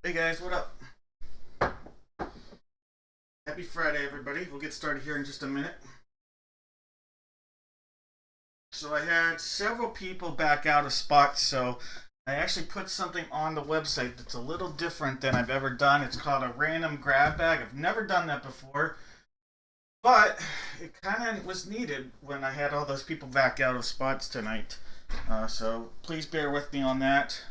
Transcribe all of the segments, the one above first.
Hey guys, what up? Happy Friday, everybody. We'll get started here in just a minute. So, I had several people back out of spots, so I actually put something on the website that's a little different than I've ever done. It's called a random grab bag. I've never done that before, but it kind of was needed when I had all those people back out of spots tonight. So, please bear with me on that.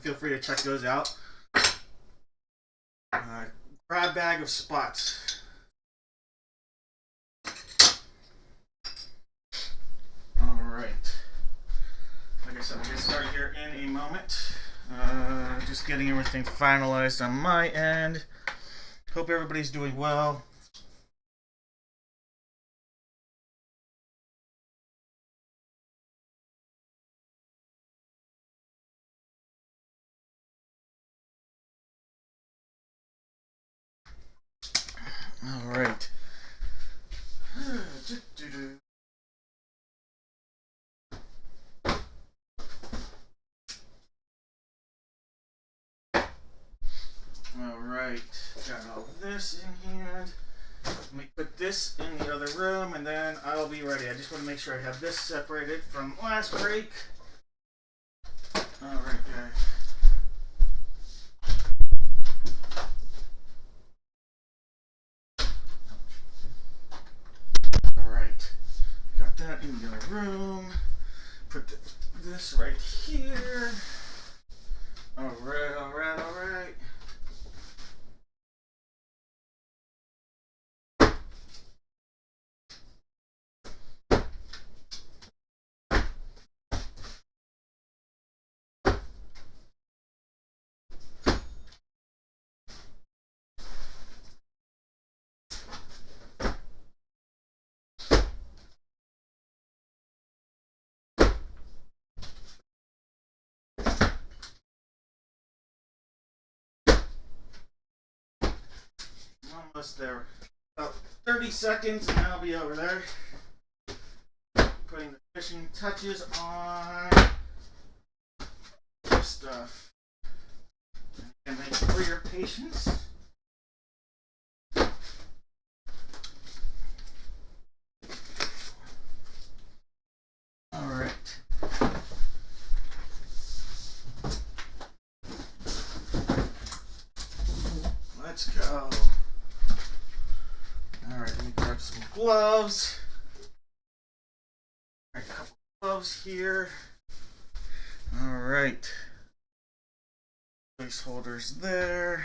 Feel free to check those out. Grab bag of spots. All right. Like I said, we'll get started here in a moment. Just getting everything finalized on my end. Hope everybody's doing well. All right. All right. Got all this in hand. Let me put this in the other room, and then I'll be ready. I just want to make sure I have this separated from last break. All right, guys. All right. Got that in the other room. Put this right here. All right, all right, all right. Almost there. About 30 seconds and I'll be over there. Putting the finishing touches on this stuff. And thank you for your patience. Alright. Let's go. Alright, let me grab some gloves. A couple gloves here. Alright. Placeholders there.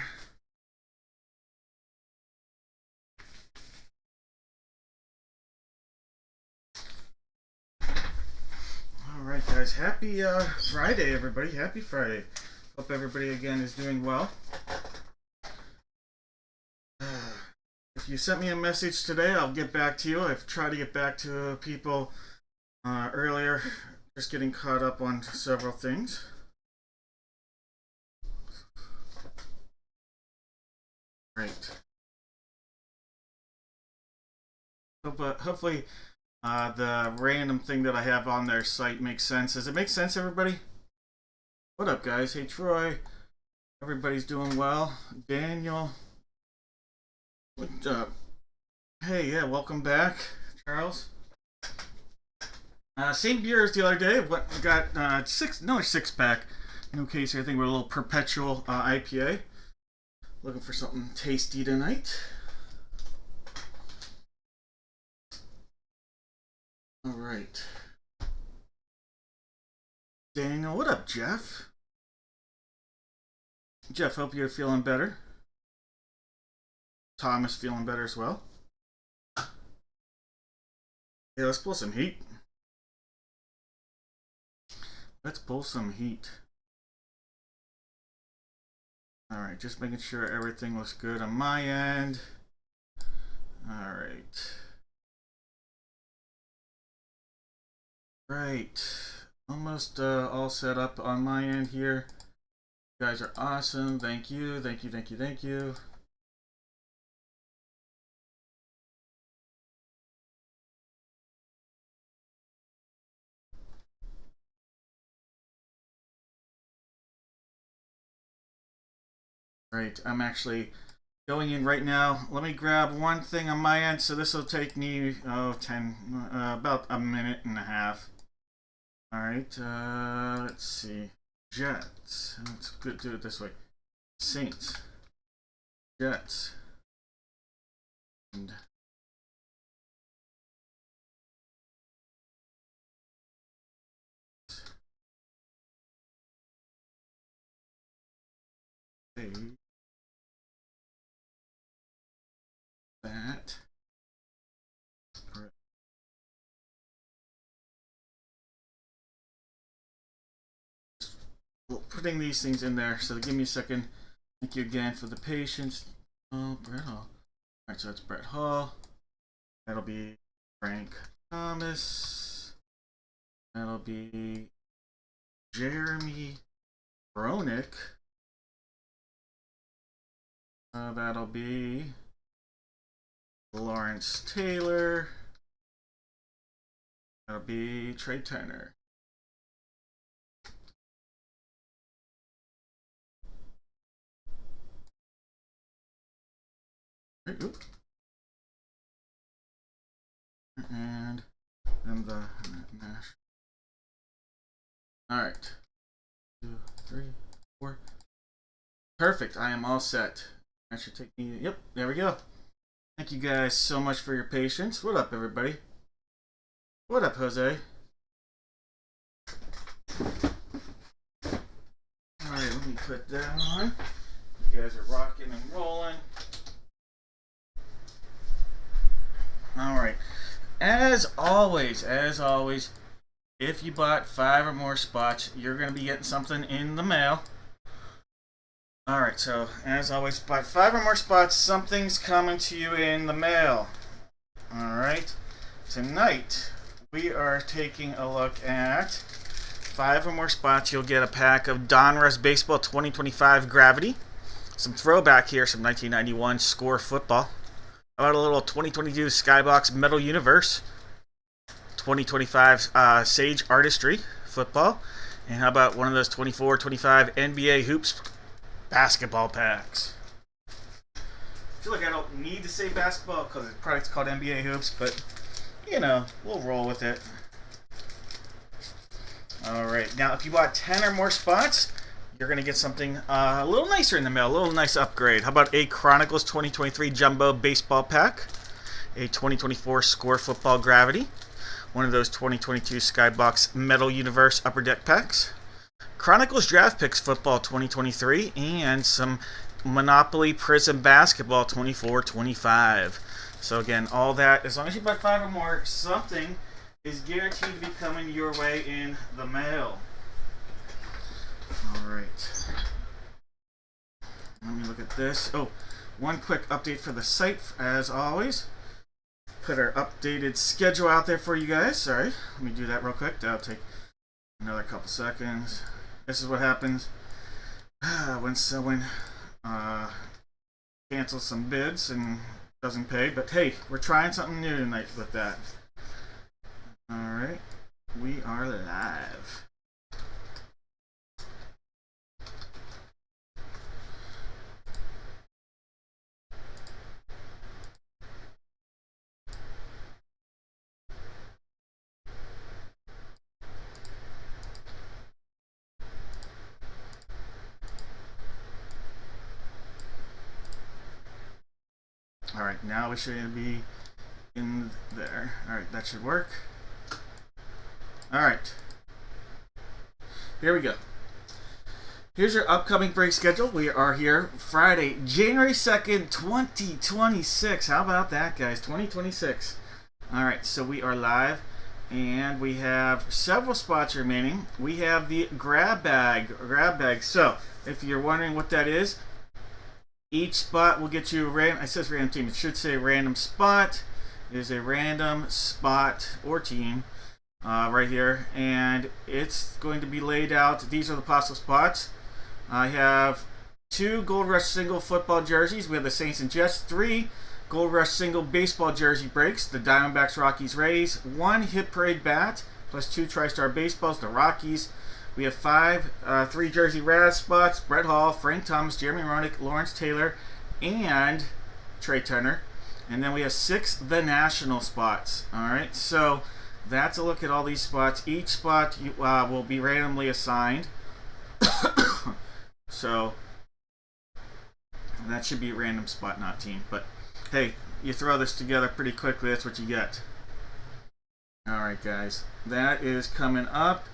Alright, guys. Happy Friday, everybody. Happy Friday. Hope everybody again is doing well. If you sent me a message today, I'll get back to you. I've tried to get back to people earlier, just getting caught up on several things. Right. Hopefully, the random thing that I have on their site makes sense. Does it make sense, everybody? What up, guys? Hey, Troy. Everybody's doing well. Daniel. What up? Hey, yeah, welcome back, Charles. Same beer as the other day. What got another 6-pack. No case here. I think we're a little perpetual IPA. Looking for something tasty tonight. All right. Daniel, what up, Jeff? Jeff, hope you're feeling better. Thomas feeling better as well. Yeah, let's pull some heat. Let's pull some heat. Alright, just making sure everything looks good on my end. Alright. Right. Almost all set up on my end here. You guys are awesome. Thank you, thank you, thank you, thank you. Right, I'm actually going in right now. Let me grab one thing on my end. So this will take me about a minute and a half. All right, let's see. Jets. Let's do it this way. Saints. Jets. And that. Putting these things in there. So give me a second. Thank you again for the patience. Oh, Brett Hall. Alright, so that's Brett Hall. That'll be Frank Thomas. That'll be Jeremy Bronick. That'll be Lawrence Taylor. That'll be Trey Turner. And then the Nash. Alright. 2, 3, 4. Perfect. I am all set. That should take me. Yep, there we go. Thank you guys so much for your patience. What up, everybody? What up, Jose? Alright, let me put that on. You guys are rocking and rolling. Alright. As always, if you bought 5 or more spots, you're going to be getting something in the mail. Alright, so as always, buy 5 or more spots, something's coming to you in the mail. Alright, tonight we are taking a look at 5 or more spots. You'll get a pack of Donruss Baseball 2025 Gravity, some throwback here, some 1991 Score Football. How about a little 2022 Skybox Metal Universe, 2025 Sage Artistry Football, and how about one of those 24-25 NBA Hoops basketball packs. I feel like I don't need to say basketball because the product's called NBA Hoops, but you know, we'll roll with it. Alright, now if you bought 10 or more spots, you're going to get something a little nicer in the mail, a little nice upgrade. How about a Chronicles 2023 Jumbo Baseball Pack, a 2024 Score Football Gravity, one of those 2022 Skybox Metal Universe Upper Deck Packs, Chronicles Draft Picks Football 2023, and some Monopoly Prism Basketball 24-25. So again, all that, as long as you buy 5 or more, something is guaranteed to be coming your way in the mail. Alright. Let me look at this. Oh, one quick update for the site, as always. Put our updated schedule out there for you guys. Sorry, let me do that real quick. That'll take another couple seconds. This is what happens when someone cancels some bids and doesn't pay. But hey, we're trying something new tonight with that. Alright, we are live. Alright, now we should be in there. Alright, that should work. Alright. Here we go. Here's your upcoming break schedule. We are here Friday, January 2nd, 2026. How about that, guys? 2026. Alright, so we are live, and we have several spots remaining. We have the grab bag. So, if you're wondering what that is, each spot will get you a random, it says random team, it should say random spot. It is a random spot or team right here, and it's going to be laid out. These are the possible spots. I have 2 Gold Rush single football jerseys. We have the Saints and Jets. 3 Gold Rush single baseball jersey breaks. The Diamondbacks, Rockies, Rays. 1 Hit Parade bat, plus 2 TriStar baseballs. The Rockies. We have 3 Jersey Raz spots: Brett Hall, Frank Thomas, Jeremy Roenick, Lawrence Taylor, and Trey Turner. And then we have 6 The National spots. All right, so that's a look at all these spots. Each spot will be randomly assigned. So that should be a random spot, not team. But hey, you throw this together pretty quickly, that's what you get. All right, guys, that is coming up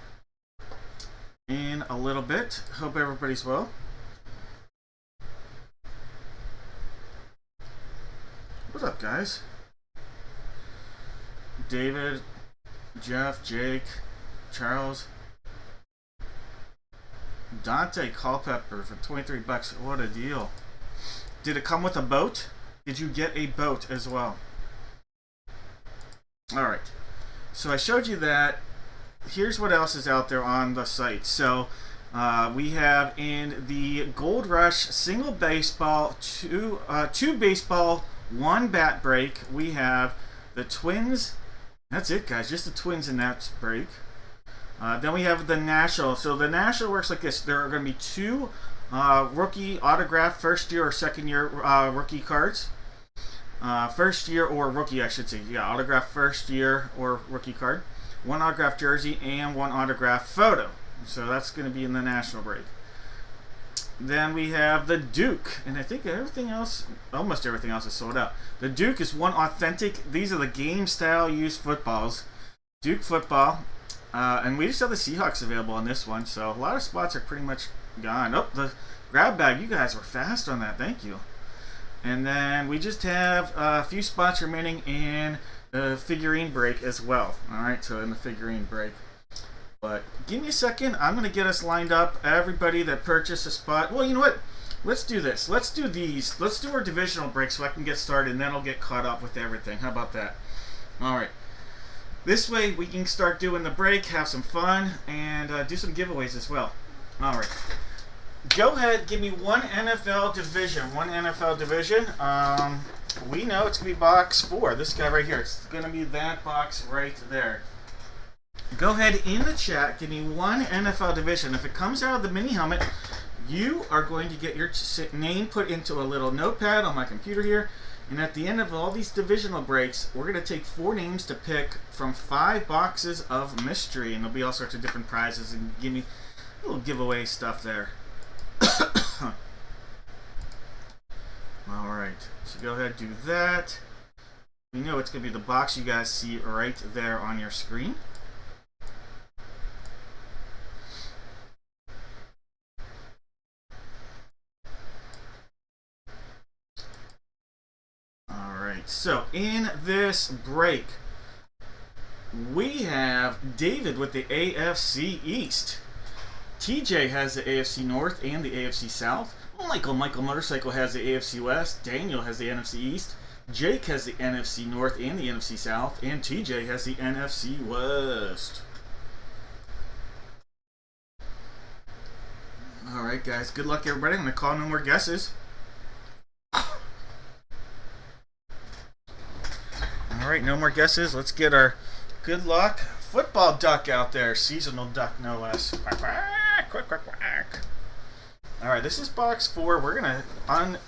in a little bit. Hope everybody's well. What's up, guys? David, Jeff, Jake, Charles, Dante Culpepper for 23 bucks. What a deal. Did it come with a boat? Did you get a boat as well? Alright. So I showed you that. Here's what else is out there on the site. So we have in the Gold Rush single baseball, two baseball, 1 bat break. We have the Twins. That's it, guys. Just the Twins in that break. Then we have the National. So the National works like this. There are going to be 2 rookie autograph first year or second year rookie cards. First year or rookie, I should say. Yeah, autograph first year or rookie card. 1 autograph jersey and 1 autograph photo. So that's going to be in the National break. Then we have the Duke, and I think everything else, almost everything else is sold out. The Duke is 1 authentic. These are the game style used footballs. Duke football. And we just have the Seahawks available on this one, so a lot of spots are pretty much gone. Oh, the grab bag. You guys were fast on that. Thank you. And then we just have a few spots remaining in the figurine break as well. All right, so in the figurine break. But give me a second. I'm going to get us lined up. Everybody that purchased a spot. Well, you know what? Let's do this. Let's do these. Let's do our divisional break so I can get started, and then I'll get caught up with everything. How about that? All right. This way we can start doing the break, have some fun, and do some giveaways as well. All right. Go ahead. Give me 1 NFL division. 1 NFL division. We know it's going to be box 4. This guy right here. It's going to be that box right there. Go ahead in the chat, give me 1 NFL division. If it comes out of the mini helmet, you are going to get your name put into a little notepad on my computer here. And at the end of all these divisional breaks, we're going to take 4 names to pick from 5 boxes of mystery. And there'll be all sorts of different prizes and give me a little giveaway stuff there. Alright, so go ahead and do that. You know it's going to be the box you guys see right there on your screen. So in this break, we have David with the AFC East. TJ has the AFC North and the AFC South. Michael Motorcycle has the AFC West. Daniel has the NFC East. Jake has the NFC North and the NFC South. And TJ has the NFC West. Alright guys, good luck everybody. I'm going to call no more guesses. Alright, no more guesses. Let's get our good luck football duck out there. Seasonal duck, no less. Quack, quack, quack, quack, quack. Alright, this is box 4. We're going to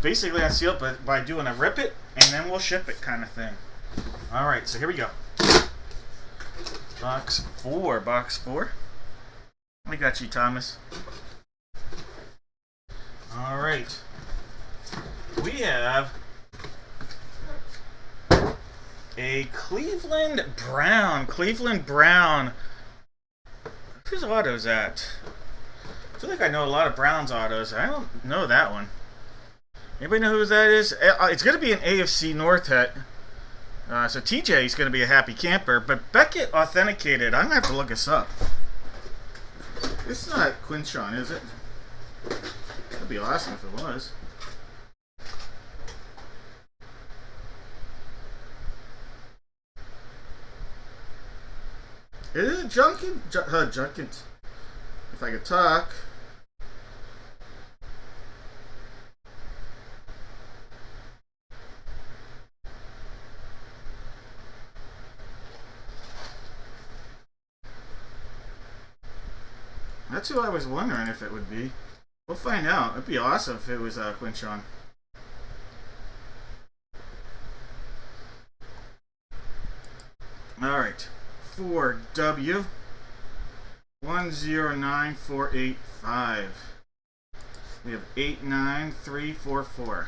basically unseal it by doing a rip it, and then we'll ship it kind of thing. Alright, so here we go. Box 4. Box 4. We got you, Thomas. Alright. We have a Cleveland Brown. Cleveland Brown. Whose auto is that? I feel like I know a lot of Browns autos. I don't know that one. Anybody know who that is? It's going to be an AFC North hit. So TJ is going to be a happy camper. But Beckett authenticated. I'm going to have to look this up. It's not Quinshawn, is it? That'd be awesome if it was. Is it Junkins? If I could talk. That's who I was wondering if it would be. We'll find out. It'd be awesome if it was Quinchon. Alright. 4W 109485. We have 89344.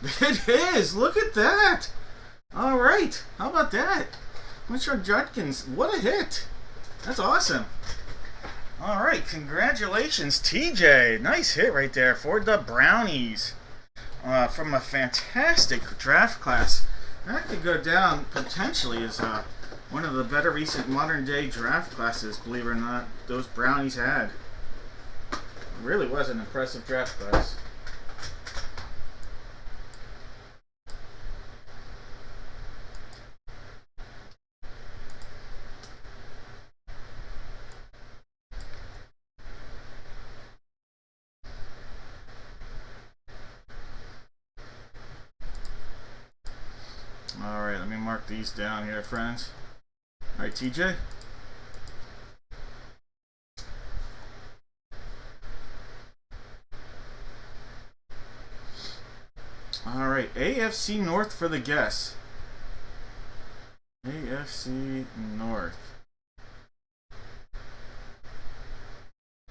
It is! Look at that! Alright. How about that? Quinchon Judkins. What a hit! That's awesome. Alright, congratulations, TJ. Nice hit right there for the Brownies. From a fantastic draft class. That could go down potentially as one of the better recent modern day draft classes, believe it or not, those Brownies had. It really was an impressive draft class. Alright, let me mark these down here, friends. Alright, TJ. Alright, AFC North for the guess. AFC North.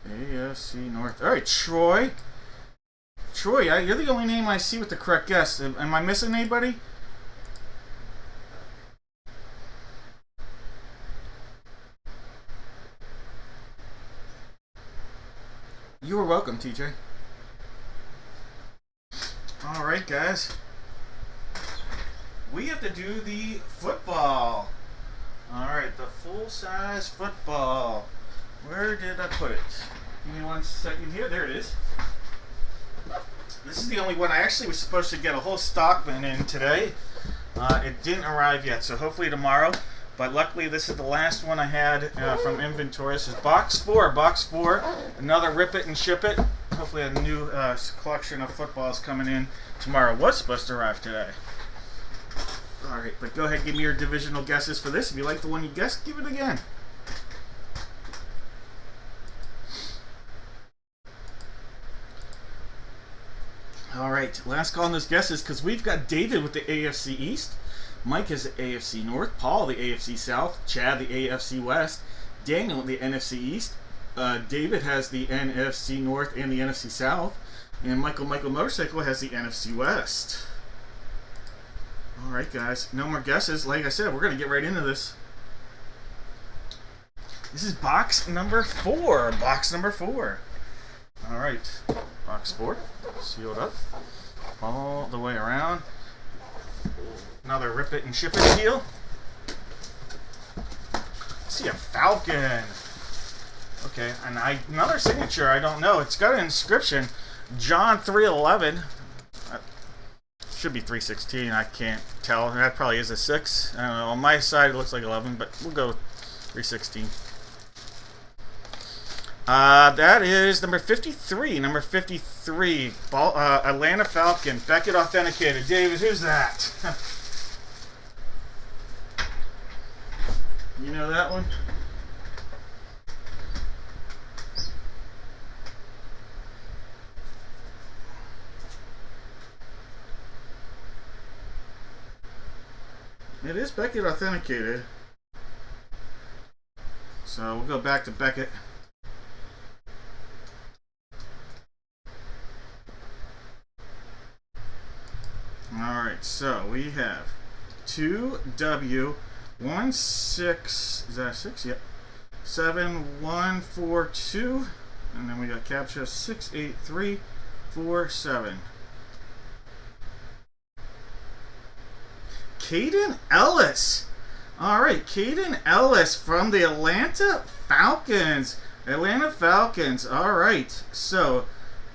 AFC North. Alright, Troy. Troy, you're the only name I see with the correct guess. Am I missing anybody? You are welcome, TJ. Alright, guys. We have to do the football. Alright, the full-size football. Where did I put it? Give me 1 second here. There it is. This is the only one. I actually was supposed to get a whole stockman in today. It didn't arrive yet, so hopefully tomorrow. But luckily, this is the last one I had from inventory. This is box 4. Box 4. Another rip it and ship it. Hopefully a new collection of footballs coming in tomorrow. Was supposed to arrive today. Alright, but go ahead and give me your divisional guesses for this. If you like the one you guessed, give it again. Alright, last call on those guesses because we've got David with the AFC East. Mike has the AFC North, Paul the AFC South, Chad the AFC West, Daniel the NFC East, David has the NFC North and the NFC South, and Michael Motorcycle has the NFC West. Alright guys, no more guesses. Like I said, we're going to get right into this. This is box number 4. Box number 4. Alright, box 4, sealed up, all the way around. Another rip it and ship it deal. I see a Falcon. Okay, and another signature, I don't know. It's got an inscription, John 3:11. Should be 3:16, I can't tell. That probably is a 6. I don't know. On my side, it looks like 11, but we'll go 3:16. That is number 53. Number 53. Atlanta Falcon. Beckett authenticated. David, who's that? You know that one? It is Beckett authenticated. So we'll go back to Beckett. Alright, so we have 2W 16, is that 6? Yep. 7142, and then we got captcha 68347. Caden Ellis. Alright, Caden Ellis from the Atlanta Falcons. Atlanta Falcons. Alright, so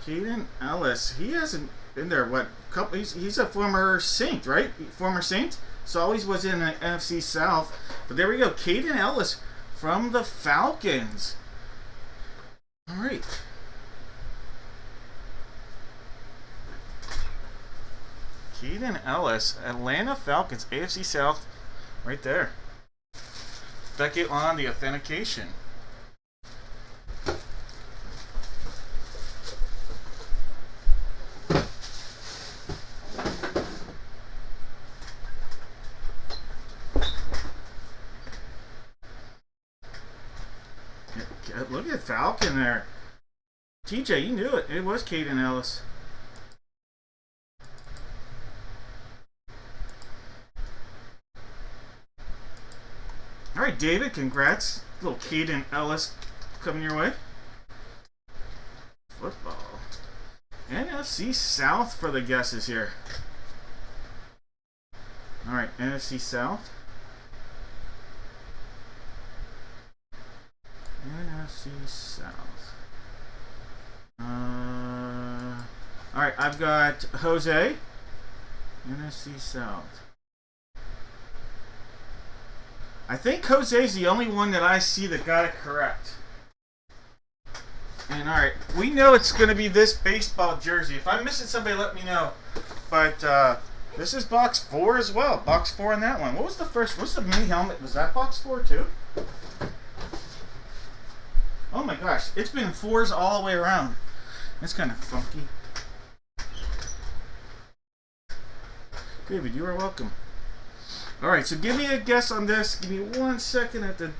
Caden Ellis, he hasn't been there, what, couple, he's a former Saint, right? Former Saint? So always was in the NFC South. But there we go. Caden Ellis from the Falcons. All right. Caden Ellis, Atlanta Falcons, AFC South, right there. Beckett on the authentication. Look at Falcon there. TJ, you knew it. It was Caden Ellis. All right, David, congrats. Little Caden Ellis coming your way. Football. NFC South for the guesses here. All right, NFC South. NFC South. All right, I've got Jose. NFC South. I think Jose's the only one that I see that got it correct. And all right, we know it's going to be this baseball jersey. If I'm missing somebody, let me know. But this is box 4 as well. Box 4 on that one. What was the first? What's the mini helmet? Was that box 4 too? Oh my gosh, it's been 4s all the way around. That's kind of funky. David, you are welcome. All right, so give me a guess on this. Give me 1 second at the...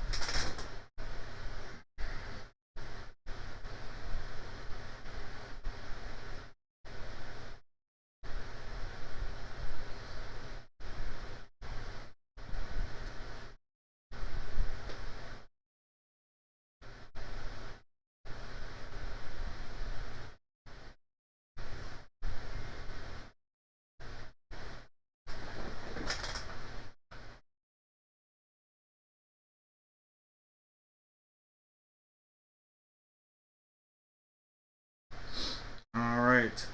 All right.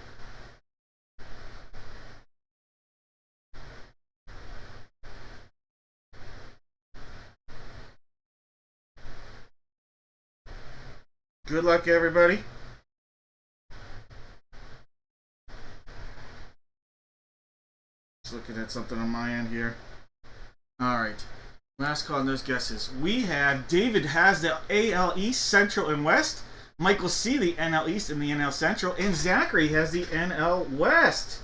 Good luck, everybody. Just looking at something on my end here. All right. Last call on those guesses. We had David has the AL East, Central, and West. Michael C, the NL East and the NL Central. And Zachary has the NL West.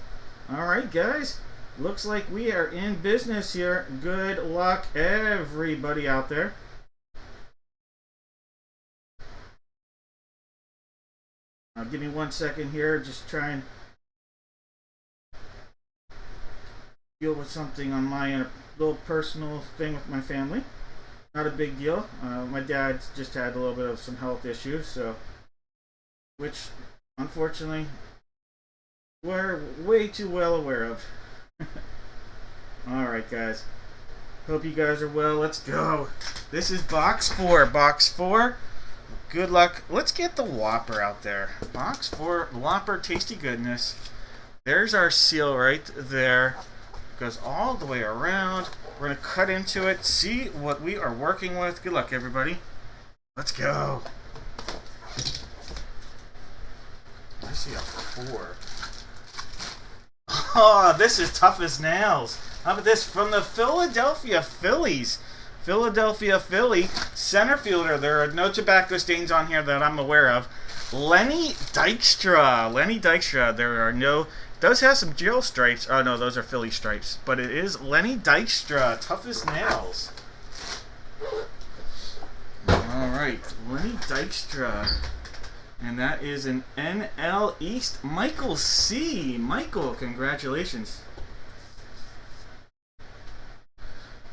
All right, guys. Looks like we are in business here. Good luck, everybody out there. Give me 1 second here. Just try and deal with something on my end. A little personal thing with my family. Not a big deal. My dad just had a little bit of some health issues, so which unfortunately we're way too well aware of. Alright, guys. Hope you guys are well. Let's go. This is box 4. Box 4. Good luck. Let's get the Whopper out there. Box 4. Whopper Tasty Goodness. There's our seal right there. Goes all the way around. We're going to cut into it. See what we are working with. Good luck, everybody. Let's go. I see a 4. Oh, this is tough as nails. How about this? From the Philadelphia Phillies. Philadelphia Philly center fielder. There are no tobacco stains on here that I'm aware of. Lenny Dykstra. Lenny Dykstra. There are no... Does have some gel stripes. Oh, no, those are Philly stripes. But it is Lenny Dykstra. Tough as nails. All right. Lenny Dykstra. And that is an NL East. Michael C. Michael, congratulations.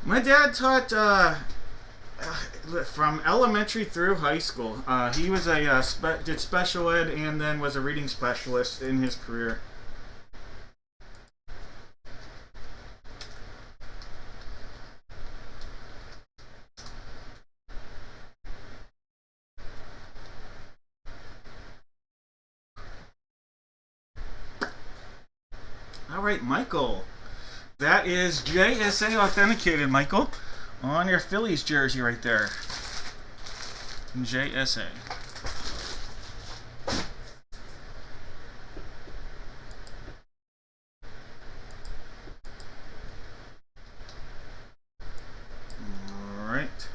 My dad taught from elementary through high school. He was did special ed and then was a reading specialist in his career. All right, Michael. That is JSA authenticated, Michael, on your Phillies jersey right there. JSA. All right.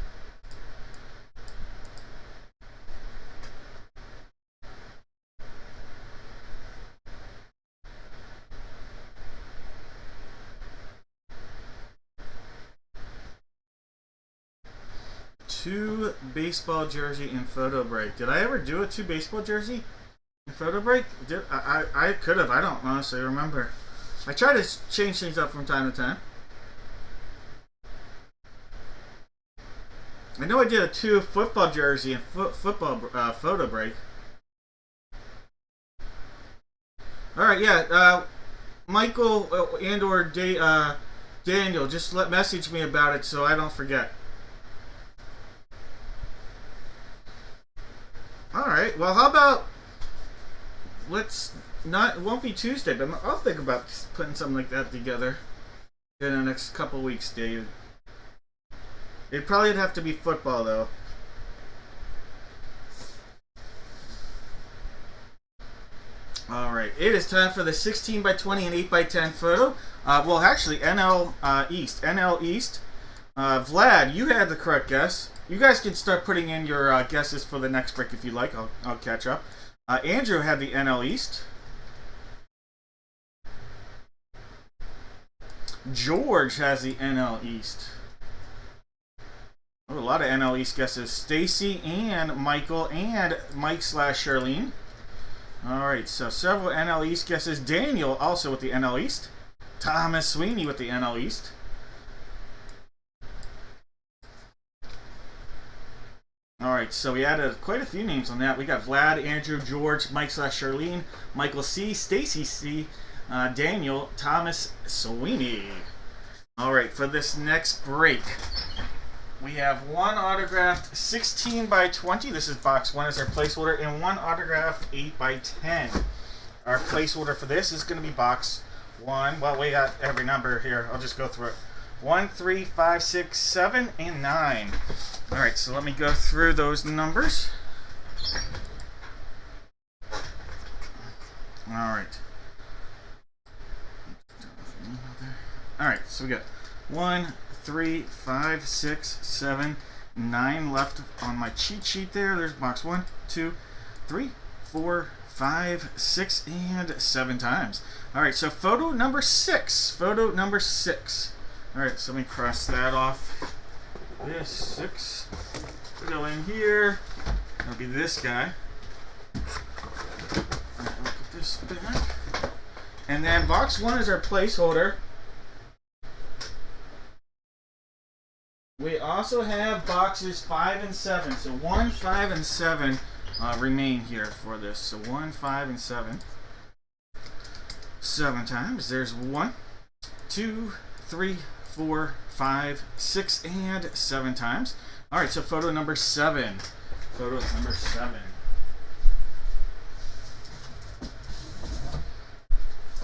2 baseball jersey and photo break. Did I ever do a 2 baseball jersey and photo break? I could have. I don't honestly remember. I try to change things up from time to time. I know I did a 2 football jersey and football photo break. All right, yeah. Michael and or Daniel, just message me about it so I don't forget. All right. Well, how about it won't be Tuesday, but I'll think about putting something like that together in the next couple weeks, Dave. It'd probably have to be football, though. All right, it is time for the 16 by 20 and 8 by 10 photo. Well, actually, NL East. Vlad, you had the correct guess. You guys can start putting in your guesses for the next break if you like. I'll catch up. Andrew had the NL East. George has the NL East. Oh, a lot of NL East guesses. Stacy and Michael and Mike/Charlene. All right, so several NL East guesses. Daniel also with the NL East. Thomas Sweeney with the NL East. All right, so we added quite a few names on that. We got Vlad, Andrew, George, Mike/Charlene, Michael C, Stacy C, Daniel, Thomas Sweeney. All right, for this next break, we have one autographed 16 by 20. This is box 1 as our placeholder, and one autographed 8 by 10. Our placeholder for this is going to be box 1. Well, we got every number here. I'll just go through it. 1, 3, 5, 6, 7, and 9. All right, so let me go through those numbers. All right. All right, so we got 1, 3, 5, 6, 7, 9 left on my cheat sheet there. There's box 1, 2, 3, 4, 5, 6, and 7 times. All right, so photo number 6. Photo number 6. All right, so let me cross that off. This 6. We go in here. That'll be this guy. All right, I'll put this back. And then box 1 is our placeholder. We also have boxes 5 and 7. So 1, 5, and 7 remain here for this. So 1, 5, and 7. 7 times. There's 1, 2, 3, 4, 5, 6, and 7 times. All right, so photo number 7. Photo number 7.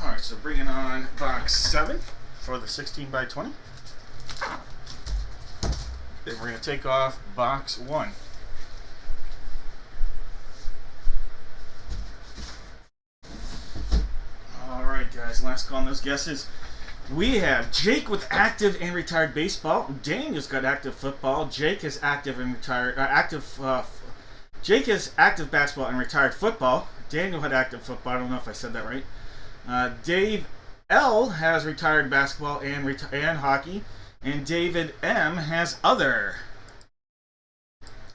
All right, so bringing on box 7 for the 16 by 20. Then we're going to take off box 1. All right, guys, last call on those guesses. We have Jake with active and retired baseball. Daniel's got active football. Jake is active and retired. Jake is active basketball and retired football. Daniel had active football. I don't know if I said that right. Dave L has retired basketball and hockey, and David M has other.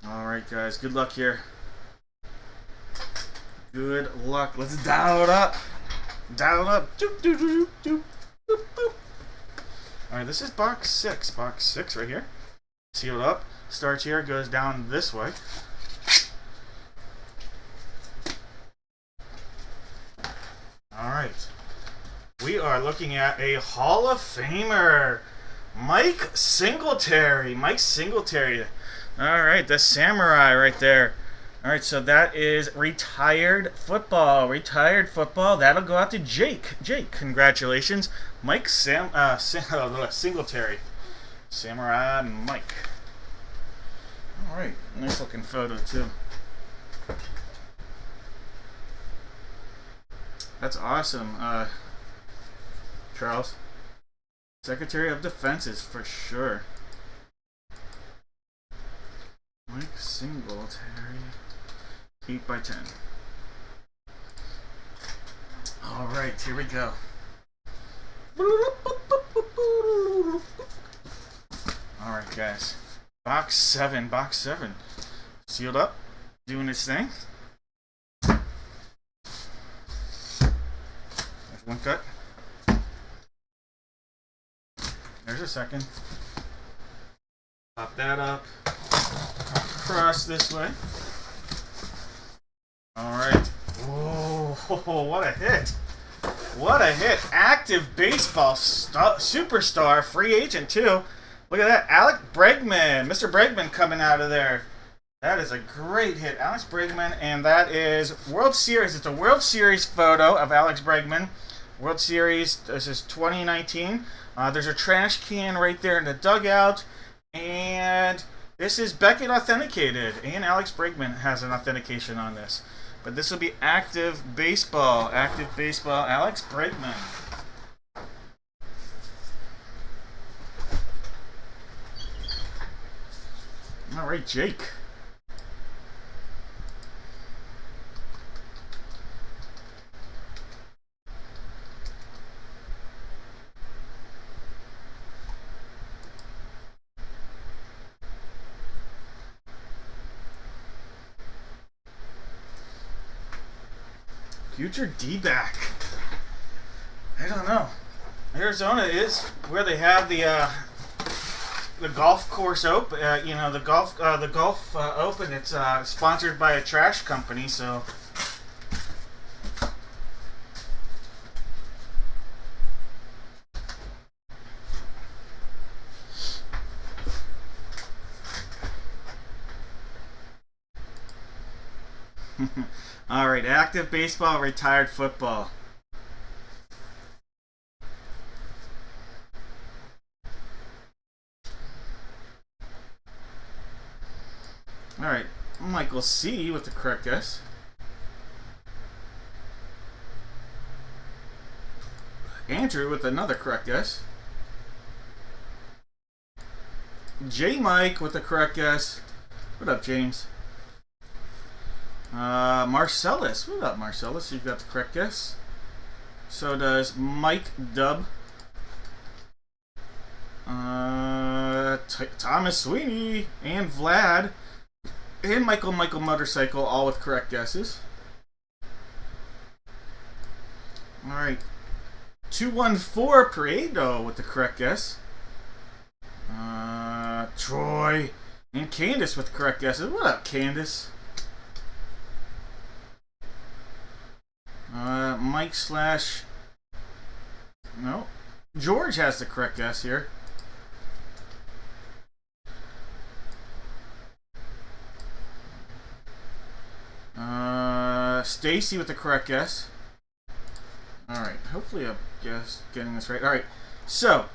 All right, guys. Good luck here. Good luck. Let's dial it up. Dial it up. Doop, doop, doop, doop. Boop, boop. All right, this is box 6. Box 6 right here. Sealed up. Starts here, goes down this way. All right. We are looking at a Hall of Famer, Mike Singletary. Mike Singletary. All right, the samurai right there. All right, so that is retired football. Retired football. That'll go out to Jake. Jake, congratulations. Mike Singletary. Samurai Mike. All right, nice looking photo too. That's awesome, Charles. Secretary of Defense is for sure. Mike Singletary. 8 by 10. All right, here we go. All right, guys. Box 7. Box 7. Sealed up. Doing its thing. There's one cut. There's a second. Pop that up. Across this way. Alright. Whoa, what a hit. What a hit. Active baseball superstar. Free agent, too. Look at that. Alex Bregman. Mr. Bregman coming out of there. That is a great hit. Alex Bregman. And that is World Series. It's a World Series photo of Alex Bregman. World Series. This is 2019. There's a trash can right there in the dugout. And this is Beckett authenticated. And Alex Bregman has an authentication on this. But this will be active baseball. Active baseball, Alex Bregman. All right, Jake. Future D-back. I don't know. Arizona is where they have the golf course open. The golf open. It's sponsored by a trash company, so. All right, active baseball, retired football. All right, Michael C with the correct guess. Andrew with another correct guess. J Mike with the correct guess. What up, James? Marcellus. What up, Marcellus? You've got the correct guess. So does Mike Dub. Thomas Sweeney and Vlad and Michael Motorcycle, all with correct guesses. All right. 214 Prieto with the correct guess. Troy and Candace with the correct guesses. What up, Candace? Mike slash... No. George has the correct guess here. Stacy with the correct guess. Alright, hopefully I'm getting this right. Alright, so...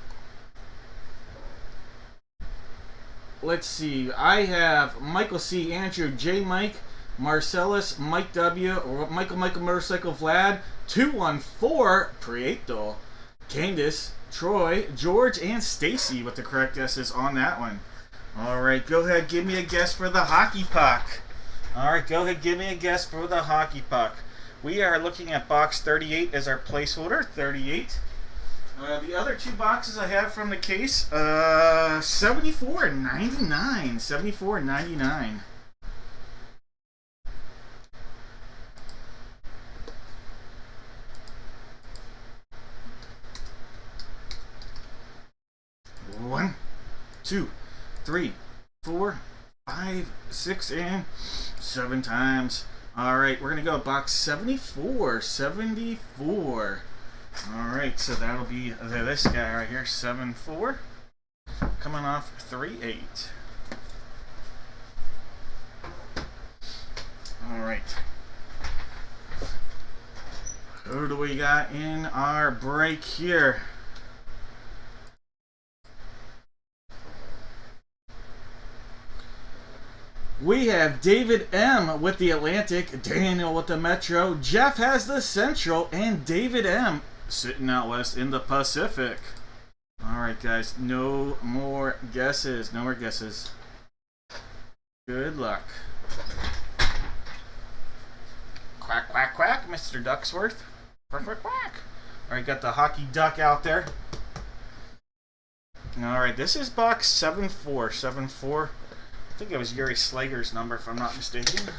Let's see. I have Michael C, Andrew, J Mike, Marcellus, Mike W, Michael Motorcycle, Vlad, 214 Prieto, Candace, Troy, George, and Stacy with the correct guesses on that one. Alright, go ahead, give me a guess for the hockey puck. Alright, go ahead, give me a guess for the hockey puck. We are looking at box 38 as our placeholder, 38. The other two boxes I have from the case, 74.99, 74.99. One, 2, 3, 4, 5, 6, and 7 times. Alright, we're going to go box 74. 74. Alright, so that'll be this guy right here, 7-4. Coming off 3-8. Alright. Who do we got in our break here? We have David M. with the Atlantic, Daniel with the Metro, Jeff has the Central, and David M. sitting out west in the Pacific. Alright, guys, no more guesses. No more guesses. Good luck. Quack, quack, quack, Mr. Ducksworth. Quack, quack, quack. Alright, got the hockey duck out there. Alright, this is box 74. 74. think it was Yuri Slager's number, if I'm not mistaken.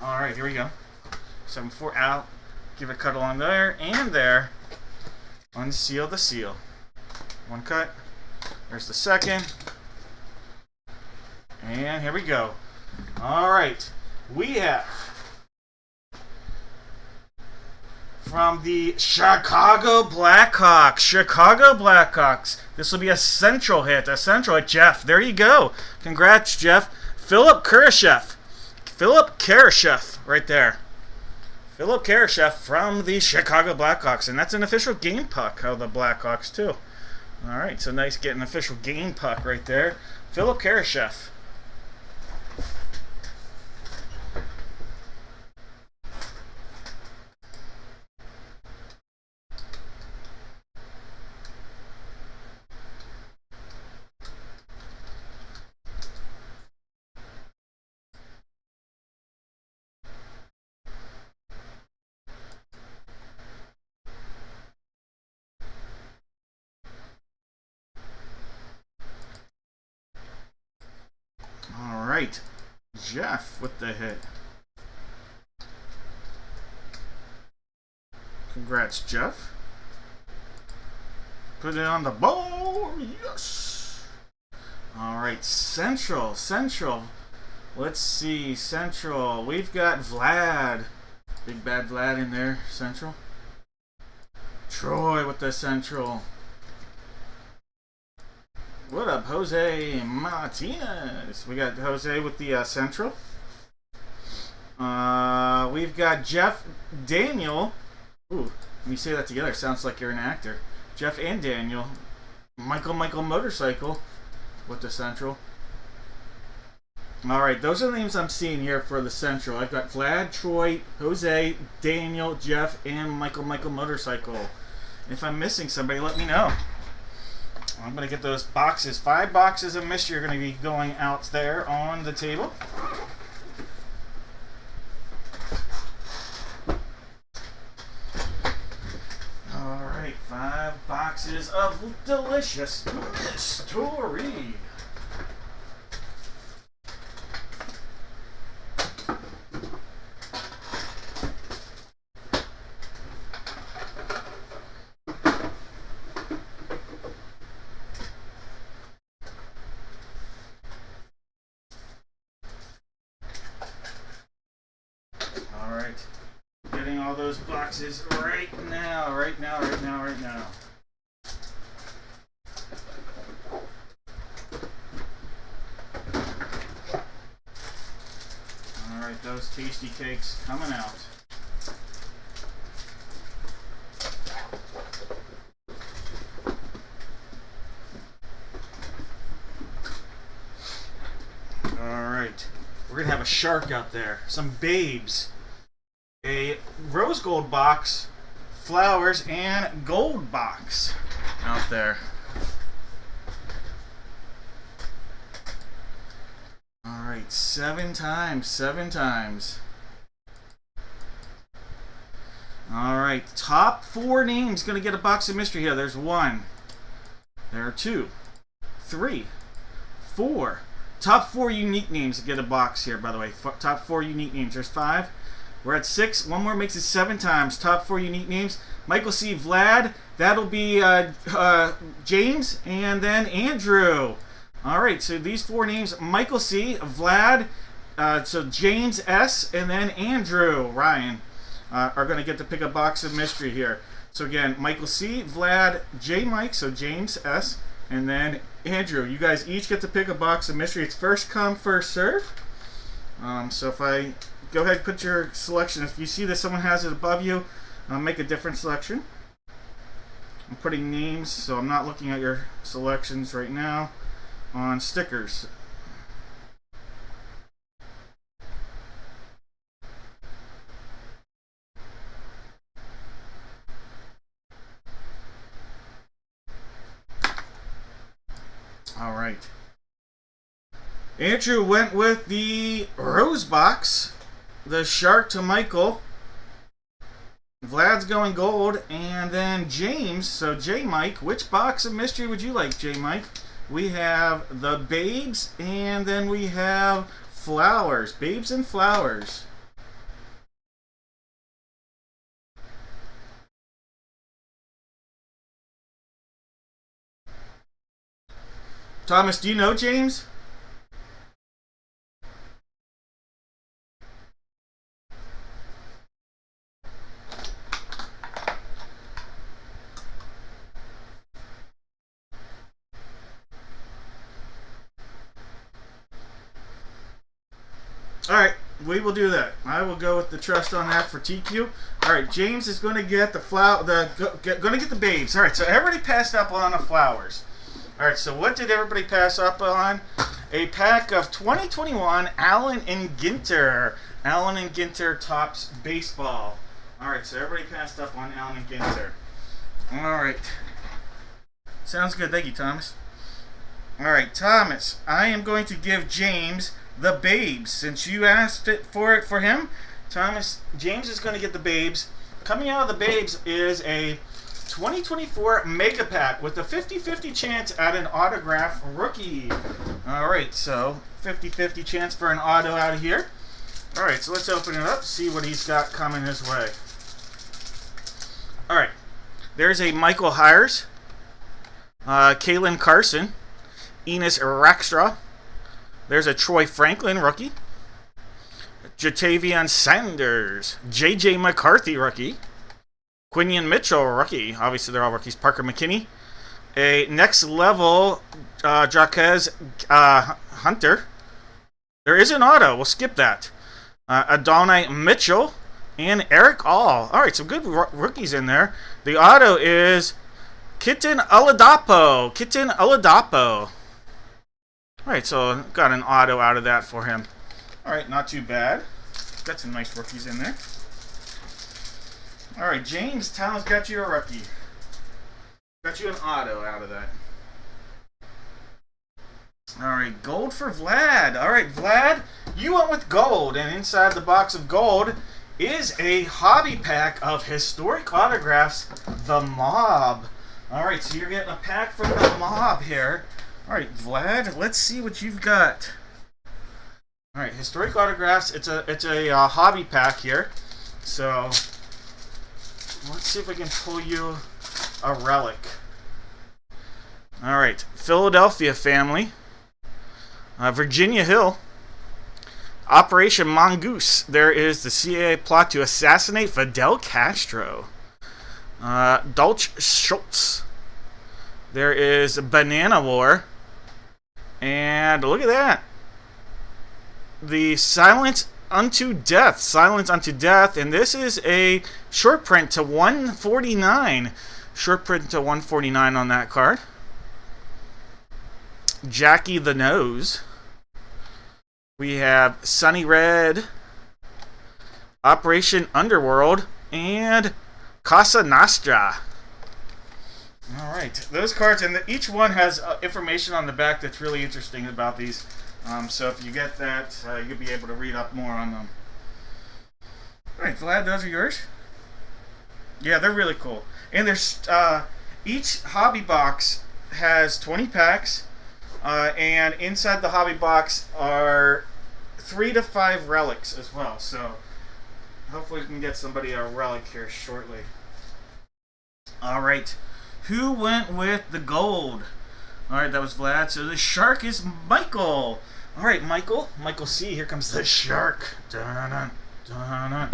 All right, here we go. 7-4 out. Give it a cut along there and there. Unseal the seal. One cut. There's the second. And here we go. All right. We have from the Chicago Blackhawks. Chicago Blackhawks. This will be a central hit. A central hit. Jeff, there you go. Congrats, Jeff. Philip Kurashev. Philip Kurashev right there. Philip Kurashev from the Chicago Blackhawks. And that's an official game puck of the Blackhawks, too. All right, so nice getting an official game puck right there. Philip Kurashev. Right, Jeff with the hit. Congrats, Jeff. Put it on the board. Yes. All right, Central. Let's see, Central. We've got Vlad. Big bad Vlad in there, Central. Troy with the Central. What up, Jose Martinez? We got Jose with the Central. We've got Jeff Daniel. Ooh, let me say that together. Sounds like you're an actor. Jeff and Daniel. Michael Motorcycle with the Central. All right, those are the names I'm seeing here for the Central. I've got Vlad, Troy, Jose, Daniel, Jeff, and Michael Motorcycle. If I'm missing somebody, let me know. I'm going to get those boxes. 5 boxes of mystery are going to be going out there on the table. All right, 5 boxes of delicious mystery. Getting all those boxes right now. Alright, those tasty cakes coming out. Alright, we're gonna have a shark out there. Some babes. A rose gold box, flowers, and gold box out there. All right, 7 times. All right, top 4 names gonna get a box of mystery here. There's 1. There are 2, 3, 4. Top 4 unique names get a box here, by the way. Top 4 unique names. There's 5. We're at 6. 1 more makes it 7 times. Top 4 unique names. Michael C. Vlad. That'll be James. And then Andrew. All right. So these 4 names. Michael C. Vlad. So James S. And then Andrew Ryan are going to get to pick a box of mystery here. So again, Michael C. Vlad. J. Mike. So James S. And then Andrew. You guys each get to pick a box of mystery. It's first come, first serve. So if I... Go ahead and put your selection. If you see that someone has it above you, make a different selection. I'm putting names, so I'm not looking at your selections right now on stickers. All right. Andrew went with the rose box. The shark to Michael. Vlad's going gold, and then James. So J Mike, which box of mystery would you like, J Mike? We have the Babes, and then we have Flowers. Babes and Flowers. Thomas, do you know James? Alright, we will do that. I will go with the trust on that for TQ. Alright, James is going to get the going to get the Babes. Alright, so everybody passed up on the Flowers. Alright, so what did everybody pass up on? A pack of 2021 Allen and Ginter. Allen and Ginter Topps Baseball. Alright, so everybody passed up on Allen and Ginter. Alright. Sounds good. Thank you, Thomas. Alright, Thomas, I am going to give James the Babes. Since you asked for him, Thomas, James is going to get the Babes. Coming out of the Babes is a 2024 Mega Pack with a 50-50 chance at an autograph rookie. Alright, so 50-50 chance for an auto out of here. Alright, so let's open it up, see what he's got coming his way. Alright, there's a Michael Hires, Kalen Carson, Enos Rakstra. There's a Troy Franklin rookie, Jatavion Sanders, J.J. McCarthy rookie, Quinion Mitchell rookie. Obviously, they're all rookies. Parker McKinney, a next level Jaquez Hunter. There is an auto. We'll skip that. Adonai Mitchell and Eric All. All right, some good rookies in there. The auto is Kitten Oladapo. Kitten Oladapo. All right, so got an auto out of that for him. All right, not too bad. Got some nice rookies in there. All right, James Towns got you a rookie. Got you an auto out of that. All right, gold for Vlad. All right, Vlad, you went with gold, and inside the box of gold is a hobby pack of historic autographs, The Mob. All right, so you're getting a pack from The Mob here. All right, Vlad, let's see what you've got. All right, historic autographs. It's a hobby pack here. So let's see if I can pull you a relic. All right, Philadelphia family. Virginia Hill. Operation Mongoose. There is the CIA plot to assassinate Fidel Castro. Dulce Schultz. There is Banana War. And look at that. The Silence Unto Death. Silence Unto Death. And this is a short print to 149. Short print to 149 on that card. Jackie the Nose. We have Sunny Red. Operation Underworld. And Casa Nostra. Alright, those cards, and each one has information on the back that's really interesting about these. So if you get that, you'll be able to read up more on them. Alright, Vlad, those are yours? Yeah, they're really cool. And there's each hobby box has 20 packs, and inside the hobby box are 3 to 5 relics as well. So hopefully we can get somebody a relic here shortly. Alright. Who went with the gold? Alright, that was Vlad. So the shark is Michael. Alright, Michael. Michael C. Here comes the shark. Dun-dun, dun-dun.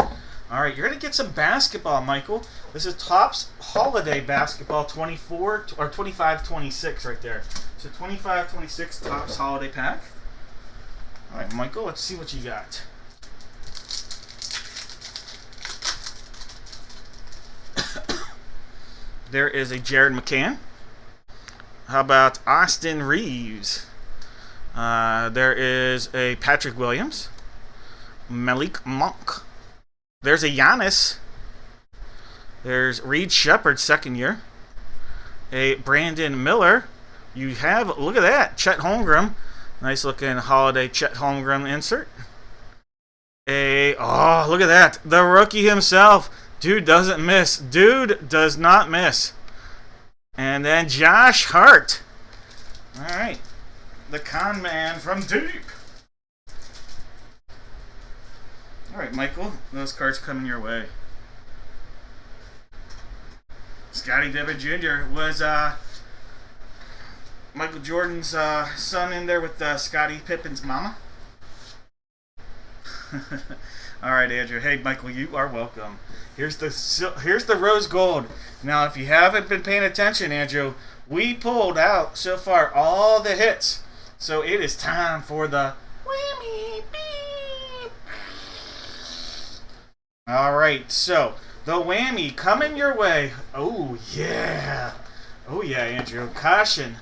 Alright, you're going to get some basketball, Michael. This is Topps Holiday Basketball 24 or 25-26 right there. So 25-26 Topps Holiday Pack. Alright, Michael, let's see what you got. There is a Jared McCann. How about Austin Reeves? There is a Patrick Williams. Malik Monk. There's a Giannis. There's Reed Shepard, second year. A Brandon Miller. You have, look at that, Chet Holmgren. Nice looking holiday Chet Holmgren insert. Oh, look at that. The rookie himself, Dude doesn't miss. Dude does not miss. And then Josh Hart. All right. The con man from deep. All right, Michael. Those cards coming your way. Scotty Devitt Jr. was Michael Jordan's son in there with Scottie Pippen's mama. All right, Andrew. Hey, Michael, you are welcome. Here's the rose gold. Now, if you haven't been paying attention, Andrew, we pulled out so far all the hits. So it is time for the whammy beep. All right, so the whammy coming your way. Oh yeah, Andrew. Caution.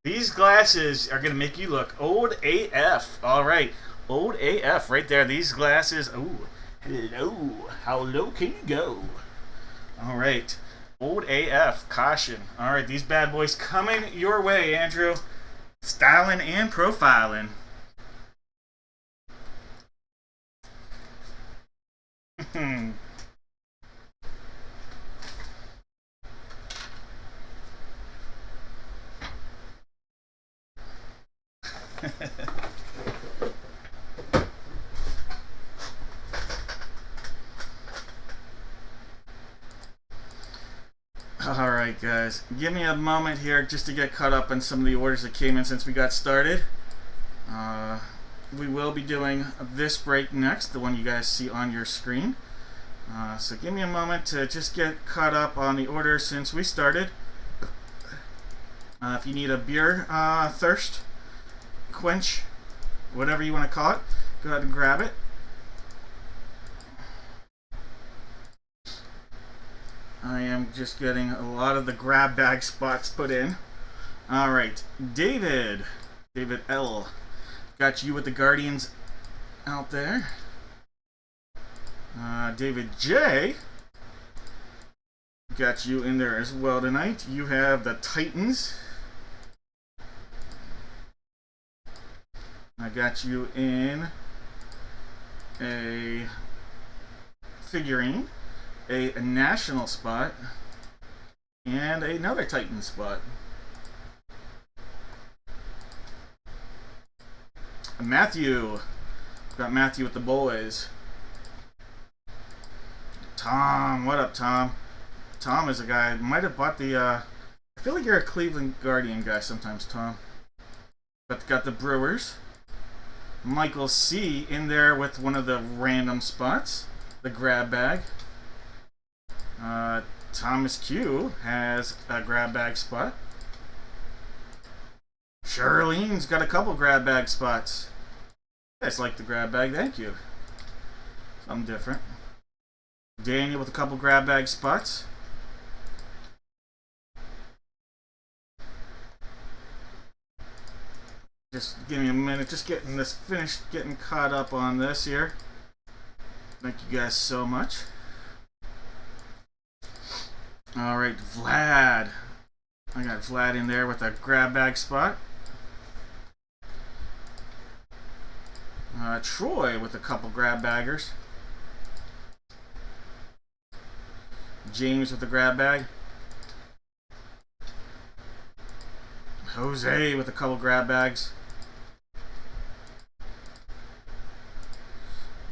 These glasses are gonna make you look old AF. All right. Old AF right there. These glasses. Oh, hello. How low can you go? All right. Old AF. Caution. All right. These bad boys coming your way, Andrew. Styling and profiling. Alright guys, give me a moment here just to get caught up on some of the orders that came in since we got started. We will be doing this break next, the one you guys see on your screen. So give me a moment to just get caught up on the orders since we started. If you need a beer thirst, quench, whatever you want to call it, go ahead and grab it. I am just getting a lot of the grab bag spots put in. Alright, David L. Got you with the Guardians out there. David J. Got you in there as well tonight. You have the Titans. I got you in a figurine, a national spot, and another Titan spot. Matthew. Got Matthew with the boys. Tom. What up, Tom? Tom is a guy, might have bought the, I feel like you're a Cleveland Guardian guy sometimes, Tom. But got the Brewers. Michael C. in there with one of the random spots. The grab bag. Thomas Q has a grab bag spot. Charlene's got a couple grab bag spots. I just like the grab bag, thank you. Something different. Daniel with a couple grab bag spots. Just give me a minute, just getting this finished, getting caught up on this here. Thank you guys so much. Alright, Vlad. I got Vlad in there with a grab bag spot. Troy with a couple grab baggers. James with the grab bag. Jose with a couple grab bags.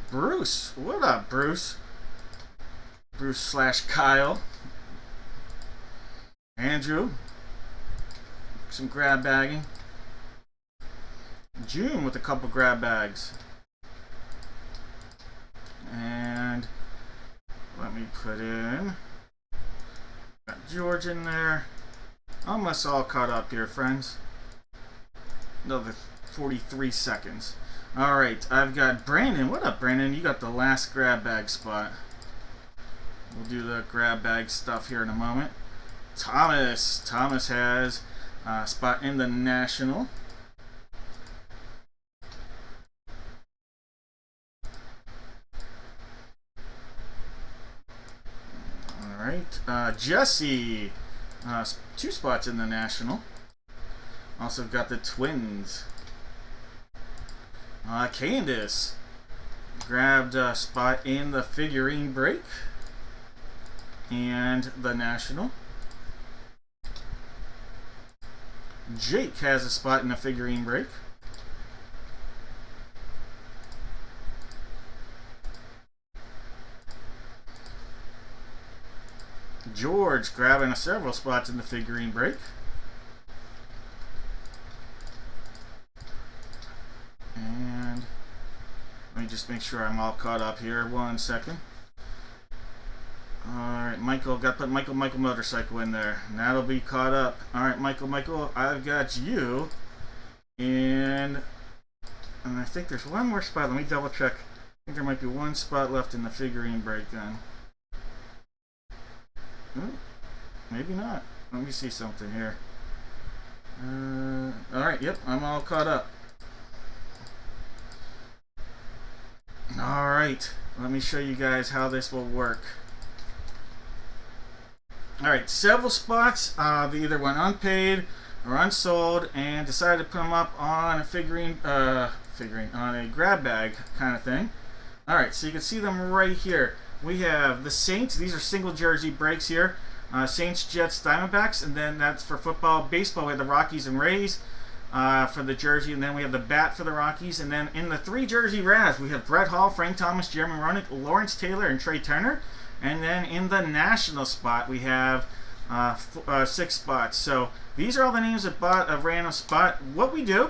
Bruce. What up, Bruce? Bruce / Kyle. Andrew. Some grab bagging. June with a couple grab bags. And let me put in. Got George in there. Almost all caught up here, friends. Another 43 seconds. Alright, I've got Brandon. What up, Brandon? You got the last grab bag spot. We'll do the grab bag stuff here in a moment. Thomas. Thomas has a spot in the National. Alright, Jesse. 2 spots in the National. Also got the Twins. Candace grabbed a spot in the figurine break. and the National. Jake has a spot in the figurine break. George grabbing several spots in the figurine break. And let me just make sure I'm all caught up here. 1 second. Alright, Michael, got to put Michael Motorcycle in there. And that'll be caught up. Alright, Michael, I've got you. And I think there's one more spot. Let me double check. I think there might be one spot left in the figurine break then. Ooh, maybe not. Let me see something here. Alright, yep, I'm all caught up. Alright, let me show you guys how this will work. Alright, several spots, they either went unpaid or unsold and decided to put them up on a figurine, on a grab bag kind of thing. Alright, so you can see them right here. We have the Saints. These are single jersey breaks here. Saints, Jets, Diamondbacks, and then that's for football. Baseball, we have the Rockies and Rays for the jersey, and then we have the bat for the Rockies. And then in the 3 jersey Raz, we have Brett Hall, Frank Thomas, Jeremy Roenick, Lawrence Taylor, and Trey Turner. And then in the National spot, we have 6 spots. So these are all the names of a random spot. What we do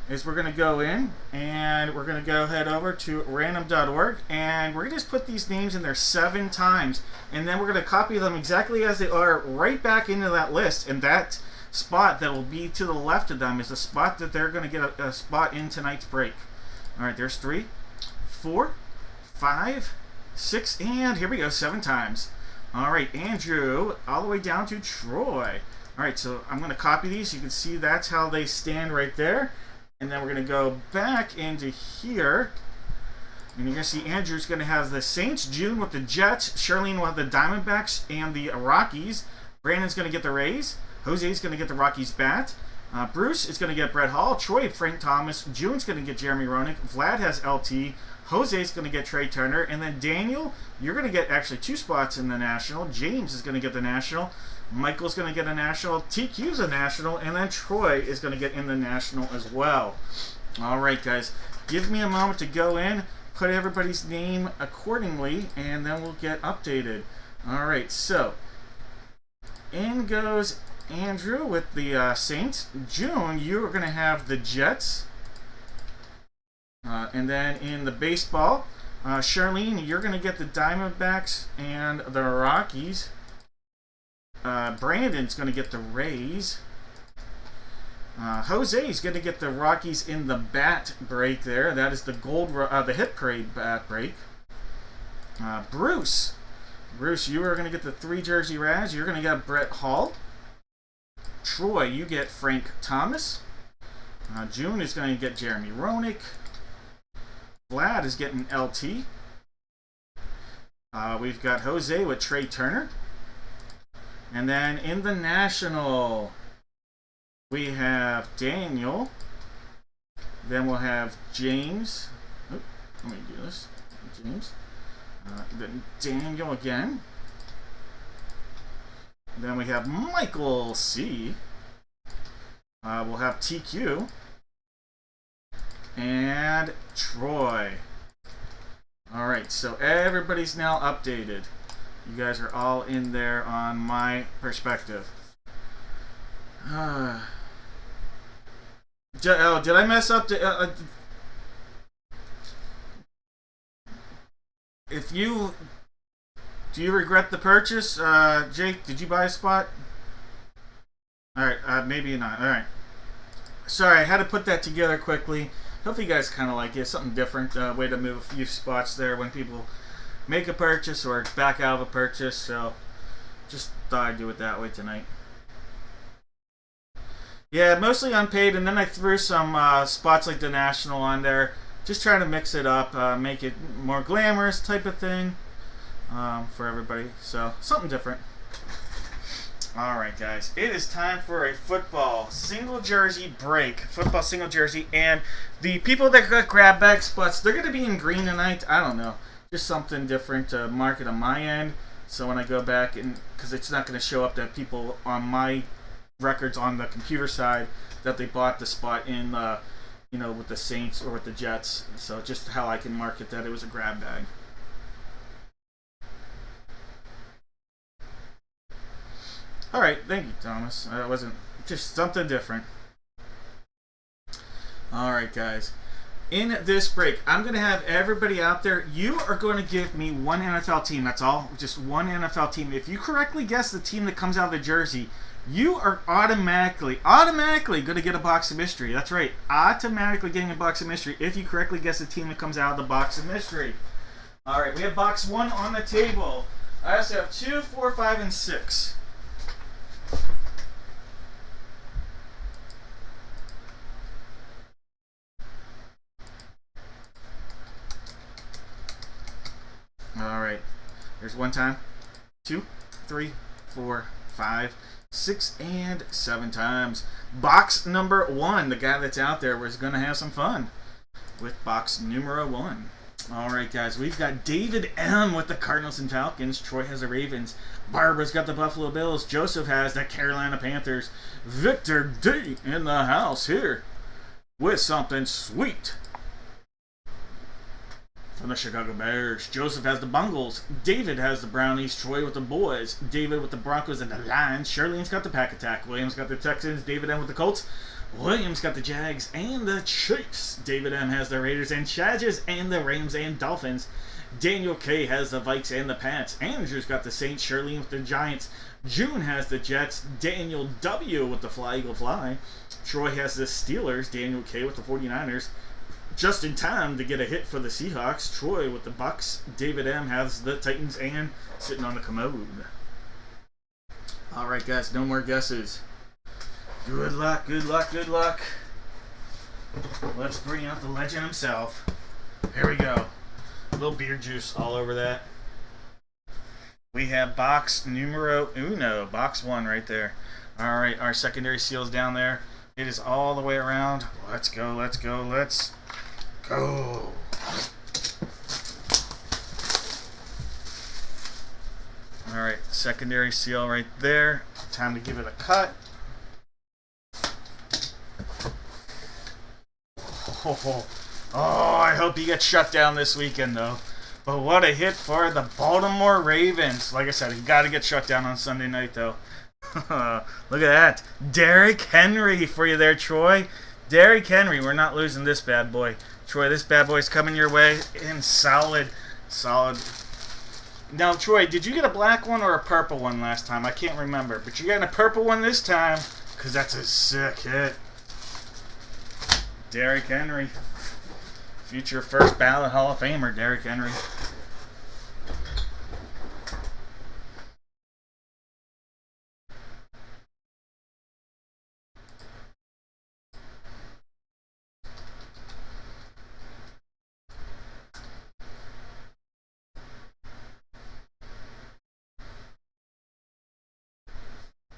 is we're going to go in and we're going to go head over to random.org and we're going to just put these names in there 7 times, and then we're going to copy them exactly as they are right back into that list, and that spot that will be to the left of them is the spot that they're going to get a spot in tonight's break. Alright, there's 3, 4, 5, 6, and here we go, 7 times. Alright, Andrew, all the way down to Troy. Alright, so I'm going to copy these. You can see that's how they stand right there. And then we're going to go back into here. And you're going to see Andrew's going to have the Saints, June with the Jets, Charlene will have the Diamondbacks and the Rockies. Brandon's going to get the Rays. Jose's going to get the Rockies bat. Bruce is going to get Brett Hall. Troy, Frank Thomas. June's going to get Jeremy Roenick. Vlad has LT. Jose's going to get Trey Turner. And then Daniel, you're going to get actually 2 spots in the National. James is going to get the National. Michael's going to get a National, TQ's a National, and then Troy is going to get in the National as well. Alright guys, give me a moment to go in, put everybody's name accordingly, and then we'll get updated. Alright, so in goes Andrew with the Saints. June, you're going to have the Jets. And then in the baseball, Charlene, you're going to get the Diamondbacks and the Rockies. Brandon's going to get the Rays. Jose's going to get the Rockies in the bat break there. That is the the hit parade bat break. Bruce, you are going to get the 3 jersey Raz. You're going to get Brett Hall. Troy, you get Frank Thomas. June is going to get Jeremy Roenick. Vlad is getting LT. We've got Jose with Trey Turner. And then in the National, we have Daniel. Then we'll have James. Oh, let me do this. James. Then Daniel again. Then we have Michael C. We'll have TQ. And Troy. Alright, so everybody's now updated. You guys are all in there on my perspective. Oh, did I mess up? Do you regret the purchase? Jake, did you buy a spot? Alright, maybe not. Alright. Sorry, I had to put that together quickly. Hopefully you guys kind of like it. Something different. Way to move a few spots there when people make a purchase or back out of a purchase, so just thought I'd do it that way tonight. Yeah, mostly unpaid, and then I threw some spots like the National on there, just trying to mix it up, make it more glamorous type of thing for everybody, so something different. Alright guys, it is time for a football single jersey break. Football single jersey, and the people that got grab bag spots, they're going to be in green tonight. I don't know. Just something different to market on my end. So when I go back, and because it's not going to show up that people on my records on the computer side that they bought the spot in, with the Saints or with the Jets. So just how I can market that it was a grab bag. All right, thank you, Thomas. That wasn't just something different. All right, guys. In this break, I'm going to have everybody out there. You are going to give me one NFL team. That's all. Just one NFL team. If you correctly guess the team that comes out of the jersey, you are automatically going to get a box of mystery. That's right. Automatically getting a box of mystery if you correctly guess the team that comes out of the box of mystery. All right, we have box 1 on the table. I also have 2, 4, 5, and 6. All right, there's 1 time, 2, 3, 4, 5, 6, and 7 times. Box number 1, the guy that's out there was going to have some fun with box numero 1. All right, guys, we've got David M. with the Cardinals and Falcons. Troy has the Ravens. Barbara's got the Buffalo Bills. Joseph has the Carolina Panthers. Victor D. in the house here with something sweet from the Chicago Bears. Joseph has the Bungles. David has the Brownies. Troy with the Boys. David with the Broncos and the Lions. Charlene's got the Pack Attack. William's got the Texans. David M with the Colts. William's got the Jags and the Chiefs. David M has the Raiders and Chargers and the Rams and Dolphins. Daniel K has the Vikes and the Pats. Andrew's got the Saints. Charlene with the Giants. June has the Jets. Daniel W with the Fly Eagle Fly. Troy has the Steelers. Daniel K with the 49ers. Just in time to get a hit for the Seahawks. Troy with the Bucks. David M has the Titans and sitting on the commode. All right, guys, no more guesses. Good luck, good luck, good luck. Let's bring out the legend himself. Here we go. A little beer juice all over that. We have box numero uno, box 1 right there. All right, our secondary seal's down there. It is all the way around. Let's go, let's go, let's go. All right, secondary seal right there. Time to give it a cut. Oh, I hope he gets shut down this weekend, though. But what a hit for the Baltimore Ravens. Like I said, he got to get shut down on Sunday night, though. Look at that. Derrick Henry for you there, Troy. Derrick Henry, we're not losing this bad boy. Troy, this bad boy's coming your way in solid. Now, Troy, did you get a black one or a purple one last time? I can't remember. But you're getting a purple one this time, because that's a sick hit. Derrick Henry. Future first ballot Hall of Famer, Derrick Henry.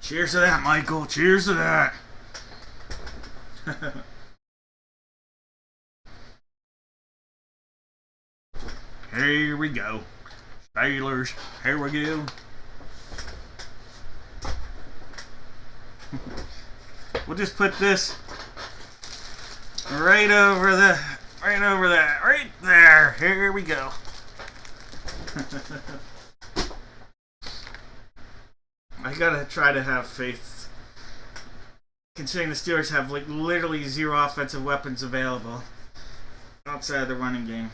Cheers to that, Michael. Cheers to that. Here we go. Steelers. Here we go. We'll just put this right over that. Right there. Here we go. I gotta try to have faith, considering the Steelers have like literally zero offensive weapons available outside of the running game.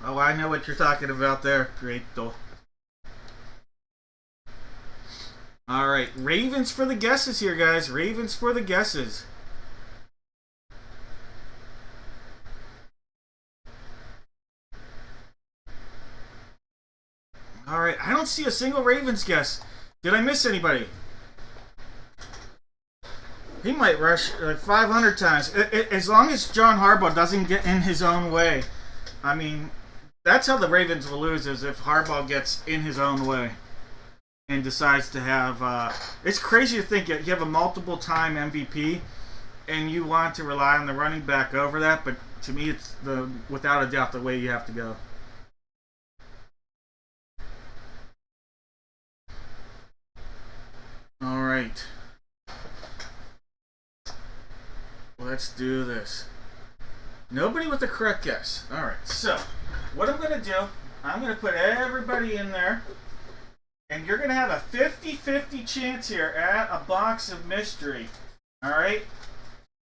Oh, I know what you're talking about there. Great, though. Alright, Ravens for the guesses here, guys. Ravens for the guesses. Alright, I don't see a single Ravens guess. Did I miss anybody? He might rush like 500 times. As long as John Harbaugh doesn't get in his own way. I mean, that's how the Ravens will lose, is if Harbaugh gets in his own way and decides to have... it's crazy to think you have a multiple-time MVP and you want to rely on the running back over that, but to me, it's without a doubt the way you have to go. All right. Let's do this. Nobody with the correct guess. All right. So, what I'm going to do, I'm going to put everybody in there, and you're going to have a 50-50 chance here at a box of mystery. All right?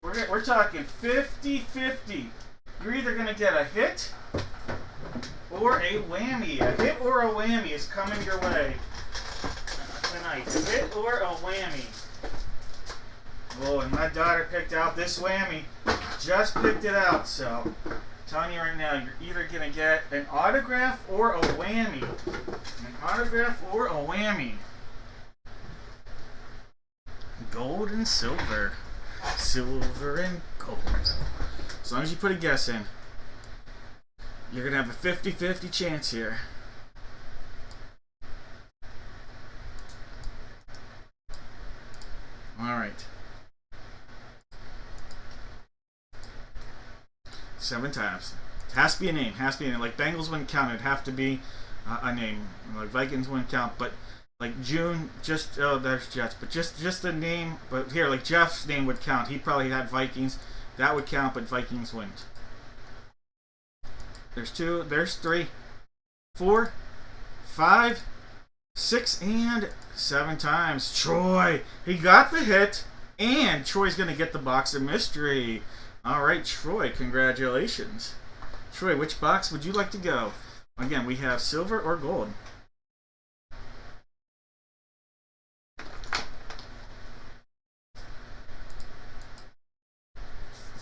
We're talking 50-50. You're either going to get a hit or a whammy. A hit or a whammy is coming your way tonight. A hit or a whammy. Oh, and my daughter picked out this whammy. Just picked it out, so I'm telling you right now, you're either going to get an autograph or a whammy. An autograph or a whammy. Gold and silver. Silver and gold. As long as you put a guess in, you're going to have a 50-50 chance here. All right. 7 times. It has to be a name. Has to be a name. Like Bengals wouldn't count. It'd have to be a name. Like Vikings wouldn't count. But like June, just there's Jets. But just the name. But here, like Jeff's name would count. He probably had Vikings. That would count, but Vikings wouldn't. There's 2. There's 3, 4, 5, 6, and 7 times. Troy. He got the hit, and Troy's gonna get the box of mystery. All right, Troy, congratulations. Troy, which box would you like to go? Again, we have silver or gold.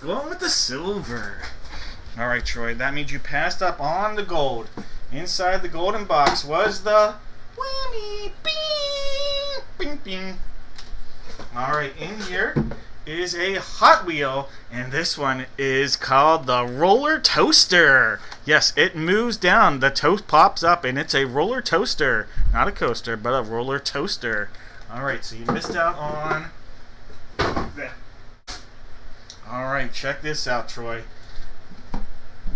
Going with the silver. All right, Troy, that means you passed up on the gold. Inside the golden box was the whammy. Bing, bing, bing. All right, in here is a Hot Wheel, and this one is called the Roller Toaster. Yes, it moves down. The toast pops up, and it's a roller toaster. Not a coaster, but a roller toaster. All right, so you missed out on that. All right, check this out, Troy.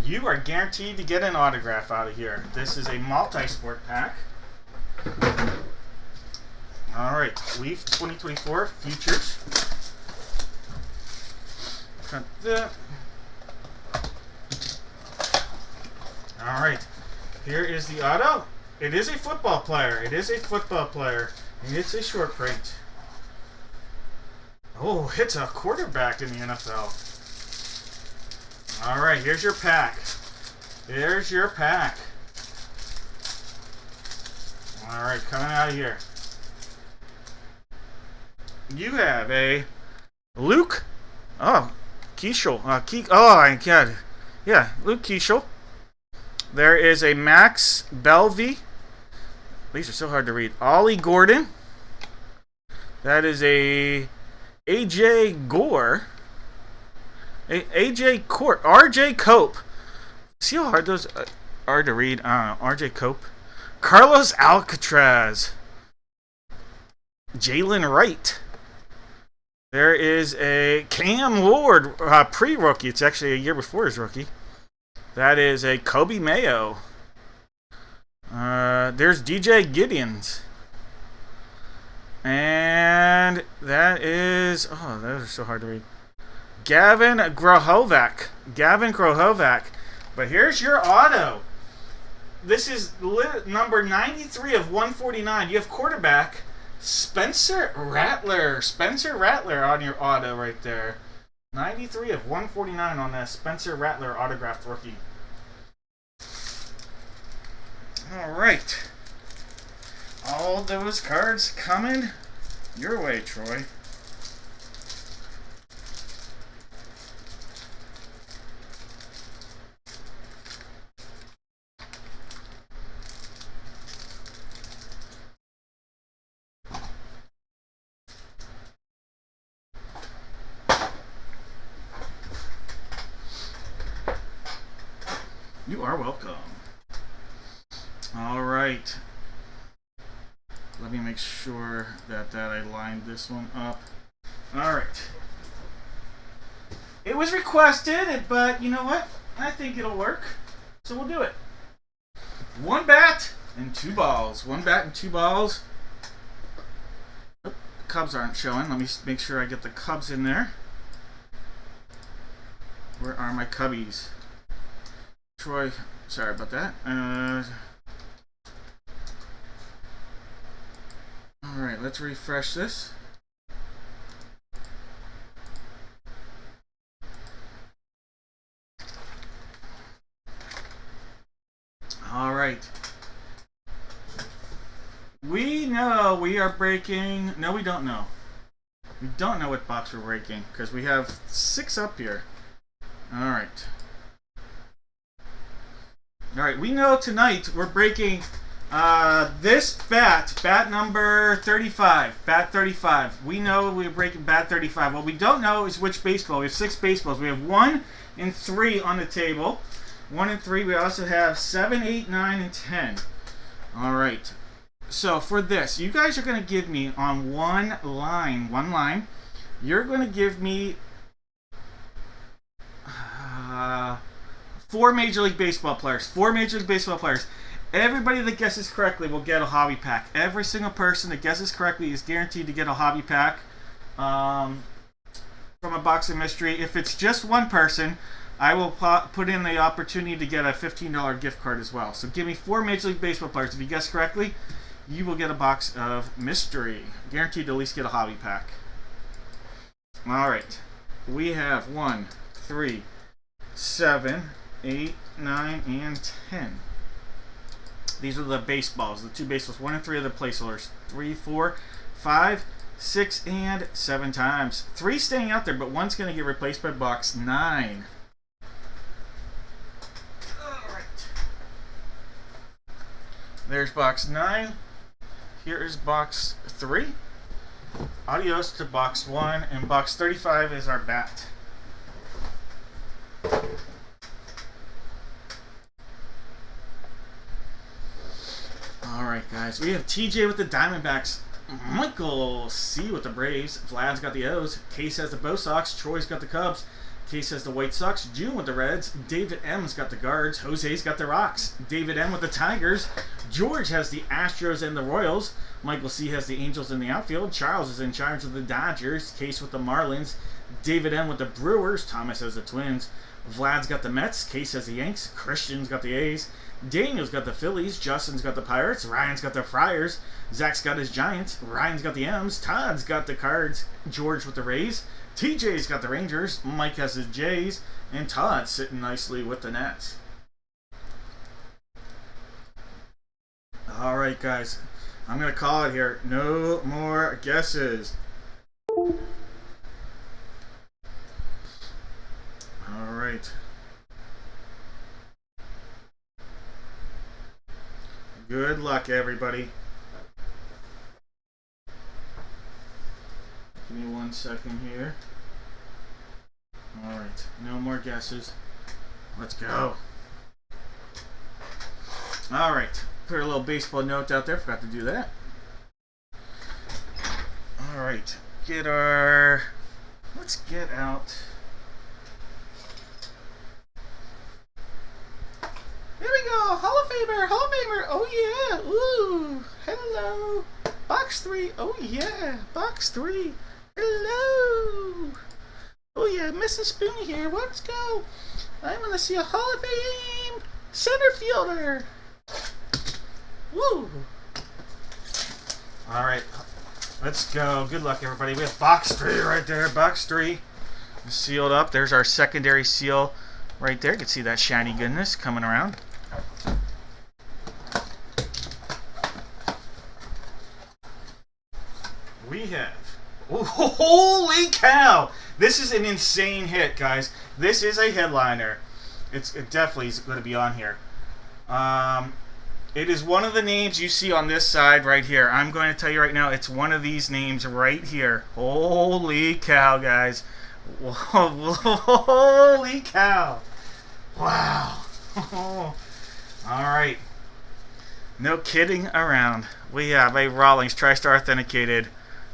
You are guaranteed to get an autograph out of here. This is a multi-sport pack. All right, Leaf 2024 Futures. Cut that. All right, here is the auto. It is a football player. It is a football player, and it's a short print. Oh, it's a quarterback in the NFL. All right, here's your pack. There's your pack. All right, coming out of here. You have a Luke. Oh, Keishel. I can't. Yeah, Luke Keishel. There is a Max Belvey. These are so hard to read. Ollie Gordon. That is a AJ Gore. AJ Court. RJ Cope. See how hard those are to read? I don't know. RJ Cope. Carlos Alcatraz. Jalen Wright. There is a Cam Ward pre-rookie. It's actually a year before his rookie. That is a Kobe Mayo. There's DJ Gideons. And that is... Oh, those are so hard to read. Gavin Grohovac. But here's your auto. This is number 93 of 149. You have quarterback Spencer Rattler. Spencer Rattler on your auto right there. 93 of 149 on that Spencer Rattler autographed rookie. All right. All those cards coming your way, Troy. You are welcome. All right. Let me make sure that I lined this one up. All right. It was requested, but you know what? I think it'll work. So we'll do it. 1 bat and 2 balls. 1 bat and 2 balls. Oh, the Cubs aren't showing. Let me make sure I get the Cubs in there. Where are my Cubbies? Troy, sorry about that. Alright, let's refresh this. Alright. We know we are breaking... No, we don't know. We don't know what box we're breaking because we have 6 up here. Alright. Alright, we know tonight we're breaking this bat number 35. Bat 35. We know we're breaking bat 35. What we don't know is which baseball. We have 6 baseballs. We have 1 and 3 on the table. 1 and 3. We also have 7, 8, 9, and 10. Alright. So for this, you guys are going to give me on one line, you're going to give me 4 Major League Baseball players. 4 Major League Baseball players. Everybody that guesses correctly will get a hobby pack. Every single person that guesses correctly is guaranteed to get a hobby pack from a box of mystery. If it's just one person, I will put in the opportunity to get a $15 gift card as well. So give me 4 Major League Baseball players. If you guess correctly, you will get a box of mystery. Guaranteed to at least get a hobby pack. Alright. We have 1, 3, 7, 8, 9, and 10. These are the baseballs. The 2 baseballs. 1 and 3 are the placeholders. 3, 4, 5, 6, and 7 times. 3 staying out there, but 1's going to get replaced by box 9. Alright. There's box 9. Here is box 3. Adios to box 1. And box 35 is our bat. Alright guys, we have TJ with the Diamondbacks, Michael C with the Braves, Vlad's got the O's, Case has the Bo Sox, Troy's got the Cubs, Case has the White Sox, June with the Reds, David M's got the Guards, Jose's got the Rocks, David M with the Tigers, George has the Astros and the Royals, Michael C has the Angels in the outfield, Charles is in charge of the Dodgers, Case with the Marlins, David M with the Brewers, Thomas has the Twins, Vlad's got the Mets, Case has the Yanks, Christian's got the A's, Daniel's got the Phillies, Justin's got the Pirates, Ryan's got the Friars, Zach's got his Giants, Ryan's got the M's, Todd's got the Cards, George with the Rays, TJ's got the Rangers, Mike has his Jays, and Todd's sitting nicely with the Nets. Alright guys, I'm going to call it here. No more guesses. Alright. Good luck, everybody. Give me 1 second here. Alright, no more guesses. Let's go. Alright, put a little baseball note out there. Forgot to do that. Alright, let's get out. Here we go, Hall of Famer, oh yeah, ooh, hello, box 3, oh yeah, box 3, hello, oh yeah, Mrs. Spoony here, let's go, I want to see a Hall of Fame center fielder, woo, alright, let's go, good luck everybody, we have box 3 right there, box 3, sealed up, there's our secondary seal right there, you can see that shiny goodness coming around. We have, oh, holy cow, this is an insane hit, guys. This is a headliner. It definitely is going to be on here. It is one of the names you see on this side right here. I'm going to tell you right now, it's one of these names right here. Holy cow, guys. Holy cow. Wow. Alright. No kidding around. We have a Rawlings TriStar Authenticated.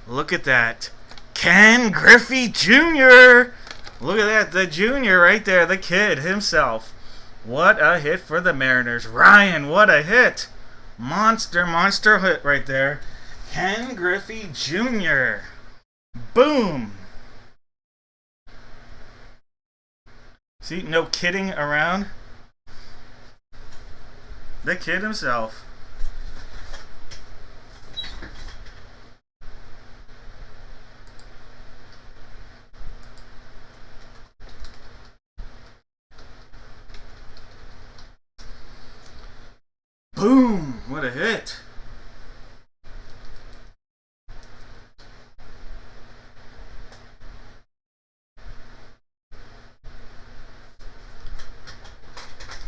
Look at that. Ken Griffey Jr. Look at that, the junior right there, the kid himself. What a hit for the Mariners. Ryan, what a hit. Monster hit right there. Ken Griffey Jr. Boom. See, no kidding around. The kid himself. Boom! What a hit.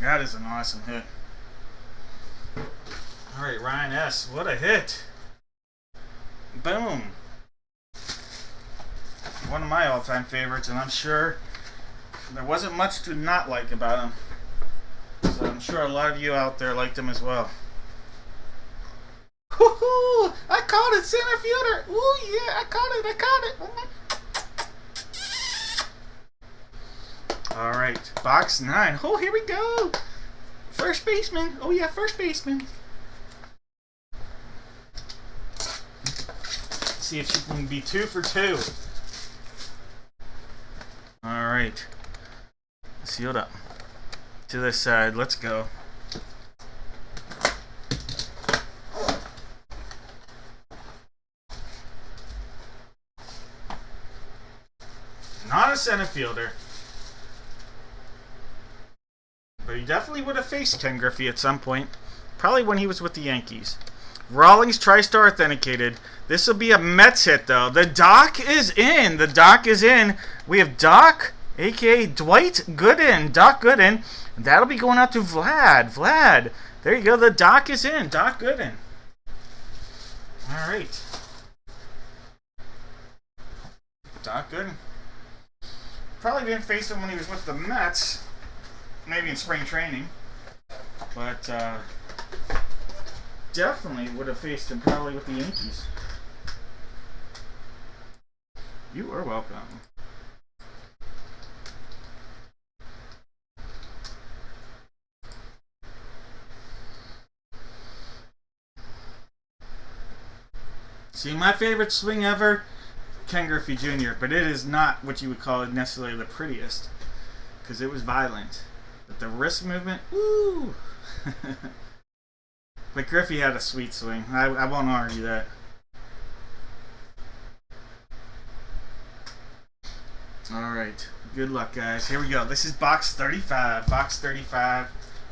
That is an awesome hit. All right, Ryan S. What a hit. Boom. One of my all-time favorites, and I'm sure there wasn't much to not like about him. So I'm sure a lot of you out there liked him as well. Woohoo! I caught it, center fielder. Ooh, yeah, I caught it. All right, box 9. Oh, here we go. First baseman. Oh, yeah, first baseman. See if she can be 2 for 2. All right. Sealed up. To this side. Let's go. Not a center fielder. But he definitely would have faced Ken Griffey at some point. Probably when he was with the Yankees. Rawlings TriStar authenticated. This will be a Mets hit, though. The Doc is in. The Doc is in. We have Doc, a.k.a. Dwight Gooden. Doc Gooden. That'll be going out to Vlad. Vlad. There you go. The Doc is in. Doc Gooden. All right. Doc Gooden. Probably didn't face him when he was with the Mets. Maybe in spring training. But, definitely would have faced him probably with the Yankees. You are welcome. See, my favorite swing ever, Ken Griffey Jr., but it is not what you would call it necessarily the prettiest, because it was violent. But the wrist movement, woo! But Griffey had a sweet swing. I won't argue that. Alright. Good luck, guys. Here we go. This is box 35. Box 35.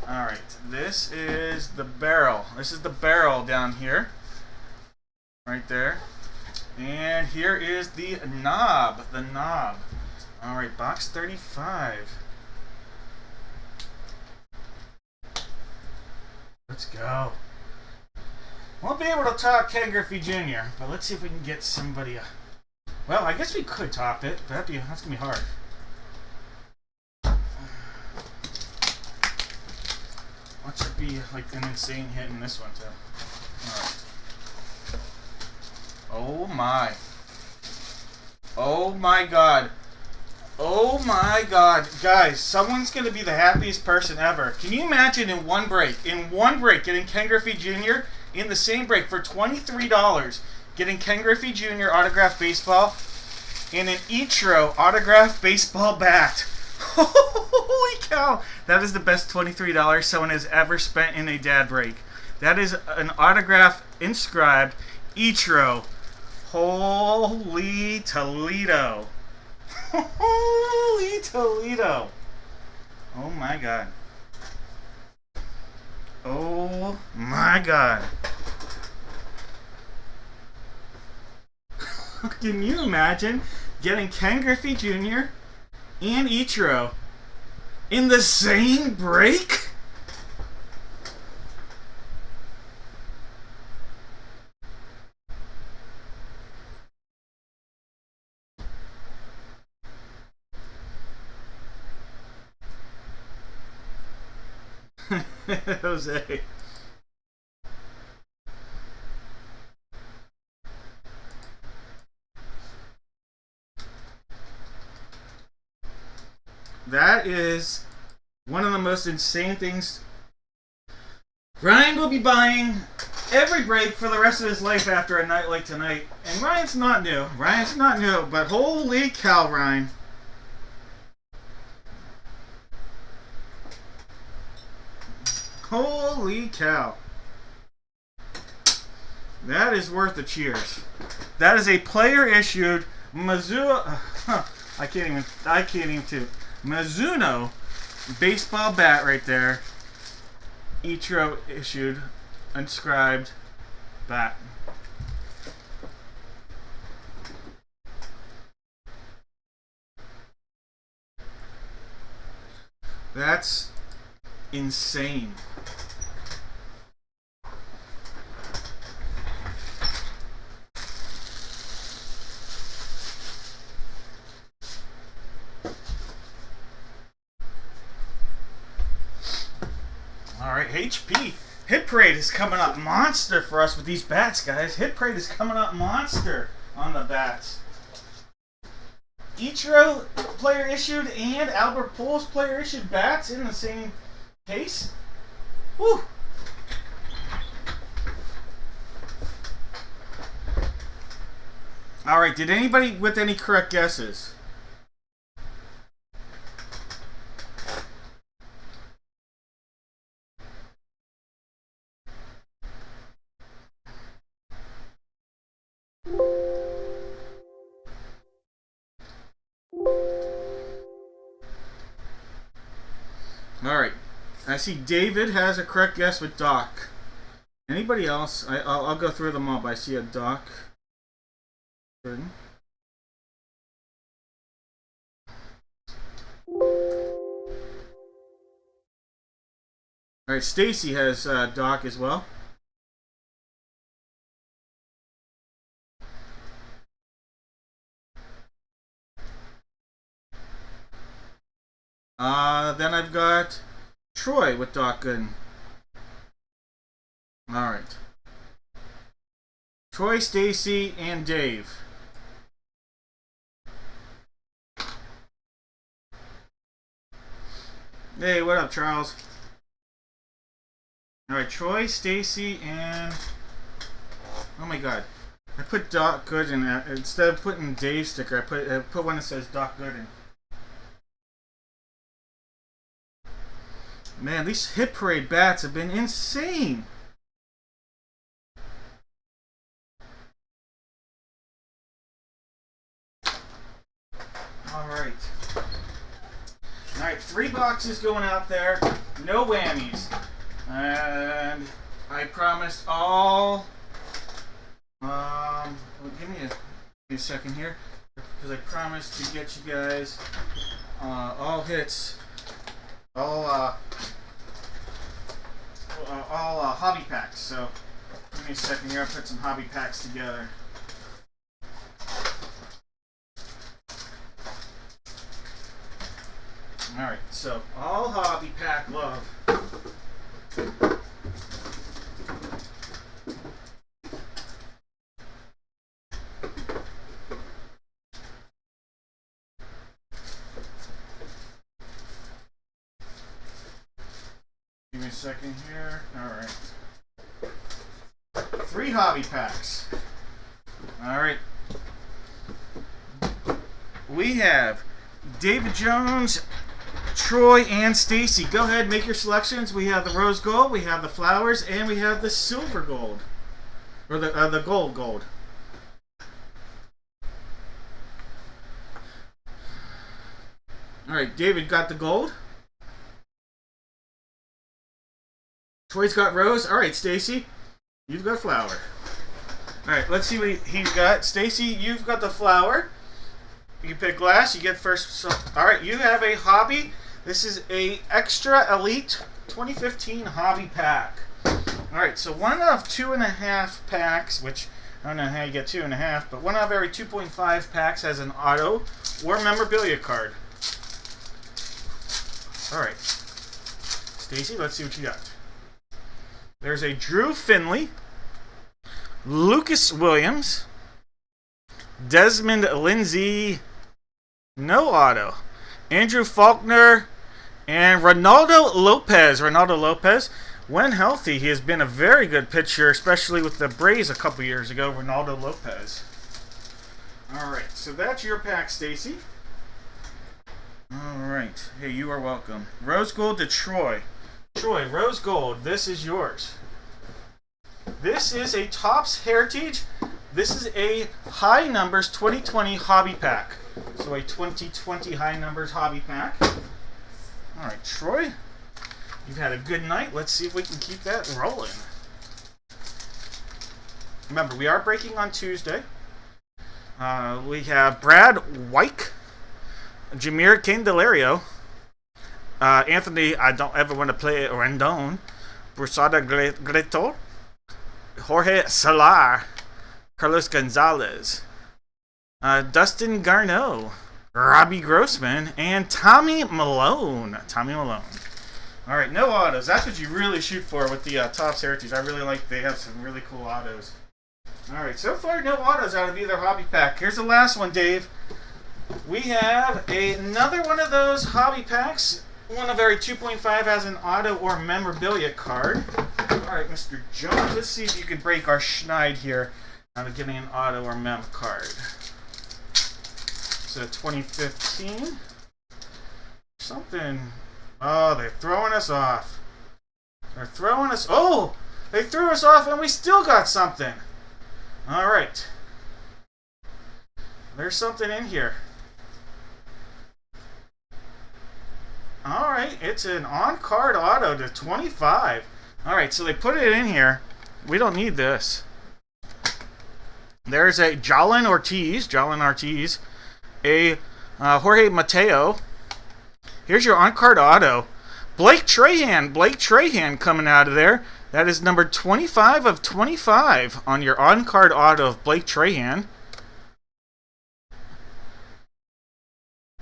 Alright. This is the barrel. This is the barrel down here. Right there. And here is the knob. The knob. Alright. Box 35. Let's go. Won't be able to top Ken Griffey Jr., but let's see if we can get somebody. Well, I guess we could top it, but that's gonna be hard. Watch it be like an insane hit in this one too. All right. Oh my. Oh my God. Oh my God. Guys, someone's gonna be the happiest person ever. Can you imagine in one break, getting Ken Griffey Jr. in the same break for $23, getting Ken Griffey Jr. autographed baseball and an Ichiro autographed baseball bat. Holy cow! That is the best $23 someone has ever spent in a dad break. That is an autograph inscribed Ichiro. Holy Toledo. Holy Toledo. Oh my God. Oh my God. Can you imagine getting Ken Griffey Jr. and Ichiro in the same break? Jose. One of the most insane things. Ryan will be buying every break for the rest of his life after a night like tonight. And Ryan's not new. Ryan's not new, but holy cow, Ryan. Holy cow. That is worth the cheers. That is a player issued Mizuno. I can't even. Mizuno baseball bat right there. Ichiro issued, inscribed bat. That's insane. Alright, HP. Hit Parade is coming up monster for us with these bats, guys. Hit Parade is coming up monster on the bats. Ichiro player issued and Albert Pujols player issued bats in the same case. Woo! Alright, did anybody with any correct guesses? Alright, I see David has a correct guess with Doc. Anybody else? I'll go through them all, but I see a Doc. Good. Alright, Stacy has Doc as well. Then I've got Troy with Doc Gooden. Alright. Troy, Stacy, and Dave. Hey, what up, Charles? Alright, Troy, Stacy, and... Oh my god. I put Doc Gooden instead of putting Dave's sticker, I put one that says Doc Gooden. Man, these Hit Parade bats have been insane. Alright. Alright, 3 boxes going out there. No whammies. And I promised all... give me a second here. Because I promised to get you guys all hits. All hobby packs. So give me a second here. I'll put some hobby packs together. All right. So all hobby pack love. Give me a second here. Alright. 3 hobby packs. Alright. We have David Jones, Troy, and Stacy. Go ahead, make your selections. We have the rose gold, we have the flowers, and we have the silver gold. Or the gold. Alright, David got the gold. Troy's got rose. All right, Stacy, you've got flower. All right, let's see what he's got. Stacy, you've got the flower. You can pick glass. You get first. So, all right, you have a hobby. This is a Extra Elite 2015 hobby pack. All right, so 1 out of 2.5 packs, which I don't know how you get 2.5, but 1 out of every 2.5 packs has an auto or memorabilia card. All right, Stacy, let's see what you got. There's a Drew Finley, Lucas Williams, Desmond Lindsay, no auto, Andrew Faulkner, And Ronaldo Lopez. Ronaldo Lopez, when healthy, he has been a very good pitcher, especially with the Braves a couple years ago. Ronaldo Lopez. All right, so that's your pack, Stacy. All right. Hey, you are welcome. Rose Gold to Troy. Troy, Rose Gold, this is yours. This is a Topps Heritage. This is a High Numbers 2020 hobby pack. So a 2020 High Numbers hobby pack. All right, Troy, you've had a good night. Let's see if we can keep that rolling. Remember, we are breaking on Tuesday. We have Brad Wyke, Jameer Candelario, Anthony, I don't ever want to play Rendon, Brusada Greto, Jorge Salar, Carlos Gonzalez, Dustin Garneau, Robbie Grossman, and Tommy Malone. All right, no autos. That's what you really shoot for with the Topps Heritage. I really like they have some really cool autos. All right, so far no autos out of either hobby pack. Here's the last one, Dave. We have another one of those hobby packs. One of every 2.5 has an auto or memorabilia card. All right, Mr. Jones, let's see if you can break our schneid here out of getting an auto or mem card. So 2015. Something. Oh, they're throwing us off. Oh, they threw us off and we still got something. All right. There's something in here. All right, it's an on-card auto to 25. All right, so they put it in here. We don't need this. There's a Jalen Ortiz, a Jorge Mateo. Here's your on-card auto. Blake Trahan coming out of there. That is number 25 of 25 on your on-card auto of Blake Trahan.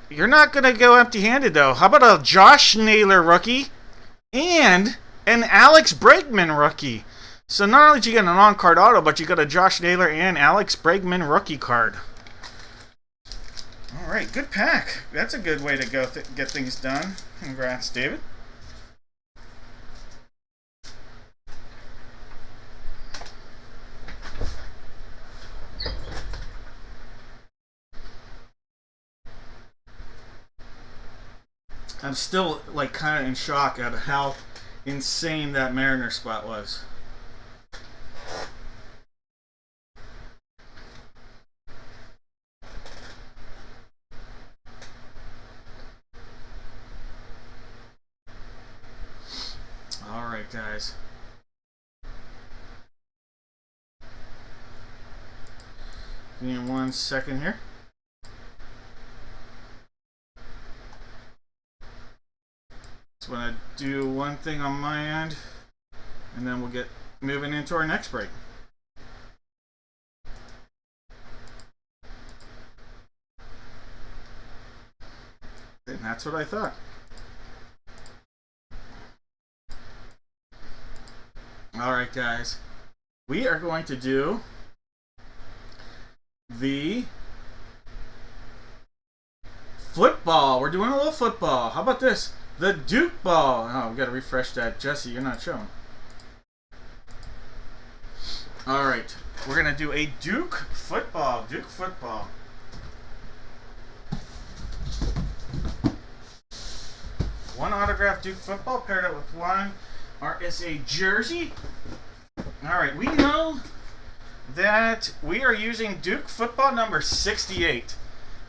You're not going to go empty-handed, though. How about a Josh Naylor rookie and an Alex Bregman rookie? So not only did you get an on-card auto, but you got a Josh Naylor and Alex Bregman rookie card. All right, good pack. That's a good way to go get things done. Congrats, David. I'm still like kind of in shock at how insane that Mariner spot was. All right, guys. Give me 1 second here. Just want to do one thing on my end, and then we'll get moving into our next break. And that's what I thought. All right, guys. We are going to do the football. We're doing a little football. How about this? The Duke ball. Oh, we got to refresh that. Jesse, you're not showing. All right. We're going to do a Duke football. Duke football. One autographed Duke football paired up with one RSA jersey. All right. We know that we are using Duke football number 68.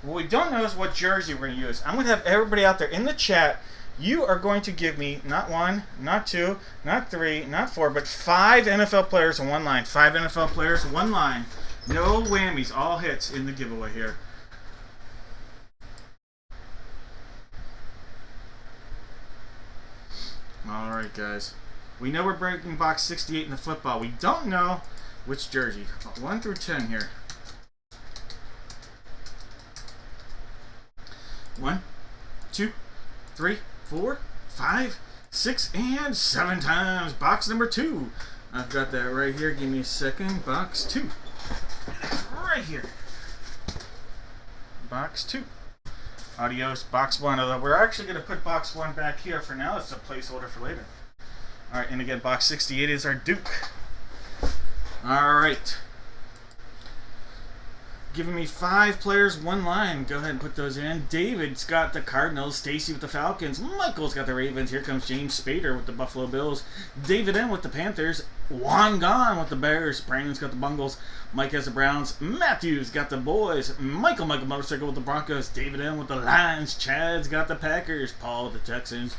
What we don't know is what jersey we're going to use. I'm going to have everybody out there in the chat. You are going to give me not one, not two, not three, not four, but 5 NFL players in one line. 5 NFL players in one line. No whammies, all hits in the giveaway here. All right, guys. We know we're breaking box 68 in the football. We don't know which jersey. 1 through 10 here. 1, 2, 3, 4, 5, 6, and 7 times. Box number 2. I've got that right here. Give me a second. Box 2. Right here. Box 2. Adios. Box 1. Although we're actually going to put box 1 back here for now. It's a placeholder for later. Alright, and again, box 68 is our Duke. Alright. Giving me 5 players, 1 line. Go ahead and put those in. David's got the Cardinals. Stacy with the Falcons. Michael's got the Ravens. Here comes James Spader with the Buffalo Bills. David M with the Panthers. Juan Gone with the Bears. Brandon's got the Bungles. Mike has the Browns. Matthew's got the Boys. Michael Motorcycle with the Broncos. David M with the Lions. Chad's got the Packers. Paul with the Texans.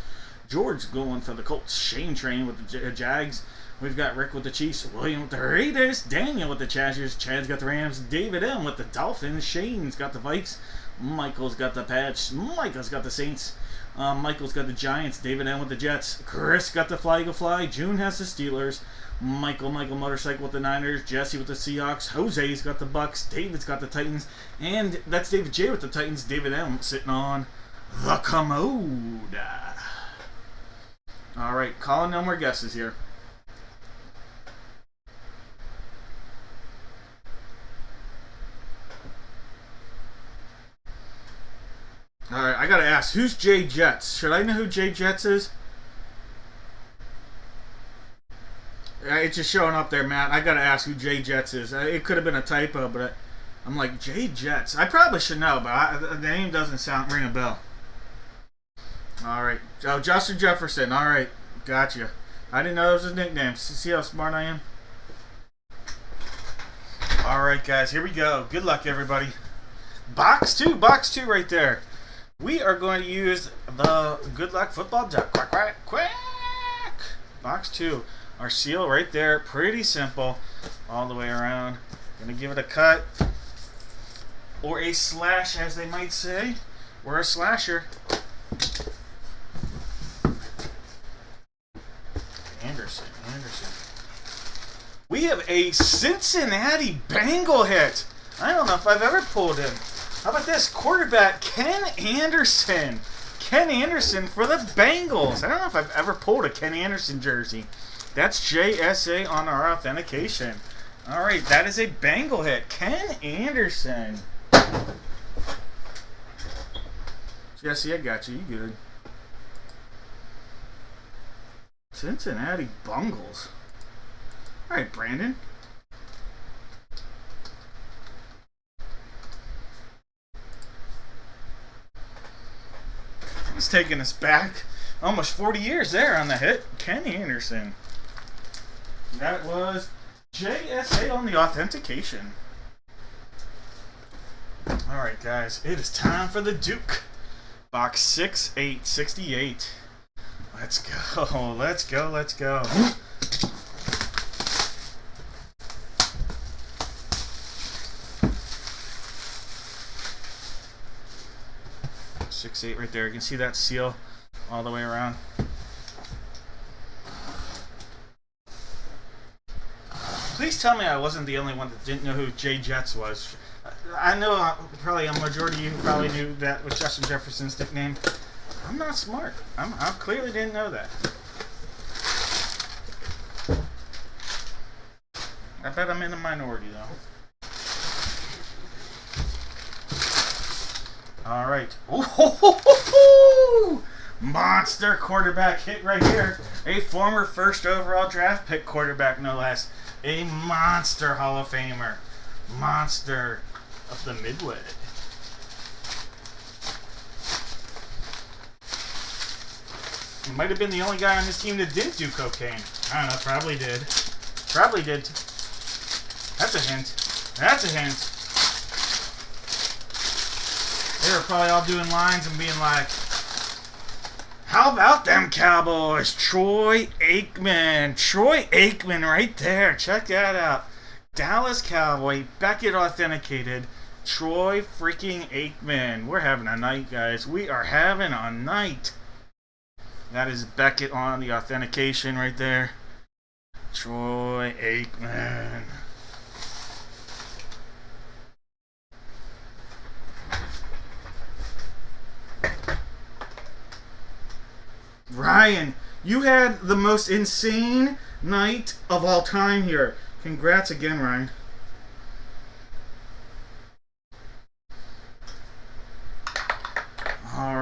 George going for the Colts. Shane Train with the Jags. We've got Rick with the Chiefs, William with the Raiders, Daniel with the Chargers, Chad's got the Rams, David M with the Dolphins, Shane's got the Vikes, Michael's got the Pats, Michael's got the Saints, Michael's got the Giants, David M with the Jets, Chris got the Fly Eagle Fly, June has the Steelers, Michael Motorcycle with the Niners, Jesse with the Seahawks, Jose's got the Bucks, David's got the Titans, and that's David J with the Titans, David M sitting on the commode. Alright, calling no more guesses here. Alright, I gotta ask, who's Jay Jets? Should I know who Jay Jets is? It's just showing up there, Matt. I gotta ask who Jay Jets is. It could have been a typo, but I'm like, Jay Jets? I probably should know, but the name doesn't ring a bell. Alright. Oh, Justin Jefferson. Alright. Gotcha. I didn't know that was his nickname. See how smart I am? Alright, guys. Here we go. Good luck, everybody. Box 2 right there. We are going to use the Good Luck Football Duck. Quack, quack, quack. Box 2. Our seal right there. Pretty simple. All the way around. Going to give it a cut. Or a slash, as they might say. We're a slasher. Anderson. We have a Cincinnati Bengal hit. I don't know if I've ever pulled him. How about this? Quarterback Ken Anderson. Ken Anderson for the Bengals. I don't know if I've ever pulled a Ken Anderson jersey. That's JSA on our authentication. Alright, that is a Bengal hit. Ken Anderson. Jesse, I got you. You good. Cincinnati Bungles. Alright, Brandon. He's taking us back almost 40 years there on the hit. Ken Anderson. That was JSA on the authentication. Alright, guys. It is time for the Duke. Box 6868. Let's go. Let's go. Let's go. 6-8 right there. You can see that seal all the way around. Please tell me I wasn't the only one that didn't know who Jay Jets was. I know probably a majority of you probably knew that was Justin Jefferson's nickname. I'm not smart. I clearly didn't know that. I bet I'm in the minority though. All right. Ooh, monster quarterback hit right here. A former first overall draft pick quarterback, no less. A monster Hall of Famer. Monster of the Midway. He might have been the only guy on his team that didn't do cocaine. I don't know, probably did. Probably did. That's a hint. That's a hint. They were probably all doing lines and being like, how about them Cowboys? Troy Aikman. Troy Aikman right there. Check that out. Dallas Cowboy. Beckett authenticated. Troy freaking Aikman. We're having a night, guys. We are having a night. That is Beckett on the authentication right there. Troy Aikman. Ryan, you had the most insane night of all time here. Congrats again, Ryan.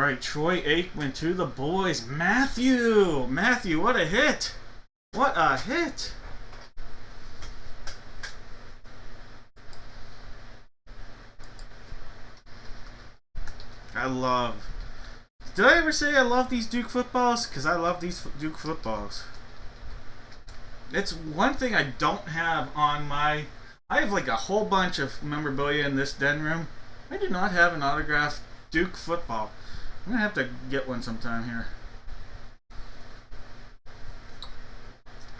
right, Troy Aikman to the boys. Matthew, what a hit! What a hit! I love. Did I ever say I love these Duke footballs? Because I love these Duke footballs. It's one thing I don't have on my... I have like a whole bunch of memorabilia in this den room. I do not have an autographed Duke football. I'm going to have to get one sometime here.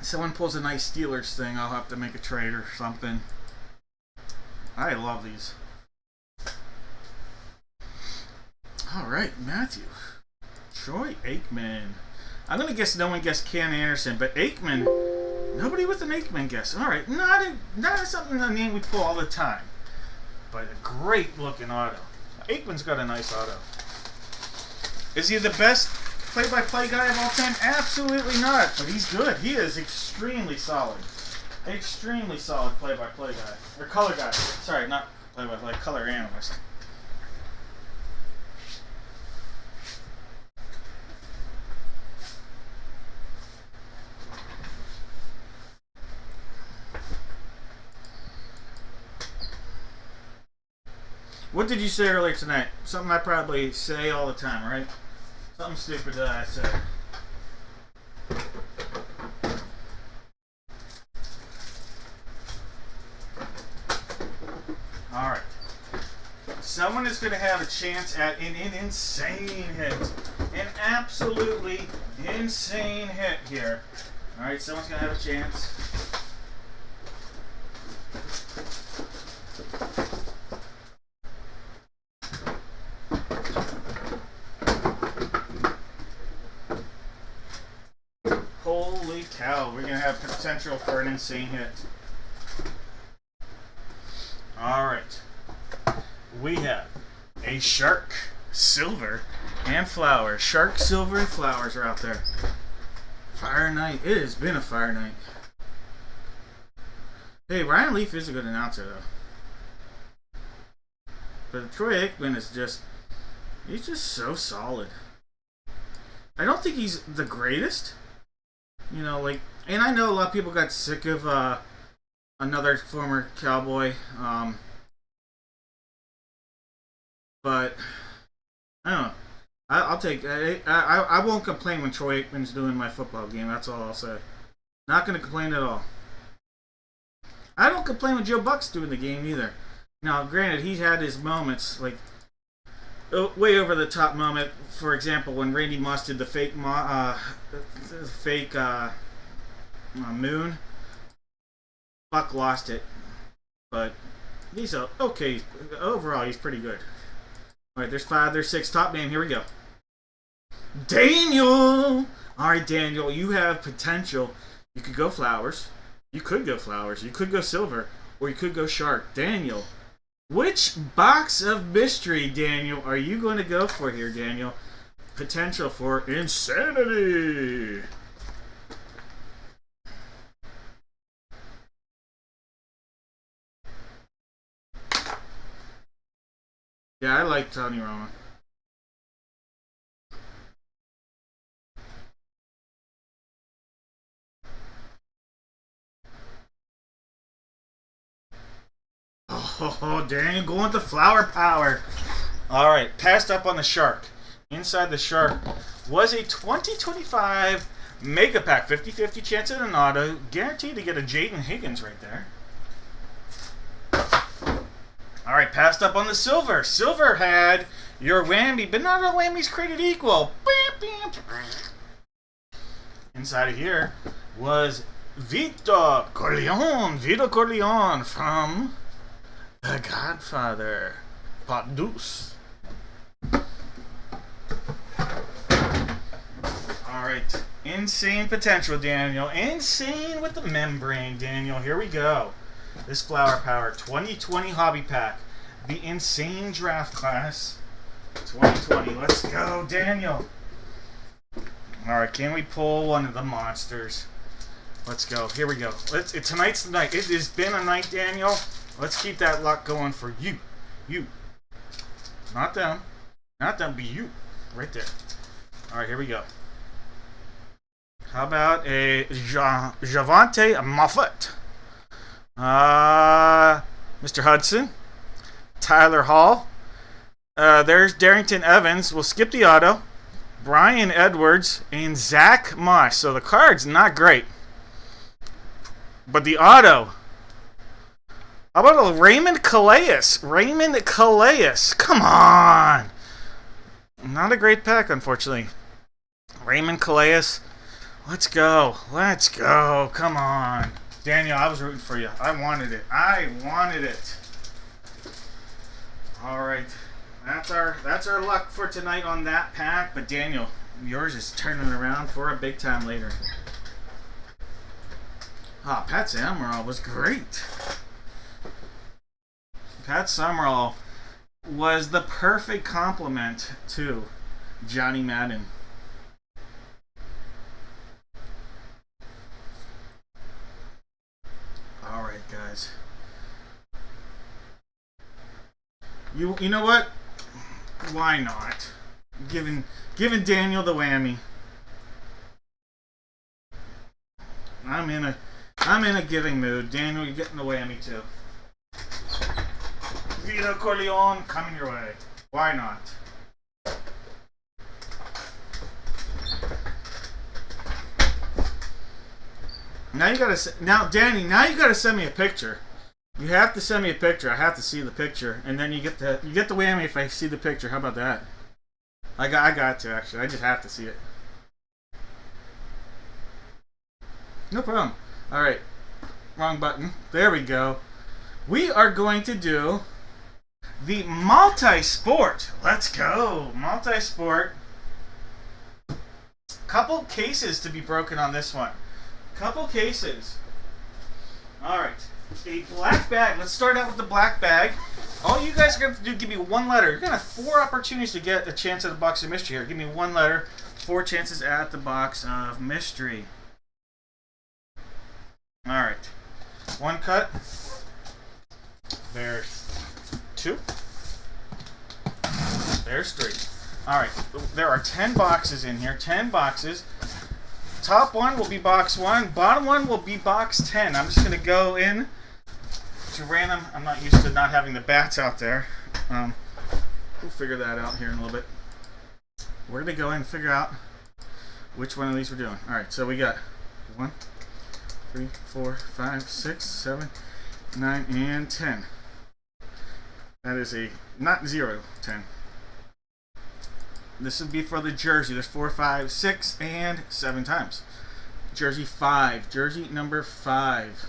Someone pulls a nice Steelers thing, I'll have to make a trade or something. I love these. Alright, Matthew. Troy Aikman. I'm going to guess no one guessed Ken Anderson, but Aikman, nobody with an Aikman guess. Alright, not something a name we pull all the time, but a great looking auto. Aikman's got a nice auto. Is he the best play-by-play guy of all time? Absolutely not, but he's good. He is extremely solid. Extremely solid play-by-play guy. Or color guy. Sorry, not play-by-play, color analyst. What did you say earlier tonight? Something I probably say all the time, right? Something stupid that I said. Alright. Someone is going to have a chance at an insane hit. An absolutely insane hit here. Alright, someone's going to have a chance. Holy cow, we're going to have potential for an insane hit. Alright. We have a shark, silver, and flowers. Shark, silver, and flowers are out there. Fire night. It has been a fire night. Hey, Ryan Leaf is a good announcer, though. But Troy Aikman is just... he's just so solid. I don't think he's the greatest. You know, like... and I know a lot of people got sick of another former Cowboy. But... I don't know. I'll take... I won't complain when Troy Aikman's doing my football game. That's all I'll say. Not going to complain at all. I don't complain when Joe Buck's doing the game either. Now, granted, he's had his moments, like... way over the top moment. For example, when Randy Moss did the fake moon, Buck lost it, but he's okay. Overall, he's pretty good. All right, there's 5, there's 6. Top name. Here we go. Daniel. All right, Daniel, you have potential. You could go flowers. You could go flowers. You could go silver, or you could go shark. Daniel. Which box of mystery, Daniel, are you going to go for here, Daniel? Potential for insanity. Yeah, I like Tony Romo. Oh, Daniel going with the flower power. Alright, passed up on the shark. Inside the shark was a 2025 Mega Pack. 50-50 chance at an auto. Guaranteed to get a Jaden Higgins right there. Alright, passed up on the silver. Silver had your whammy, but not all whammies created equal. Inside of here was Vito Corleone from The Godfather, Pot Deuce. Alright, insane potential, Daniel. Insane with the membrane, Daniel. Here we go. This Flower Power 2020 Hobby Pack. The insane draft class 2020. Let's go, Daniel. Alright, can we pull one of the monsters? Let's go. Here we go. Tonight's the night. It has been a night, Daniel. Let's keep that luck going for you. You. Not them. Not them, but you. Right there. All right, here we go. How about a Javante Moffett? Mr. Hudson. Tyler Hall. There's Darrington Evans. We'll skip the auto. Brian Edwards and Zach Moss. So the card's not great. But the auto. How about a Raymond Calais? Raymond Calais. Come on. Not a great pack, unfortunately. Raymond Calais. Let's go. Let's go. Come on. Daniel, I was rooting for you. I wanted it. I wanted it. All right. That's our luck for tonight on that pack. But Daniel, yours is turning around for a big time later. Ah, Pat Summerall was great. Pat Summerall was the perfect complement to Johnny Madden. All right, guys. You know what? Why not? Giving Daniel the whammy. I'm in a giving mood. Daniel, you're getting the whammy too. Vito Corleone coming your way. Why not? Now Danny, you gotta send me a picture. You have to send me a picture. I have to see the picture, and then you get the whammy if I see the picture. How about that? I got to actually. I just have to see it. No problem. All right, wrong button. There we go. We are going to do the multi-sport. Let's go, multi-sport. Couple cases to be broken on this one. Couple cases. All right. A black bag. Let's start out with the black bag. All you guys are going to do, give me one letter. You're going to have 4 opportunities to get a chance at the box of mystery here. Give me one letter, 4 chances at the box of mystery. All right. 1 cut. There's 2. There's 3. All right. There are 10 boxes in here. 10 boxes. Top one will be box 1. Bottom one will be box 10. I'm just going to go in to random. I'm not used to not having the bats out there. We'll figure that out here in a little bit. We're going to go in and figure out which one of these we're doing. All right, so we got 1, 3, 4, 5, 6, 7, 9, and 10. That is a not 0, 10. This would be for the jersey. There's 4, 5, 6, and 7 times. Jersey 5. Jersey number 5.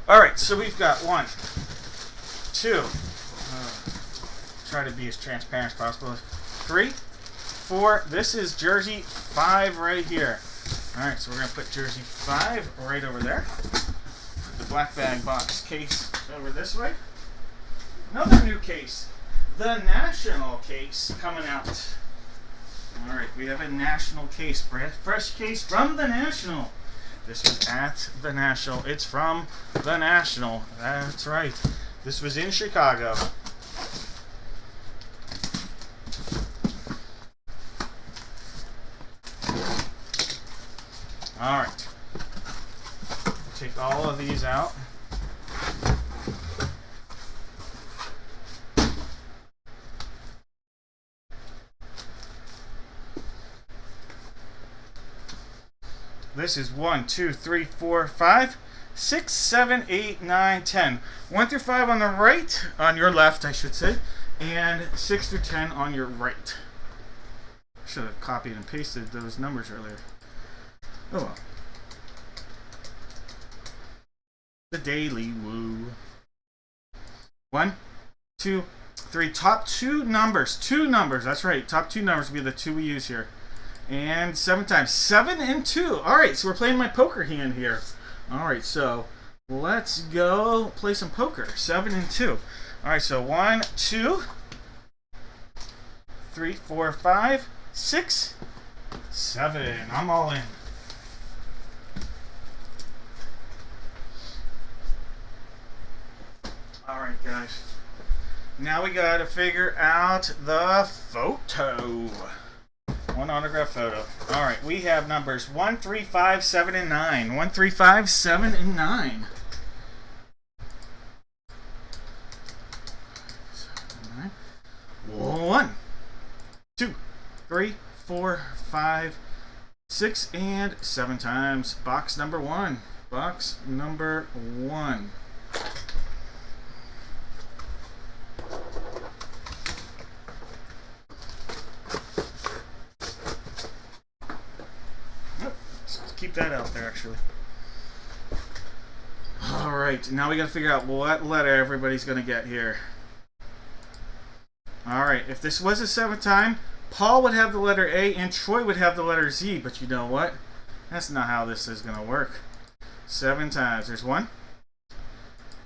All right, so we've got 1, 2. Try to be as transparent as possible. 3, 4. This is jersey 5 right here. All right, so we're going to put jersey 5 right over there. Put the black bag box case over this way. Another new case. The National case coming out. All right, we have a National case. Fresh case from the National. This was at the National. It's from the National. That's right. This was in Chicago. All right. Take all of these out. This is 1, 2, 3, 4, 5, 6, 7, 8, 9, 10. 1 through 5 on the right, on your left, I should say, and 6 through 10 on your right. Should have copied and pasted those numbers earlier. Oh well. The Daily Woo. 1, 2, 3. Top 2 numbers. 2 numbers. That's right. Top 2 numbers will be the 2 we use here. And 7 times. 7 and 2. Alright, so we're playing my poker hand here. Alright, so let's go play some poker. 7 and 2. Alright, so 1, 2, 3, 4, 5, 6, 7. I'm all in. Alright, guys. Now we got to figure out the photo. One autograph photo. All right, we have numbers 1, 3, 5, 7, and 9. 1, 3, 5, 7, and 9. 1, 2, 3, 4, 5, 6, and 7 times. Box number 1. Box number 1. Keep that out there, actually. All right, now we got to figure out what letter everybody's going to get here. All right, if this was a 7th time, Paul would have the letter A and Troy would have the letter Z, but you know what? That's not how this is going to work. 7 times. There's 1,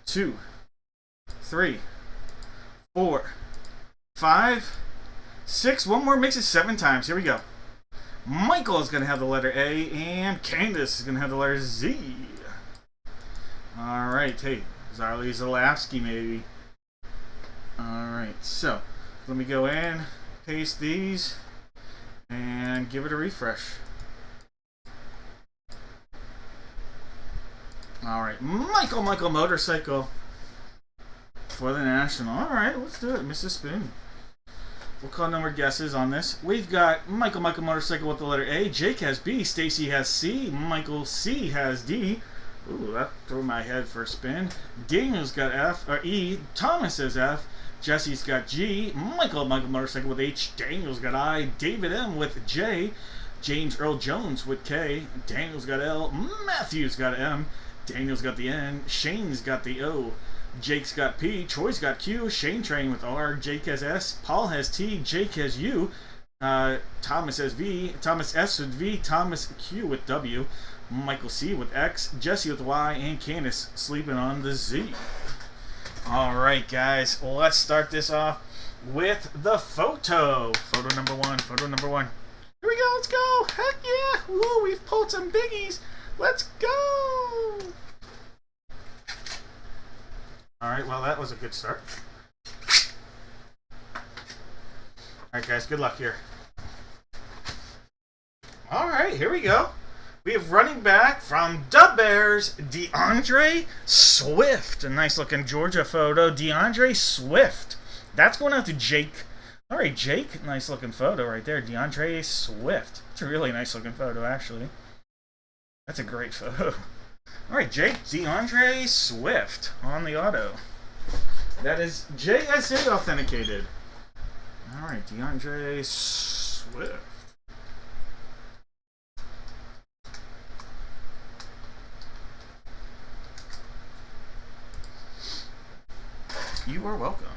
2, 3, 4, 5, 6. One more makes it 7 times. Here we go. Michael is going to have the letter A, and Candace is going to have the letter Z. All right, hey, Zarly Zalapski, maybe. All right, so let me go in, paste these, and give it a refresh. All right, Michael Motorcycle for the National. All right, let's do it, Mrs. Spoon. We'll call number guesses on this. We've got Michael Motorcycle with the letter A. Jake has B. Stacy has C. Michael C has D. Ooh, that threw my head for a spin. Daniel's got F or E. Thomas has F. Jesse's got G. Michael Motorcycle with H. Daniel's got I. David M with J. James Earl Jones with K. Daniel's got L. Matthew's got M. Daniel's got the N. Shane's got the O. Jake's got P, Troy's got Q, Shane Train with R, Jake has S, Paul has T, Jake has U, Thomas has V, Thomas S with V, Thomas Q with W, Michael C with X, Jesse with Y, and Candace sleeping on the Z. Alright guys, let's start this off with the photo. Photo number 1, photo number 1. Here we go, let's go! Heck yeah! Woo, we've pulled some biggies! Let's go! Alright, well that was a good start. Alright guys, good luck here. Alright, here we go. We have running back from the Bears, DeAndre Swift. A nice looking Georgia photo. DeAndre Swift. That's going out to Jake. Alright, Jake. Nice looking photo right there. DeAndre Swift. It's a really nice looking photo, actually. That's a great photo. Alright, Jake, DeAndre Swift on the auto. That is JSA authenticated. Alright, DeAndre Swift. You are welcome.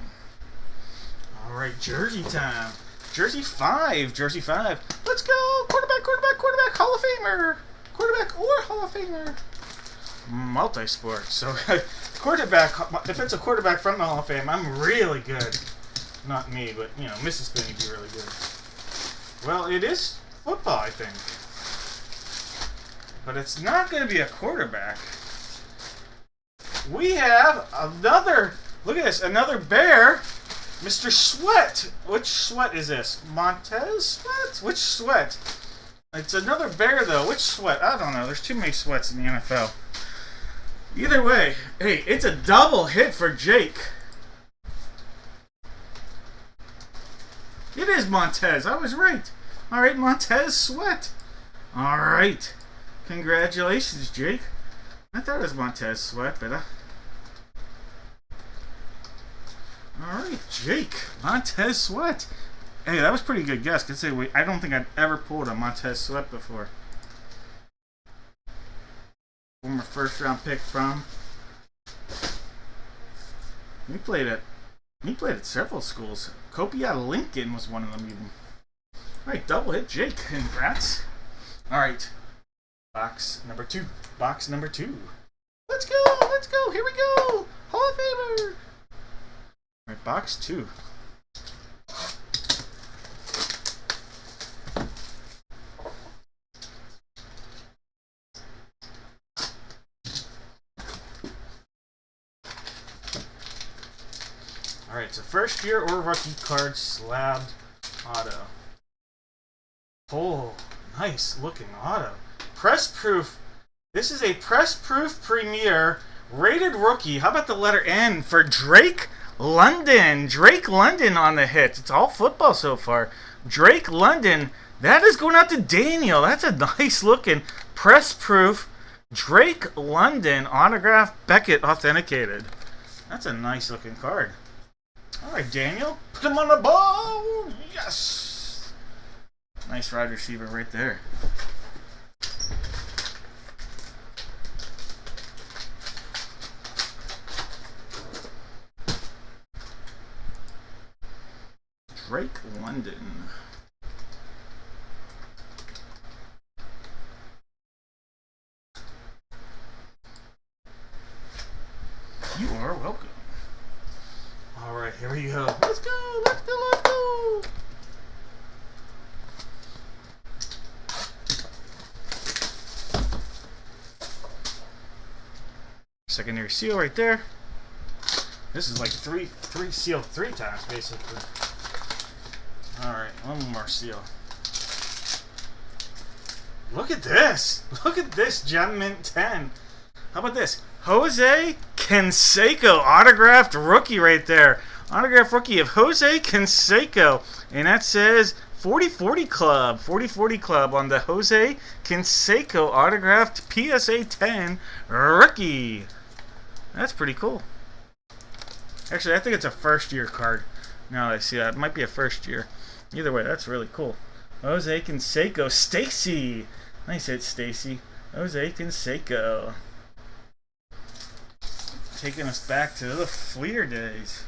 Alright, jersey time. Jersey 5. Jersey 5. Let's go! Quarterback, Hall of Famer! Quarterback or Hall of Famer. Multi-sport. So, quarterback, defensive quarterback from the Hall of Fame. I'm really good. Not me, but, you know, Mrs. Spinney be really good. Well, it is football, I think. But it's not going to be a quarterback. We have another, look at this, another Bear, Mr. Sweat. Which Sweat is this? Montez Sweat? Which Sweat? It's another Bear, though. Which Sweat? I don't know. There's too many Sweats in the NFL. Either way, hey, it's a double hit for Jake. It is Montez. I was right. All right, Montez Sweat. All right. Congratulations, Jake. I thought it was Montez Sweat, but all right, Jake. Montez Sweat. Hey, that was a pretty good guess. I don't think I've ever pulled a Montez Sweat before. Former first-round pick from. He played at several schools. Copiata Lincoln was one of them even. All right, double hit, Jake. Congrats. All right, box number 2. Box number 2. Let's go. Let's go. Here we go. Hall of Famer. All right, box 2. Alright, it's a first year or rookie card slabbed auto. Oh, nice looking auto. Press proof. This is a press proof premier rated rookie. How about the letter N for Drake London? Drake London on the hits. It's all football so far. Drake London. That is going out to Daniel. That's a nice looking press proof Drake London autograph Beckett authenticated. That's a nice looking card. All right, Daniel. Put him on the ball. Yes. Nice wide receiver right there. Drake London. You are welcome. All right, here we go. Let's go, let's go, let's go. Secondary seal right there. This is like three sealed 3 times basically. All right, one more seal. Look at this. Look at this Gem Mint 10. How about this? Jose Canseco, autographed rookie right there. Autographed rookie of Jose Canseco. And that says 40-40 Club. 40-40 Club on the Jose Canseco autographed PSA 10 rookie. That's pretty cool. Actually, I think it's a first year card. Now that I see that. It might be a first year. Either way, that's really cool. Jose Canseco. Stacy. Nice hit, Stacy. Jose Canseco. Taking us back to the Fleer days.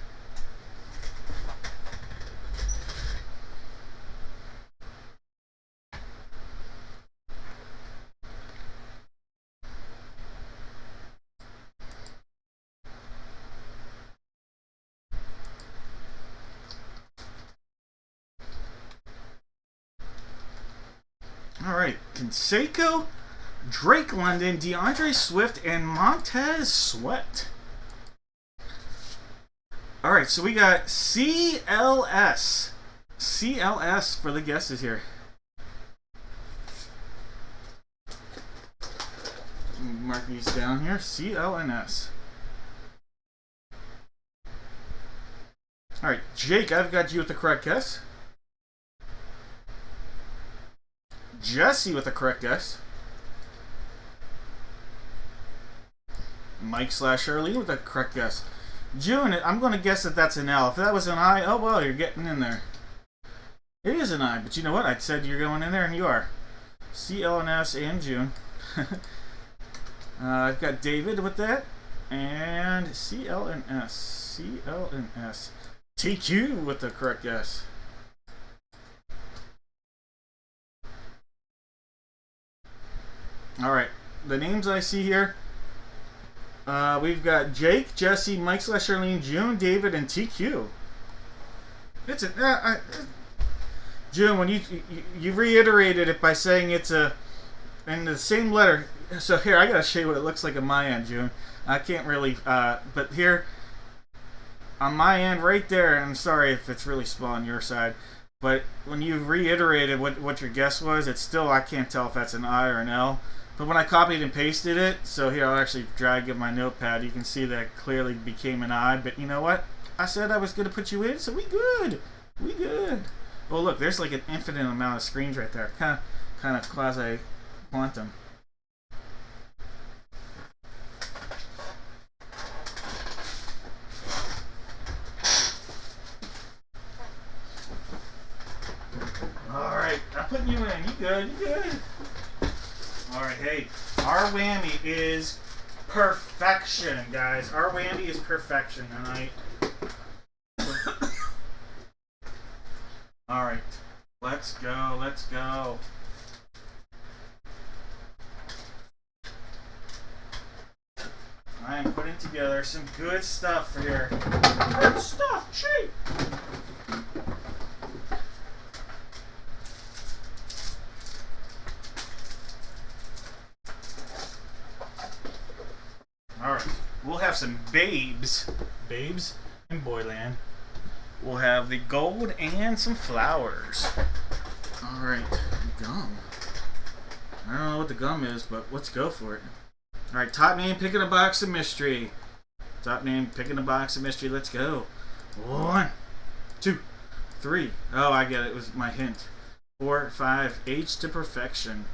All right, Canseco, Drake London, DeAndre Swift, and Montez Sweat. All right, so we got CLS. CLS for the guesses here. Mark these down here. CL and S. All right, Jake, I've got you with the correct guess. Jesse with the correct guess. Mike/Early with the correct guess. June, I'm going to guess that that's an L. If that was an I, oh well, you're getting in there. It is an I, but you know what? I said you're going in there, and you are. CL and S and June. I've got David with that. And CL and S. CL and S. TQ with the correct guess. All right. The names I see here. We've got Jake, Jesse, Mike/Charlene, June, David, and TQ. It's a June. When you reiterated it by saying it's a in the same letter. So here I gotta show you what it looks like on my end, June. I can't really, but here on my end, right there. I'm sorry if it's really small on your side, but when you reiterated what your guess was, it's still I can't tell if that's an I or an L. But when I copied and pasted it, so here I'll actually drag in my notepad, you can see that it clearly became an I, but you know what? I said I was going to put you in, so we good. We good. Oh look, there's like an infinite amount of screens right there. Kind of quasi-quantum. Alright, I'm putting you in. You good, you good. Alright, hey, our whammy is perfection, guys. Our whammy is perfection tonight. Alright, let's go, let's go. I am putting together some good stuff for your good stuff, cheap. Alright, we'll have some babes in Boyland. We'll have the gold and some flowers. Alright, gum. I don't know what the gum is, but let's go for it. Alright, top name, picking a box of mystery. Top name, picking a box of mystery. Let's go. 1, 2, 3. Oh, I get it. It was my hint. 4, 5, H to perfection.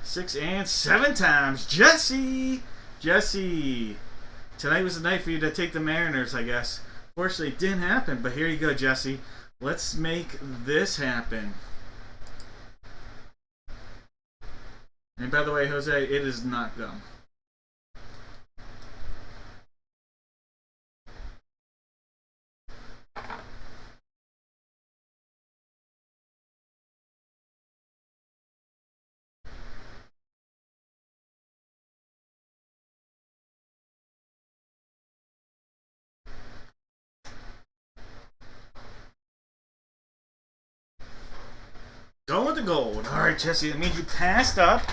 6 and 7 times. Jesse! Jesse! Tonight was the night for you to take the Mariners, I guess. Fortunately, it didn't happen, but here you go, Jesse. Let's make this happen. And by the way, Jose, it is not gum. Go with the gold. Alright, Jesse, that means you passed up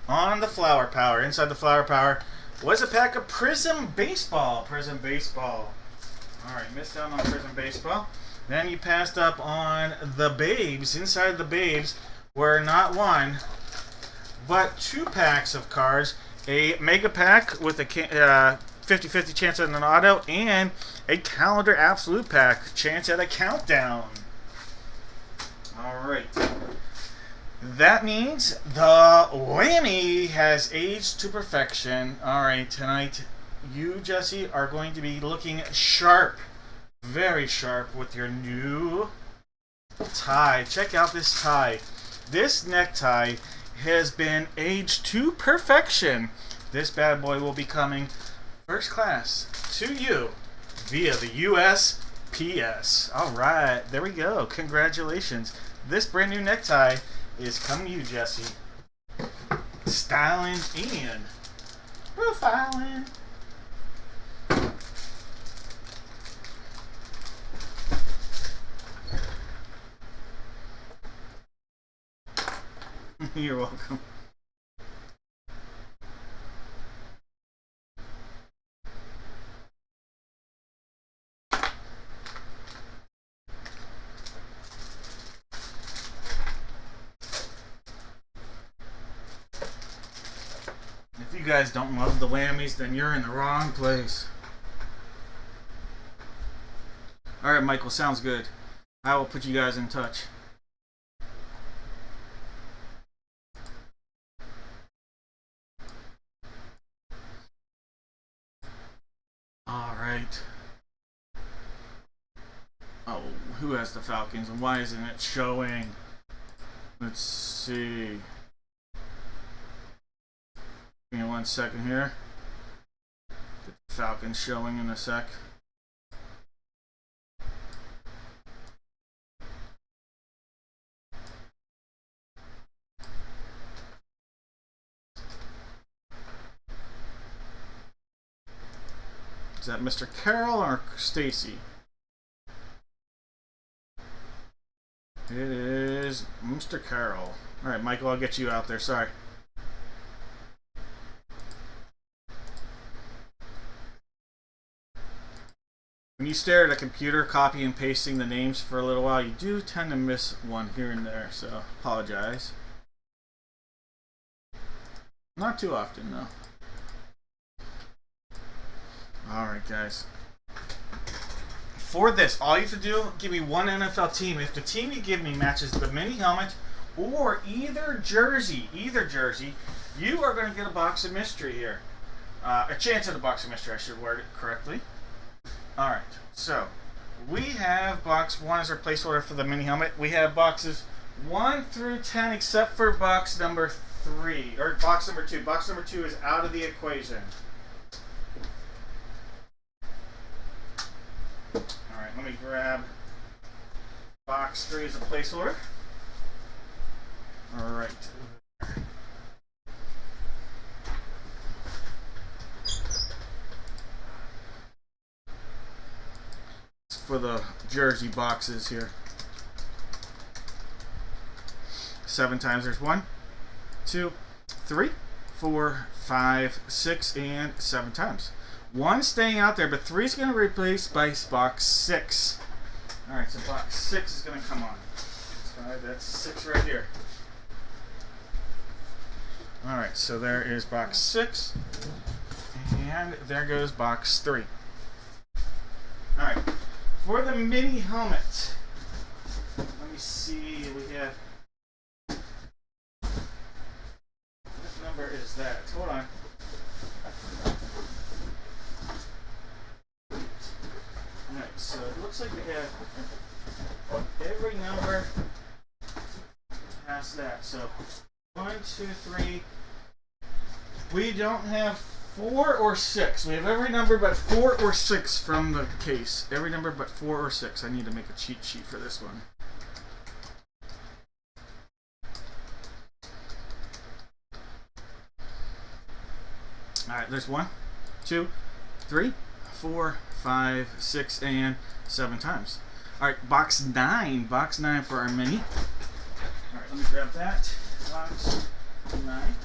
on the flower power. Inside the flower power was a pack of Prism Baseball. Prism Baseball. Alright, missed out on Prism Baseball. Then you passed up on the Babes. Inside the Babes were not one, but 2 packs of cards. A Mega Pack with a 50-50 chance at an auto, and a Calendar Absolute Pack. Chance at a countdown. Alright. That means the whammy has aged to perfection. Alright, tonight you, Jesse, are going to be looking sharp. Very sharp with your new tie. Check out this tie. This necktie has been aged to perfection. This bad boy will be coming first class to you via the USPS. Alright, there we go. Congratulations. This brand new necktie is coming to you, Jesse. Styling and profiling. You're welcome. If you guys don't love the whammies, then you're in the wrong place. Alright, Michael, sounds good. I will put you guys in touch. Alright. Oh, who has the Falcons and why isn't it showing? Let's see. Give me 1 second here. Get the Falcons showing in a sec. Is that Mr. Carroll or Stacy? It is Mr. Carroll. Alright, Michael, I'll get you out there. Sorry. When you stare at a computer copy and pasting the names for a little while, you do tend to miss one here and there, so apologize. Not too often, though. Alright, guys. For this, all you have to do, give me one NFL team. If the team you give me matches the mini helmet or either jersey, you are going to get a box of mystery here. A chance at a box of mystery, I should word it correctly. Alright, so we have box 1 as our placeholder for the mini helmet. We have boxes 1 through 10 except for box number 3, or box number 2. Box number 2 is out of the equation. Alright, let me grab box 3 as a placeholder. Alright. For the jersey boxes here. 7 times. There's 1, 2, 3, 4, 5, 6, and 7 times. 1 staying out there, but 3 is going to be replaced by box 6. Alright, so box 6 is going to come on. That's 6 right here. Alright, so there is box 6. And there goes box 3. Alright, for the mini helmet, let me see, we have, what number is that? Hold on. Alright, so it looks like we have every number past that. So 1, 2, 3. We don't have 4 or 6. We have every number but 4 or 6 from the case. Every number but 4 or 6. I need to make a cheat sheet for this one. Alright, there's 1, 2, 3, 4, 5, 6, and 7 times. Alright, box 9. Box 9 for our mini. Alright, let me grab that. Box 9.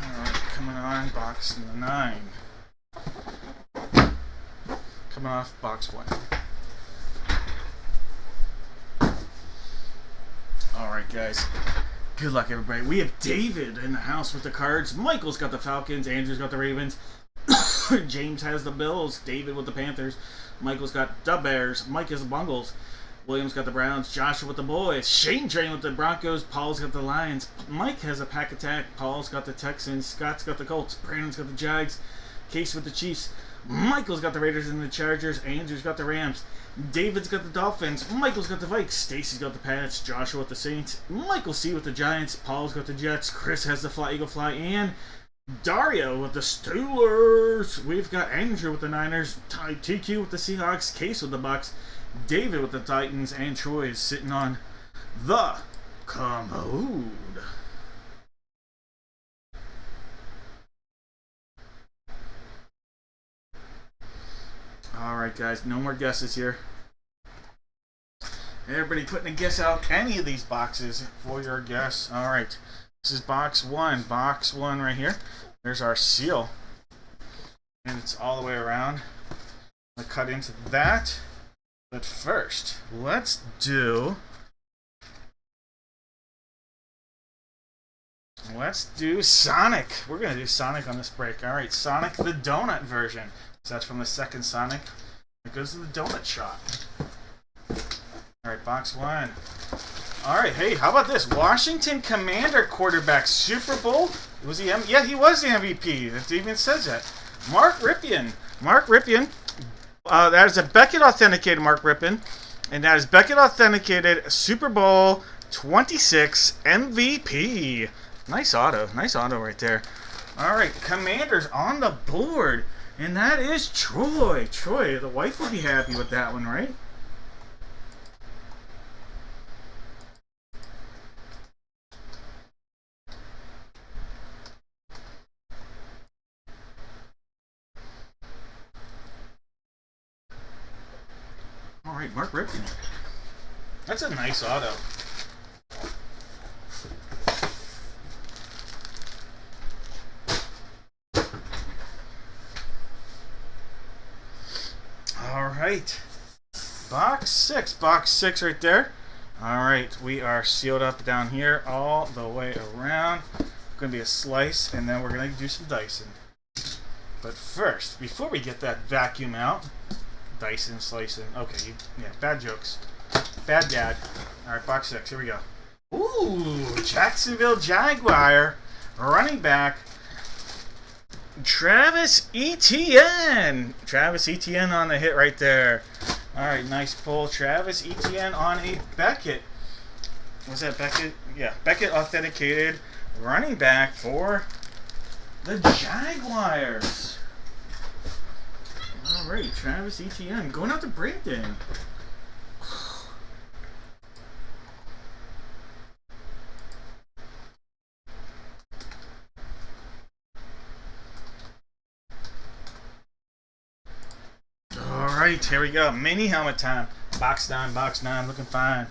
Alright, coming on box 9. Coming off box 1. Alright, guys. Good luck, everybody. We have David in the house with the cards. Michael's got the Falcons. Andrew's got the Ravens. James has the Bills. David with the Panthers. Michael's got the Bears. Mike has the Bungles. William's got the Browns. Joshua with the Boys. Shane Drain with the Broncos. Paul's got the Lions. Mike has a Pack Attack. Paul's got the Texans. Scott's got the Colts. Brandon's got the Jags. Case with the Chiefs. Michael's got the Raiders and the Chargers. Andrew's got the Rams. David's got the Dolphins. Michael's got the Vikes. Stacy's got the Pats. Joshua with the Saints. Michael C with the Giants. Paul's got the Jets. Chris has the Fly Eagle Fly. And Dario with the Steelers. We've got Andrew with the Niners. TQ with the Seahawks. Case with the Bucks. David with the Titans. And Troy is sitting on the commode. Alright, guys, no more guesses here. Everybody putting a guess out any of these boxes for your guess. Alright, this is box 1. Box 1 right here. There's our seal. And it's all the way around. I'm going to cut into that. But first, let's do Sonic. We're going to do Sonic on this break. Alright, Sonic the Donut version. So that's from the second Sonic. It goes to the donut shop. Alright, box 1. Alright, hey, how about this? Washington Commander quarterback Super Bowl. Was he yeah, he was the MVP. It even says that. Mark Rypien. Mark Rypien. That is a Beckett authenticated Mark Rypien. And that is Beckett authenticated Super Bowl 26 MVP. Nice auto. Nice auto right there. Alright, Commanders on the board. And that is Troy. Troy, the wife will be happy with that one, right? All right, Mark Rypien. That's a nice auto. Alright, box 6 right there. Alright, we are sealed up down here all the way around. Going to be a slice, and then we're going to do some dicing. But first, before we get that vacuum out, dicing, slicing, okay, yeah, bad jokes. Bad dad. Alright, box 6, here we go. Ooh, Jacksonville Jaguar, running back, Travis Etienne. Travis Etienne on the hit right there. Alright, nice pull. Travis Etienne on a Beckett. Was that Beckett? Yeah, Beckett authenticated running back for the Jaguars. Alright, Travis Etienne going out to Brandon. Alright, here we go. Mini helmet time. Box 9, looking fine.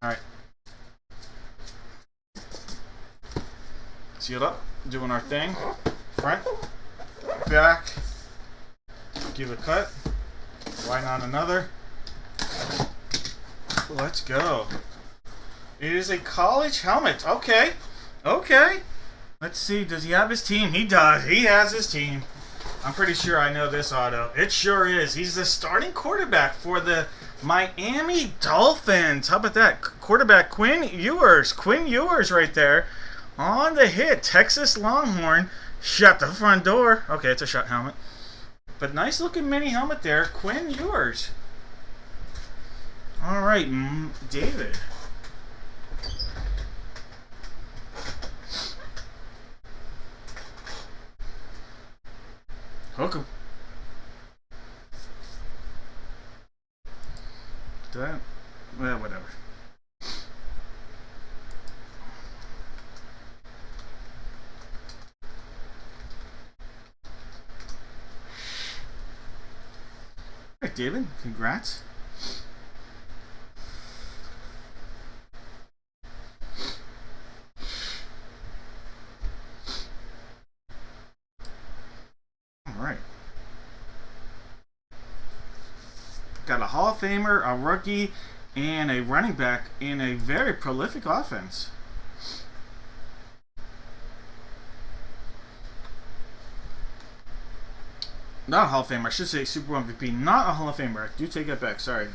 Alright. Sealed up, doing our thing. Front, back, give a cut. Why not another? Let's go. It is a college helmet. Okay. Okay. Let's see. Does he have his team? He does. He has his team. I'm pretty sure I know this auto. It sure is. He's the starting quarterback for the Miami Dolphins. How about that? Quarterback Quinn Ewers. Quinn Ewers right there on the hit. Texas Longhorn. Shut the front door. Okay, it's a shut helmet. But nice looking mini helmet there. Quinn Ewers. All right, David. Hook him. That? Well, whatever. All right, David. Congrats. Got a Hall of Famer, a rookie, and a running back in a very prolific offense. Not a Hall of Famer. I should say Super Bowl MVP. Not a Hall of Famer. I do take that back. Sorry.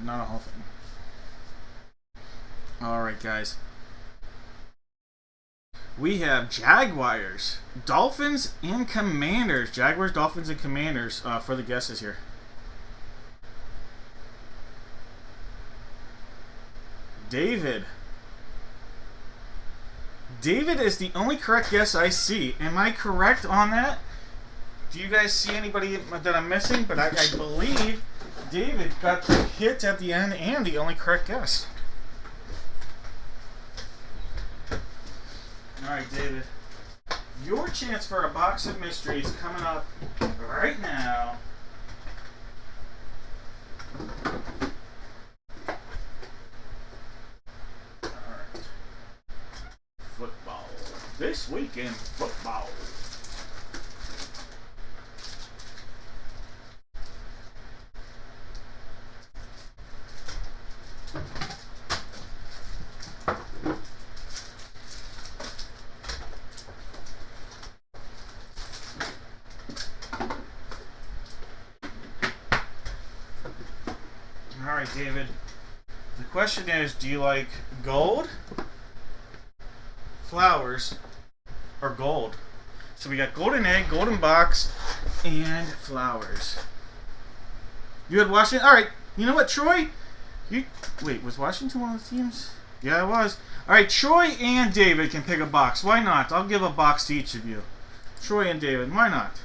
Not a Hall of Famer. Alright, guys. We have Jaguars, Dolphins, and Commanders. Jaguars, Dolphins, and Commanders for the guesses here. David. David is the only correct guess I see. Am I correct on that? Do you guys see anybody that I'm missing? But I believe David got the hit at the end and the only correct guess. Alright, David. Your chance for a box of mysteries coming up right now. Football. This week in football. Alright, David. The question is, do you like gold, flowers, or gold? So we got golden egg, golden box, and flowers. You had Washington? Alright, you know what, Troy? Wait, was Washington one of the teams? Yeah, it was. Alright, Troy and David can pick a box. Why not? I'll give a box to each of you. Troy and David, why not?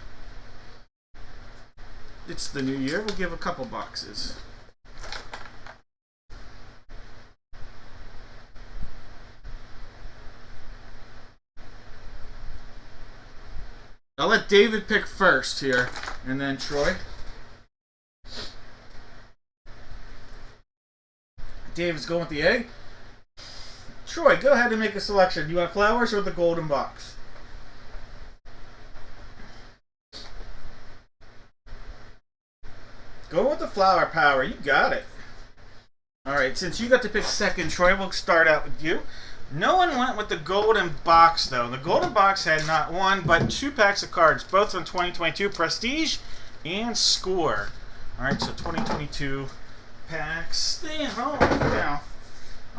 It's the new year. We'll give a couple boxes. I'll let David pick first here, and then Troy. David's going with the egg. Troy, go ahead and make a selection. Do you want flowers or the golden box? Go with the flower power. You got it. Alright, since you got to pick second, Troy, we'll start out with you. No one went with the golden box, though. The golden box had not one, but 2 packs of cards, both from 2022, Prestige and Score. All right, so 2022 packs. Stay home now.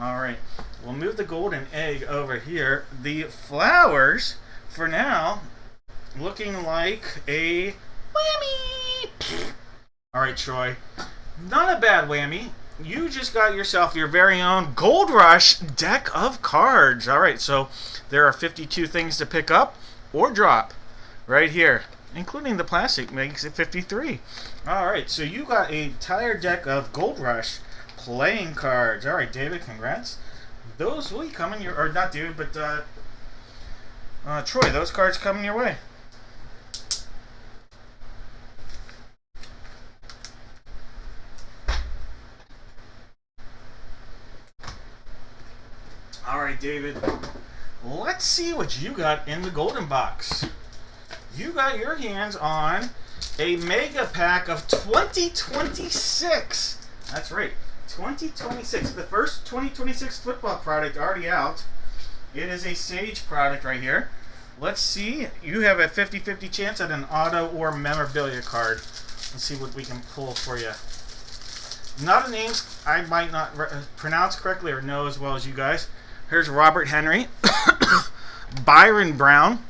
All right, we'll move the golden egg over here. The flowers, for now, looking like a whammy. All right, Troy, not a bad whammy. You just got yourself your very own Gold Rush deck of cards. All right, so there are 52 things to pick up or drop right here, including the plastic makes it 53. All right, so you got an entire deck of Gold Rush playing cards. All right, David, congrats. Those will come in your, or not David, but Troy, those cards coming your way. Alright, David, let's see what you got in the golden box. You got your hands on a mega pack of 2026. That's right, 2026. The first 2026 football product already out. It is a Sage product right here. Let's see. You have a 50-50 chance at an auto or memorabilia card. Let's see what we can pull for you. Not the names I might not pronounce correctly or know as well as you guys. Here's Robert Henry, Byron Brown,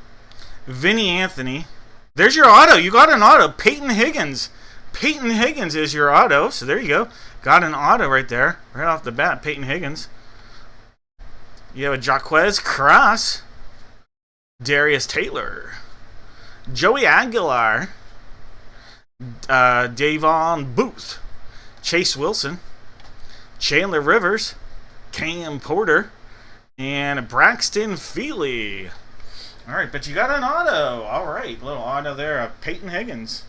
Vinny Anthony. There's your auto. You got an auto. Peyton Higgins. Peyton Higgins is your auto. So there you go. Got an auto right there. Right off the bat, Peyton Higgins. You have a Jaquez Cross. Darius Taylor. Joey Aguilar. Davon Booth. Chase Wilson. Chandler Rivers. Cam Porter. And Braxton Feely. All right, but you got an auto. All right, little auto there of Peyton Higgins.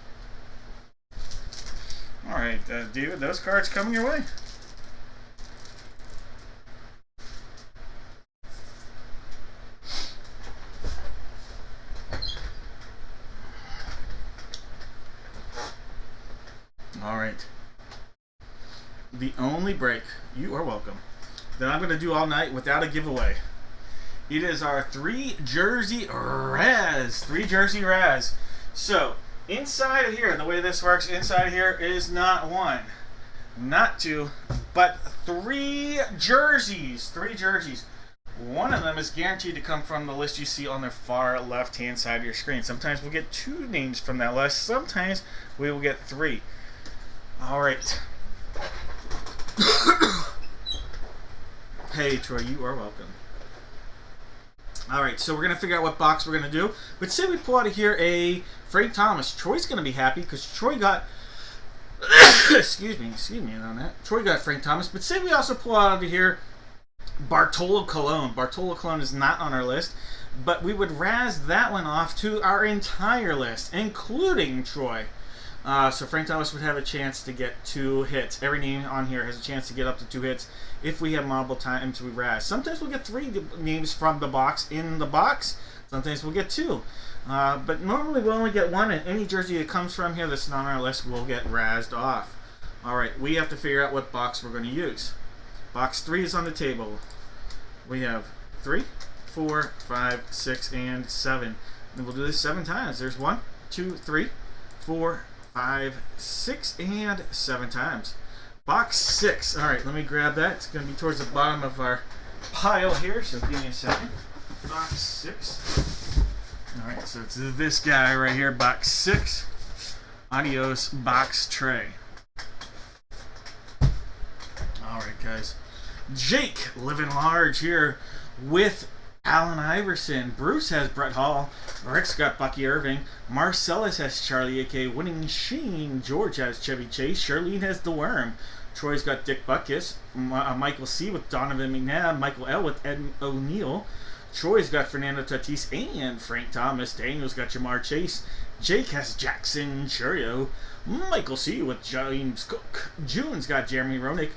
All right, David, those cards coming your way. All right. The only break, you are welcome, that I'm going to do all night without a giveaway. It is our 3 jersey Raz. 3 jersey Raz. So, inside of here, the way this works, inside of here is not 1, not 2, but 3 jerseys. 3 jerseys. One of them is guaranteed to come from the list you see on the far left-hand side of your screen. Sometimes we'll get 2 names from that list. Sometimes we will get 3. All right. Hey, Troy, you are welcome. All right, so we're going to figure out what box we're going to do. But say we pull out of here a Frank Thomas. Troy's going to be happy because Troy got... excuse me on that. Troy got Frank Thomas. But say we also pull out of here Bartolo Colon. Bartolo Colon is not on our list. But we would razz that one off to our entire list, including Troy. So Frank Thomas would have a chance to get 2 hits. Every name on here has a chance to get up to 2 hits if we have multiple times we razz. Sometimes we'll get 3 names from the box in the box. Sometimes we'll get 2. But normally we'll only get 1, and any jersey that comes from here that's not on our list will get razzed off. Alright, we have to figure out what box we're going to use. Box 3 is on the table. We have 3, 4, 5, 6, and 7. And we'll do this 7 times. There's 1, 2, 3, 4, 5, 6, and 7 times. Box 6. All right, let me grab that. It's going to be towards the bottom of our pile here, so give me a second. Box 6. All right, so it's this guy right here, box 6. Adios, box tray. All right, guys. Jake, living large here with Allen Iverson. Bruce has Brett Hall. Rick's got Bucky Irving. Marcellus has Charlie A.K. Winning Sheen. George has Chevy Chase. Charlene has The Worm. Troy's got Dick Butkus. Michael C. with Donovan McNabb. Michael L. with Ed O'Neill. Troy's got Fernando Tatis and Frank Thomas. Daniel's got Jamar Chase. Jake has Jackson Churio. Michael C. with James Cook. June's got Jeremy Roenick.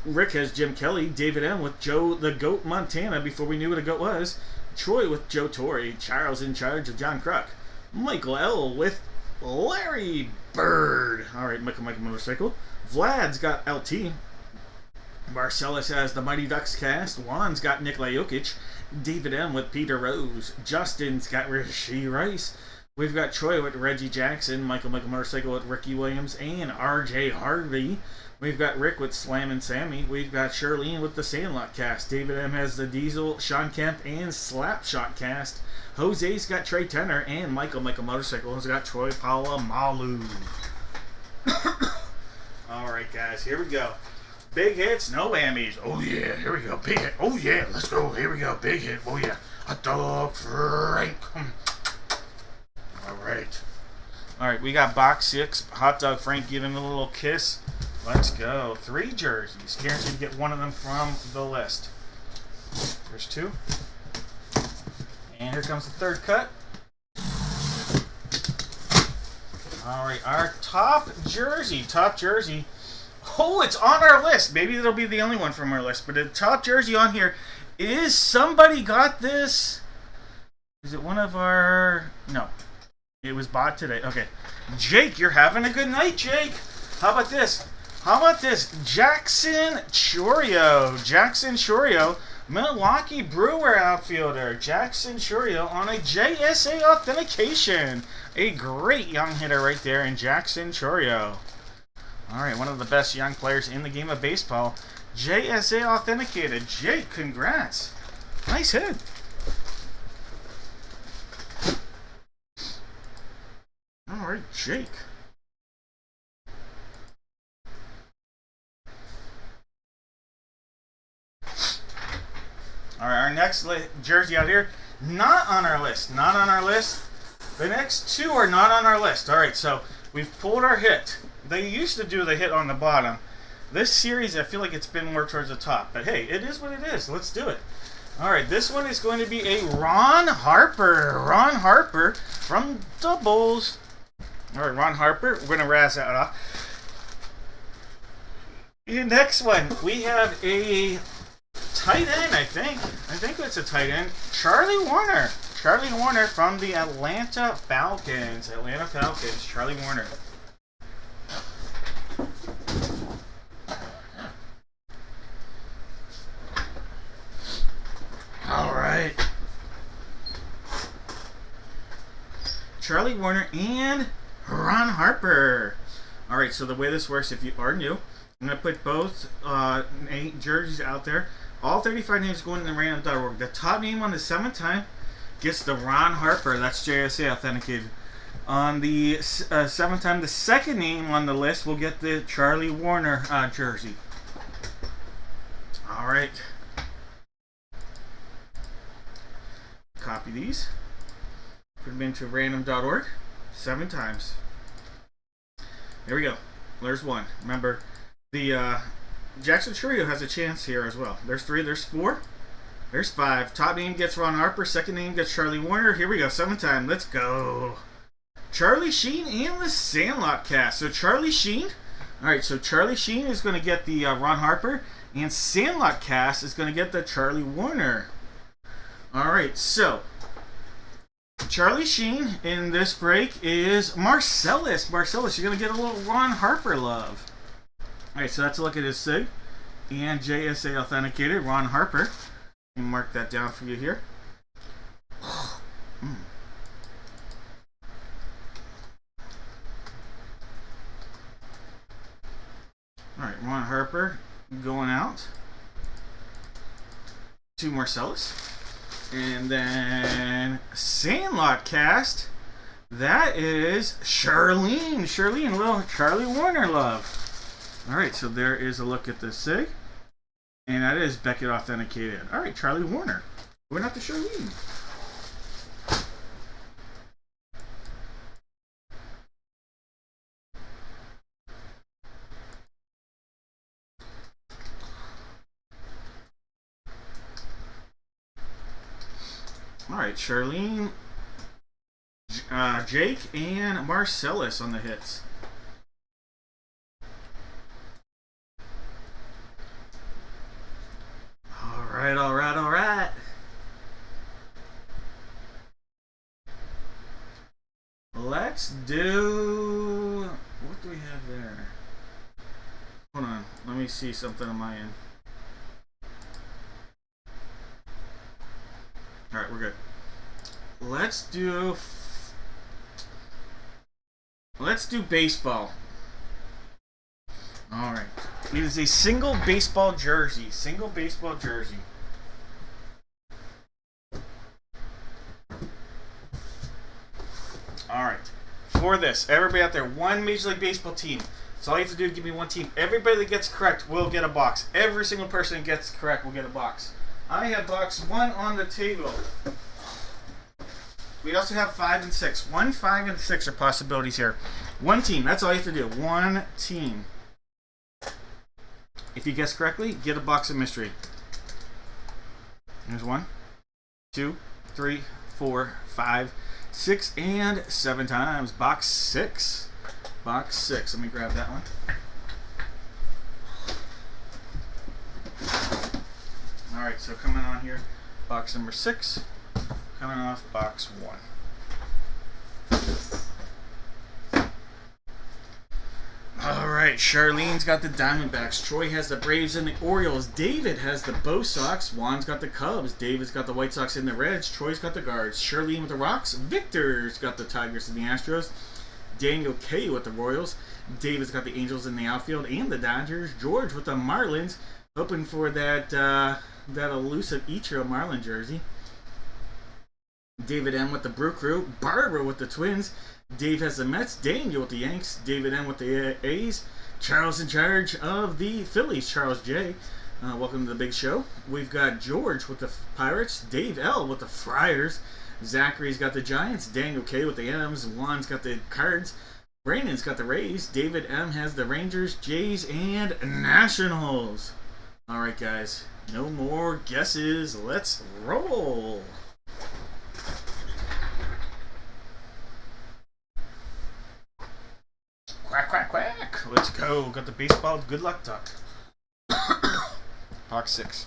Rick has Jim Kelly. David M. with Joe the Goat Montana before we knew what a goat was. Troy with Joe Torre. Charles in charge of John Kruk. Michael L. with Larry Bird. Alright, Michael Motorcycle. Vlad's got LT. Marcellus has the Mighty Ducks cast. Juan's got Nikola Jokic. David M. with Peter Rose. Justin's got Rashee Rice. We've got Troy with Reggie Jackson. Michael Motorcycle with Ricky Williams and RJ Harvey. We've got Rick with Slam and Sammy. We've got Charlene with the Sandlot cast. David M. has the Diesel, Sean Kemp, and Slapshot cast. Jose's got Trey Tenor, and Michael Motorcycle has got Troy Polamalu. Alright, guys, here we go. Big hits, no whammies. Oh, yeah, here we go. Big hit. Oh, yeah, let's go. Here we go. Big hit. Oh, yeah. Hot dog Frank. Alright. Alright, we got box 6. Hot dog Frank giving a little kiss. Let's go. 3 jerseys. Guaranteed to get one of them from the list. There's 2. And here comes the third cut. Alright, our top jersey. Oh, it's on our list. Maybe it'll be the only one from our list. But the top jersey on here is somebody got this. Is it one of our... No. It was bought today. Okay. Jake, you're having a good night, Jake. How about this? Jackson Chourio, Milwaukee Brewer outfielder. Jackson Chourio on a JSA authentication. A great young hitter right there in Jackson Chourio. All right, one of the best young players in the game of baseball. JSA authenticated. Jake, congrats. Nice hit. All right, Jake. All right, our next jersey out here, not on our list. The next two are not on our list. All right, so we've pulled our hit. They used to do the hit on the bottom. This series, I feel like it's been more towards the top. But hey, it is what it is. Let's do it. All right, this one is going to be a Ron Harper. Ron Harper from the Bulls. All right, Ron Harper. We're going to razz that off. The next one, we have a tight end, I think. I think it's a tight end. Charlie Warner. Charlie Warner from the Atlanta Falcons. Charlie Warner. All right. Charlie Warner and Ron Harper. All right, so the way this works, if you are new, I'm going to put both jerseys out there. All 35 names going in the random.org. The top name on the 7th time gets the Ron Harper. That's JSA authenticated. On the 7th time, the second name on the list will get the Charlie Warner jersey. All right. Copy these. Put them into random.org 7 times. There we go. There's one. Remember, the Jackson Chourio has a chance here as well. There's 3, there's 4, there's 5. Top name gets Ron Harper. Second name gets Charlie Warner. Here we go. 7 times. Let's go. Charlie Sheen and the Sandlot cast. So Charlie Sheen. All right. So Charlie Sheen is going to get the Ron Harper, and Sandlot cast is going to get the Charlie Warner. All right. So Charlie Sheen in this break is Marcellus. Marcellus, you're going to get a little Ron Harper love. All right, so that's a look at his SIG and JSA authenticated Ron Harper. Let me mark that down for you here. All right, Ron Harper going out to Marcellus. And then Sandlot cast, that is Charlene. Charlene, little Charlie Warner love. All right, so there is a look at the SIG, and that is Beckett authenticated. All right, Charlie Warner. Going out to Charlene. All right, Charlene, Jake, and Marcellus on the hits. All right. Let's do... What do we have there? Hold on. Let me see something on my end. All right, we're good. Let's do baseball. All right. It is a single baseball jersey. All right. For this, everybody out there, one Major League Baseball team. That's all you have to do is give me one team. Everybody that gets correct will get a box. Every single person that gets correct will get a box. I have box 1 on the table. We also have 5 and 6. 1, 5, and 6 are possibilities here. One team. That's all you have to do. One team. If you guess correctly, get a box of mystery. Here's 1, 2, 3, 4, 5, 6, and 7 times. Box 6. Box 6. Let me grab that one. Alright, so coming on here, box number 6. Coming off box 1. Alright, Charlene's got the Diamondbacks. Troy has the Braves and the Orioles. David has the Bo Sox. Juan's got the Cubs. David's got the White Sox and the Reds. Troy's got the Guards. Charlene with the Rocks. Victor's got the Tigers and the Astros. Daniel K with the Royals. David's got the Angels in the outfield and the Dodgers. George with the Marlins. Hoping for that elusive Ichiro Marlin jersey. David M with the Brew Crew. Barbara with the Twins. Dave has the Mets. Daniel with the Yanks. David M with the A's. Charles in charge of the Phillies. Charles J. Welcome to the big show. We've got George with the Pirates. Dave L with the Friars. Zachary's got the Giants. Daniel K with the M's. Juan's got the Cards. Brandon's got the Rays. David M has the Rangers, Jays, and Nationals. Alright guys, no more guesses. Let's roll. Quack, quack, quack. Let's go. Got the baseball good luck duck. Box 6.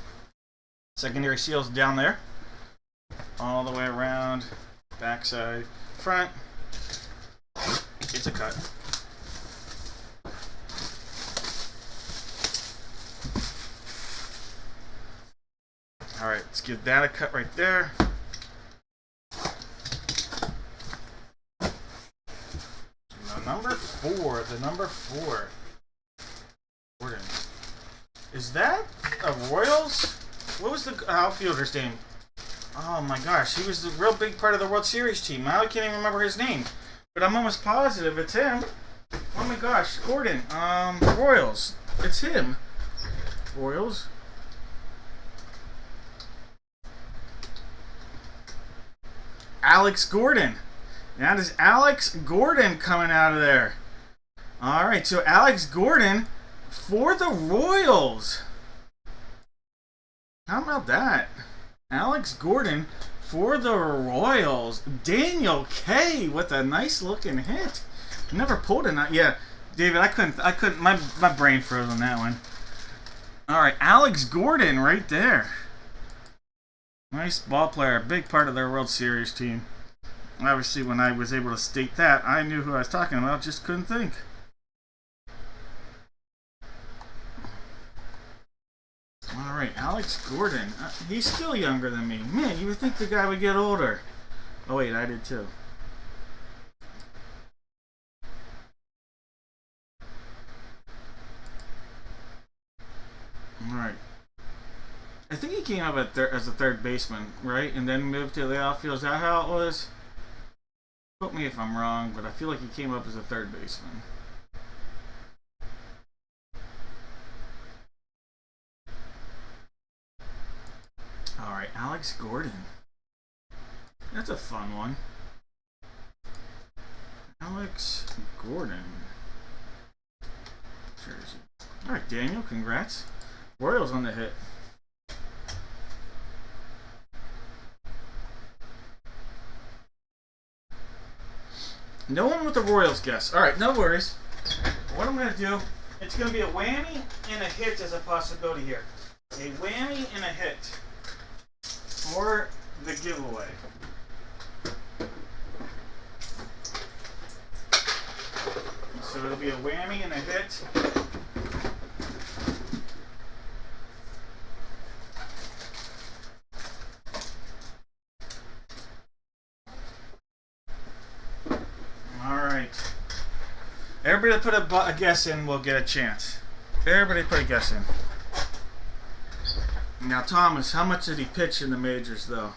Secondary seals down there. All the way around. Backside. Front. It's a cut. Alright, let's give that a cut right there. The number 4. Gordon. Is that a Royals? What was the outfielder's name? Oh my gosh, he was the real big part of the World Series team. Now I can't even remember his name. But I'm almost positive it's him. Oh my gosh, Gordon. Royals. It's him. Royals. Alex Gordon. That is Alex Gordon coming out of there. Alright, so Alex Gordon for the Royals. How about that? Alex Gordon for the Royals. Daniel K with a nice looking hit. Never pulled it. Yeah, David, I couldn't. My brain froze on that one. Alright, Alex Gordon right there. Nice ball player. Big part of their World Series team. Obviously, when I was able to state that, I knew who I was talking about, just couldn't think. Alright, Alex Gordon. He's still younger than me. Man, you would think the guy would get older. Oh wait, I did too. Alright. I think he came up as a third baseman, right? And then moved to the outfield. Is that how it was? Quote me if I'm wrong, but I feel like he came up as a third baseman. Alright, Alex Gordon. That's a fun one. Alex Gordon. Jersey. Alright, Daniel, congrats. Royals on the hit. No one with the Royals guess. Alright, no worries. What I'm going to do, it's going to be a whammy and a hit as a possibility here. A whammy and a hit for the giveaway. So it'll be a whammy and a hit. Everybody that put a guess in will get a chance. Everybody put a guess in. Now, Thomas, how much did he pitch in the majors, though?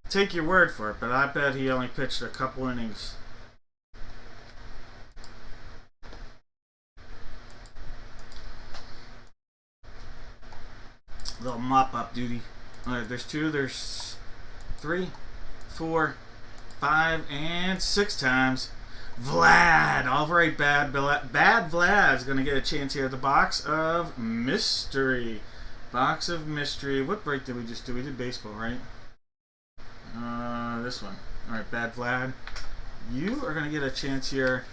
Take your word for it, but I bet he only pitched a couple innings. A little mop-up duty. Alright, there's 2, there's 3, 4, 5, and 6 times. Vlad! Alright, Bad Vlad's going to get a chance here at the Box of Mystery. Box of Mystery. What break did we just do? We did baseball, right? This one. Alright, Bad Vlad. You are going to get a chance here.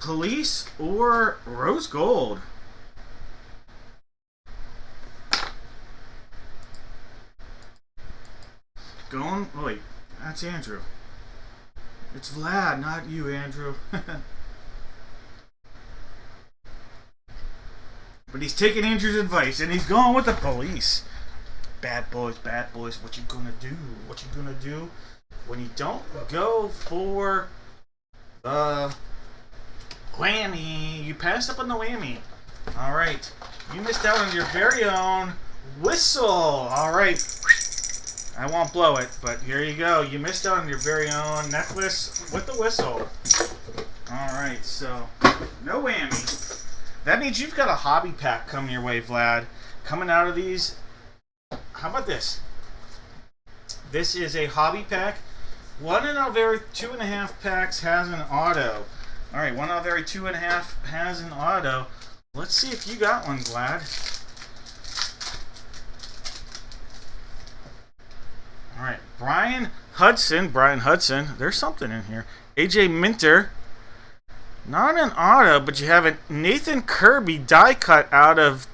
Police or Rose Gold? Going? Oh, wait. That's Andrew. It's Vlad, not you, Andrew. but he's taking Andrew's advice and he's going with the police. Bad boys, what you gonna do? What you gonna do when you don't go for the whammy? You passed up on the whammy. Alright, you missed out on your very own whistle. Alright, I won't blow it, but here you go. You missed out on your very own necklace with the whistle. Alright, so no whammy. That means you've got a hobby pack coming your way, Vlad. Coming out of these. How about this? This is a hobby pack. One in every 2.5 packs has an auto. Alright, one out of every 2.5 has an auto. Let's see if you got one, Vlad. Alright, Brian Hudson. There's something in here. AJ Minter. Not an auto, but you have a Nathan Kirby die cut out of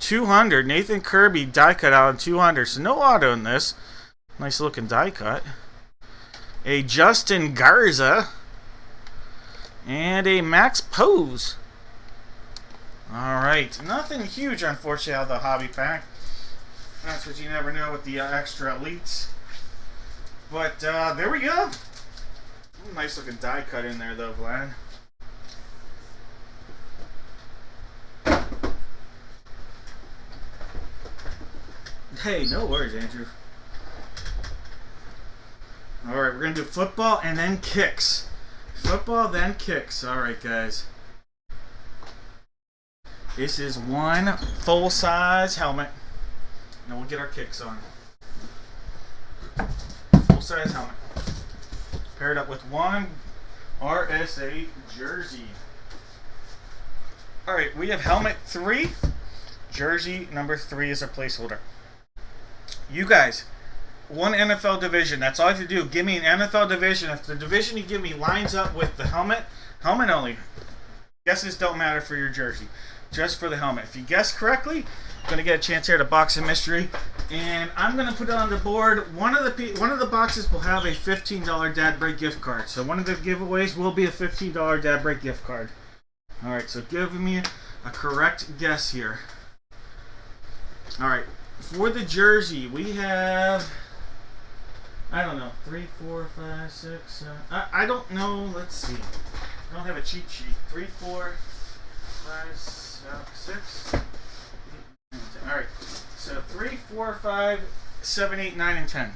200. Nathan Kirby die cut out of 200. So no auto in this. Nice looking die cut. A Justin Garza. And a Max Pose. Alright. Nothing huge, unfortunately, out of the hobby pack. That's what you never know with the extra elites. But there we go. Nice looking die cut in there, though, Vlad. Hey, no worries, Andrew. Alright, we're going to do football and then kicks. Football, then kicks. Alright, guys. This is one full-size helmet. Now we'll get our kicks on. Full-size helmet. Paired up with one RSA jersey. Alright, we have helmet 3. Jersey number 3 is a placeholder. You guys, one NFL division. That's all I have to do. Give me an NFL division. If the division you give me lines up with the helmet, helmet only. Guesses don't matter for your jersey. Just for the helmet. If you guess correctly, you're going to get a chance here at a box of mystery. And I'm going to put it on the board. One of the boxes will have a $15 Dad Break gift card. So one of the giveaways will be a $15 Dad Break gift card. Alright, so give me a correct guess here. Alright. For the jersey, we have, I don't know, 3, 4, 5, 6, 7. I don't know. Let's see. I don't have a cheat sheet. 3, 4, 5, 6, 8, 9, 10. All right. So 3, 4, 5, 7, 8, 9, and 10.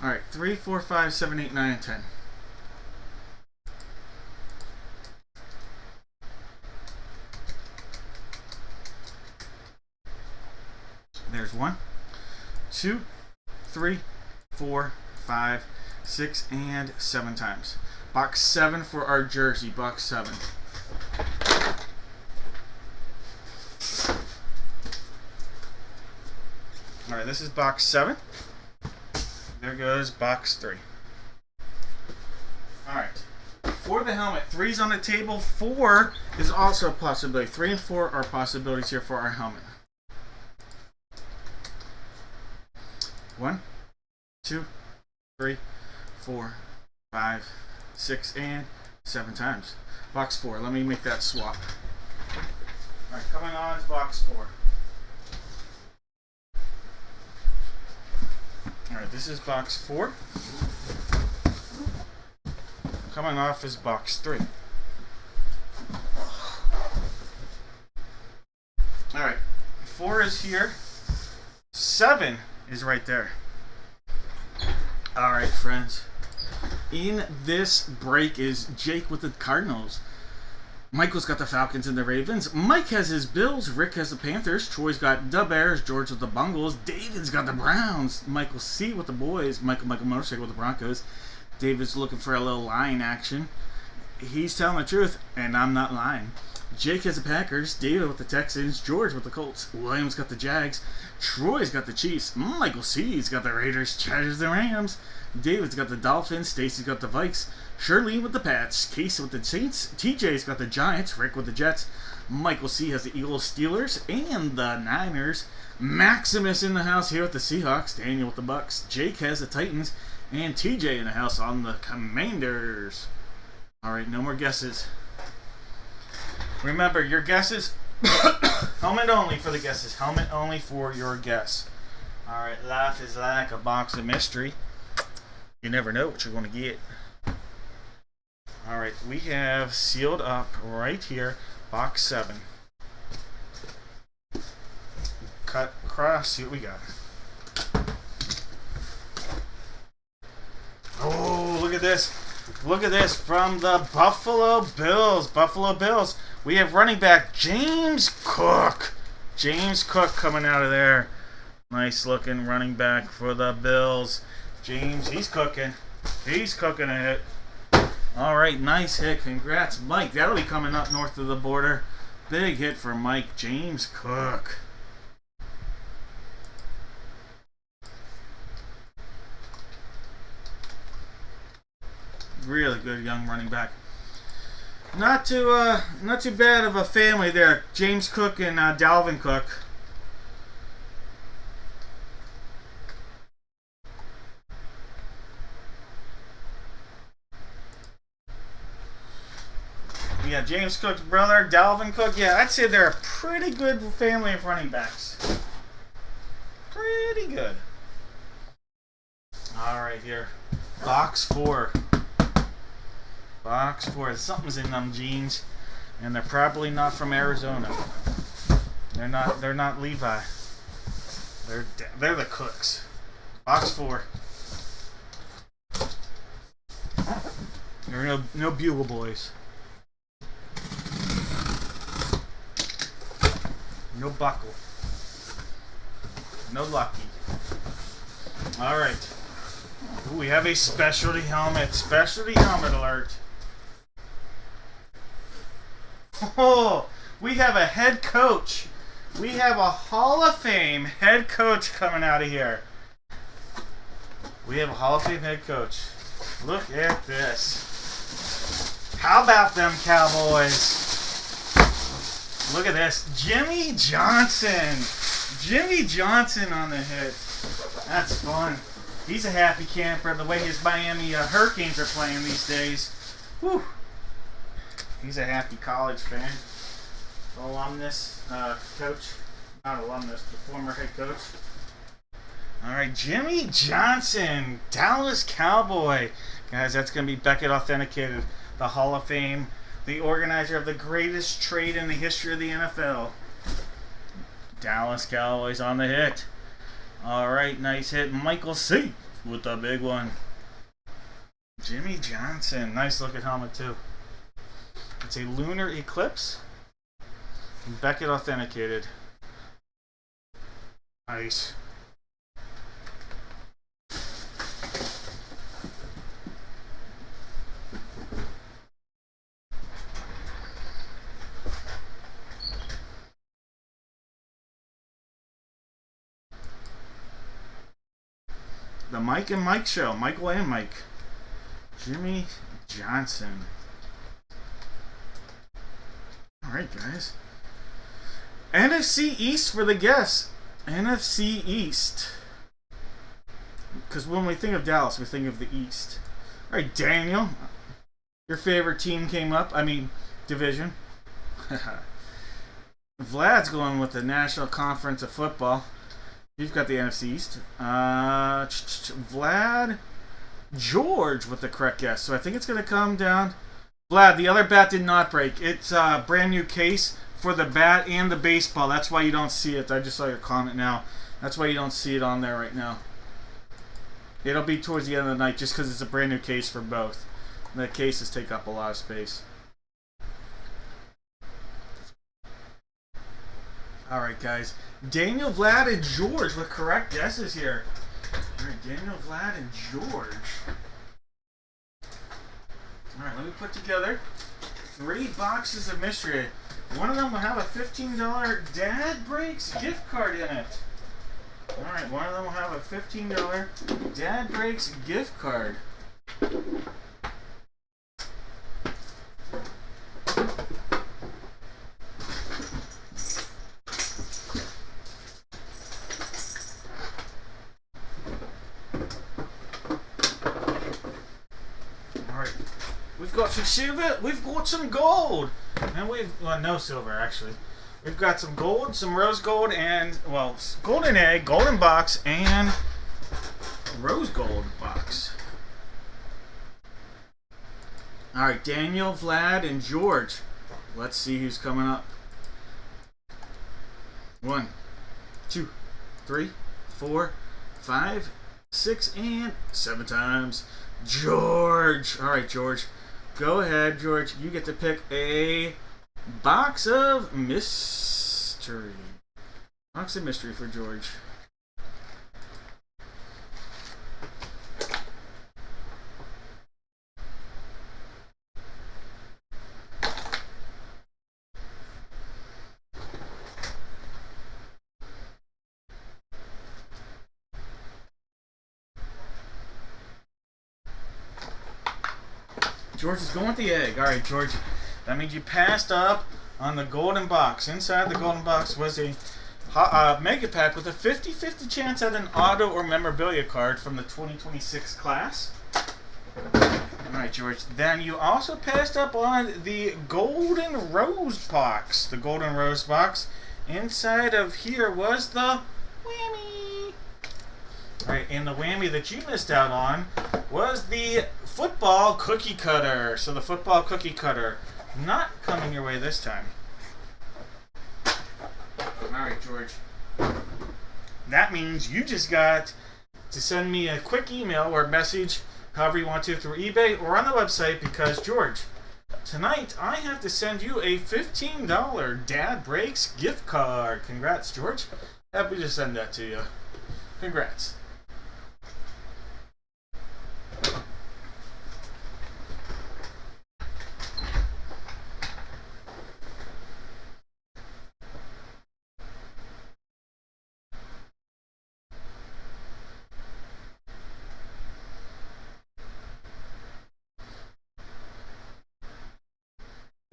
All right. 3, 4, 5, 7, 8, 9, and 10. There's 1, 2, 3, 4, 5, 6, and 7 times. Box 7 for our jersey. Box 7. Alright, this is box 7. There goes box 3. Alright. For the helmet, 3's on the table. 4 is also a possibility. 3 and 4 are possibilities here for our helmet. 1, 2, 3, 4, 5, 6, and 7 times. Box 4. Let me make that swap. Alright, coming on is box 4. Alright, this is box 4. Coming off is box 3. Alright, 4 is here. 7 is right there. Alright, friends. In this break is Jake with the Cardinals. Michael's got the Falcons and the Ravens. Mike has his Bills. Rick has the Panthers. Troy's got the Bears. George with the Bungles. David's got the Browns. Michael C with the Boys. Michael Motorcycle with the Broncos. David's looking for a little line action. He's telling the truth, and I'm not lying. Jake has the Packers. David with the Texans. George with the Colts. William's got the Jags. Troy's got the Chiefs. Michael C's got the Raiders. Chad has the Rams. David's got the Dolphins. Stacy's got the Vikes. Shirley with the Pats. Casey with the Saints. TJ's got the Giants. Rick with the Jets. Michael C has the Eagles, Steelers, and the Niners. Maximus in the house here with the Seahawks. Daniel with the Bucks. Jake has the Titans. And TJ in the house on the Commanders. Alright, no more guesses. Remember, your guesses Helmet only for the guesses. Helmet only for your guess. Alright, life is like a box of mystery. You never know what you're going to get. Alright, we have sealed up right here, box 7. Cut across, see what we got. Oh, look at this. Look at this from the Buffalo Bills. Buffalo Bills. We have running back James Cook. James Cook coming out of there. Nice looking running back for the Bills. James, he's cooking. He's cooking a hit. All right, nice hit. Congrats, Mike. That'll be coming up north of the border. Big hit for Mike. James Cook. Really good young running back. Not too bad of a family there. James Cook and Dalvin Cook. Yeah, James Cook's brother, Dalvin Cook. Yeah, I'd say they're a pretty good family of running backs. Pretty good. All right, here, box 4. Box 4. Something's in them jeans, and they're probably not from Arizona. They're not Levi. They're the Cooks. Box 4. There are no Bugle Boys. No Buckle. No Lucky. All right. Ooh, we have a specialty helmet. Specialty helmet alert. Oh, we have a head coach. We have a Hall of Fame head coach coming out of here. We have a Hall of Fame head coach. Look at this. How about them Cowboys? Look at this. Jimmy Johnson. Jimmy Johnson on the hit. That's fun. He's a happy camper the way his Miami Hurricanes are playing these days. Whew. He's a happy college fan. Alumnus coach. Not alumnus, but former head coach. Alright, Jimmy Johnson. Dallas Cowboy. Guys, that's going to be Beckett authenticated. The Hall of Fame. The organizer of the greatest trade in the history of the NFL. Dallas Cowboys on the hit. Alright, nice hit. Michael C. with the big one. Jimmy Johnson. Nice looking helmet too. It's a lunar eclipse. Beckett authenticated. Nice. The Mike and Mike show. Michael and Mike. Jimmy Johnson. Alright, guys. NFC East for the guess. NFC East. Because when we think of Dallas, we think of the East. Alright, Daniel. Your favorite team came up. I mean, division. Vlad's going with the National Conference of Football. You've got the NFC East. Vlad George with the correct guess. So I think it's going to come down. Vlad, the other bat did not break. It's a brand new case for the bat and the baseball. That's why you don't see it. I just saw your comment now. That's why you don't see it on there right now. It'll be towards the end of the night just because it's a brand new case for both. The cases take up a lot of space. Alright, guys. Daniel, Vlad, and George with correct guesses here. Alright, Daniel, Vlad, and George. Alright, let me put together 3 boxes of mystery. One of them will have a $15 Dad Breaks gift card in it. Alright, one of them will have a $15 Dad Breaks gift card. We've got some silver, we've got some gold, and we've, well, no silver actually. We've got some gold, some rose gold, and, well, golden egg, golden box, and rose gold box. Alright, Daniel, Vlad, and George. Let's see who's coming up. 1, 2, 3, 4, 5, 6, and 7 times. George. Alright, George. Go ahead, George. You get to pick a box of mystery. Box of mystery for George. George is going with the egg. Alright, George. That means you passed up on the golden box. Inside the golden box was a mega pack with a 50-50 chance at an auto or memorabilia card from the 2026 class. Alright, George. Then you also passed up on the golden rose box. The golden rose box. Inside of here was the whammy. Alright, and the whammy that you missed out on was the football cookie cutter. So the football cookie cutter not coming your way this time. Alright, George. That means you just got to send me a quick email or message, however you want to, through eBay or on the website, because, George, tonight I have to send you a $15 Dad Breaks gift card. Congrats, George. Happy to send that to you. Congrats.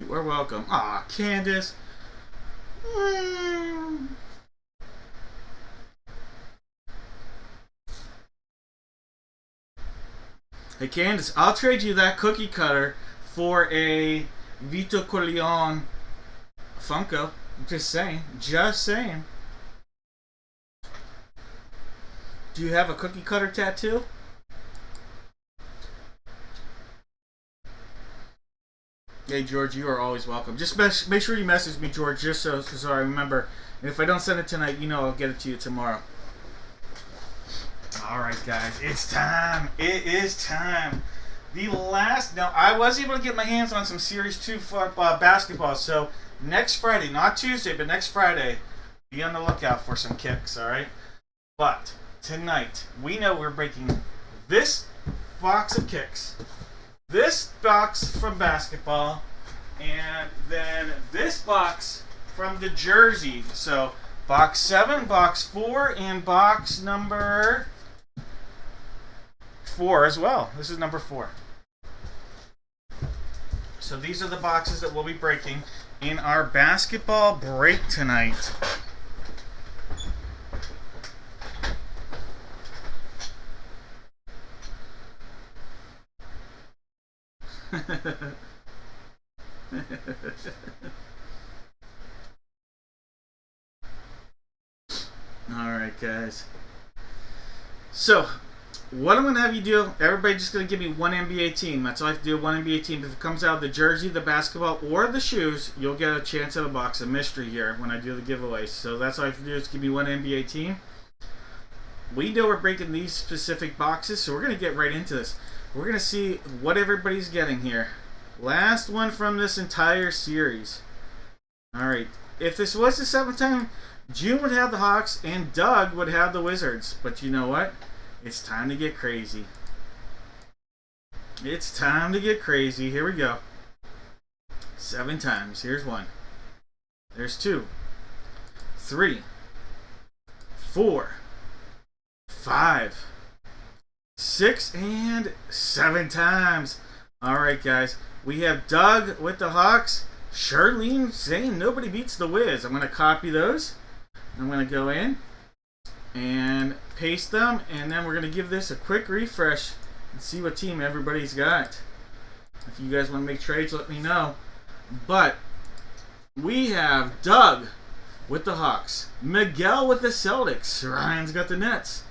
You are welcome. Aw, Candace. Hey, Candace, I'll trade you that cookie cutter for a Vito Corleone Funko. Just saying. Just saying. Do you have a cookie cutter tattoo? Hey, George, you are always welcome. Just make sure you message me, George, just so I remember. And if I don't send it tonight, you know I'll get it to you tomorrow. Alright, guys, it's time. It is time. The last... Now, I was able to get my hands on some Series 2 basketball, so next Friday, not Tuesday, but next Friday, be on the lookout for some kicks, alright? But tonight, we know we're breaking this box of kicks, this box from basketball, and then this box from the jersey. So box 7, box 4, and box number 4 as well. This is number 4. So these are the boxes that we'll be breaking in our basketball break tonight. Alright, guys. So, what I'm going to have you do, everybody's just going to give me one NBA team. That's all I have to do, one NBA team. If it comes out of the jersey, the basketball, or the shoes, you'll get a chance at a box of mystery here when I do the giveaway. So that's all I have to do is give me one NBA team. We know we're breaking these specific boxes, so we're going to get right into this. We're going to see what everybody's getting here. Last one from this entire series. Alright, if this was the 7th time, June would have the Hawks and Doug would have the Wizards. But you know what? It's time to get crazy. It's time to get crazy. Here we go. 7 times. Here's 1. There's 2. 3. 4. 5. 6 and 7 times. Alright, guys. We have Doug with the Hawks. Charlene saying nobody beats the Wiz. I'm going to copy those. I'm going to go in and paste them. And then we're going to give this a quick refresh and see what team everybody's got. If you guys want to make trades, let me know. But we have Doug with the Hawks. Miguel with the Celtics. Ryan's got the Nets.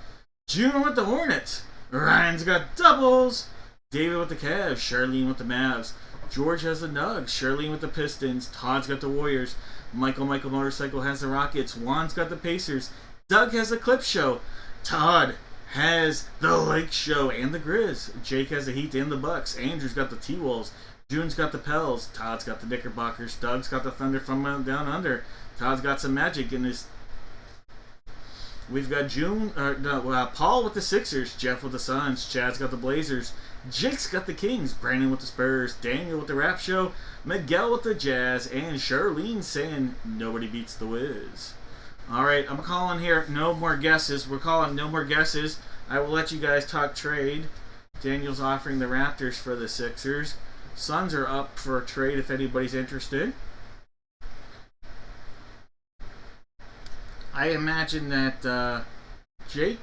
June with the Hornets. Ryan's got doubles. David with the Cavs. Charlene with the Mavs. George has the Nugs. Charlene with the Pistons. Todd's got the Warriors. Michael Motorcycle has the Rockets. Juan's got the Pacers. Doug has the Clip Show. Todd has the Lake Show and the Grizz. Jake has the Heat and the Bucks. Andrew's got the T-Wolves. June's got the Pels. Todd's got the Knickerbockers. Doug's got the Thunder from down under. Todd's got some magic in his. We've got Paul with the Sixers. Jeff with the Suns. Chad's got the Blazers. Jake's got the Kings. Brandon with the Spurs. Daniel with the Rap Show. Miguel with the Jazz. And Charlene saying nobody beats the Wiz. Alright, I'm calling here no more guesses. We're calling no more guesses. I will let you guys talk trade. Daniel's offering the Raptors for the Sixers. Suns are up for a trade if anybody's interested. I imagine that Jake...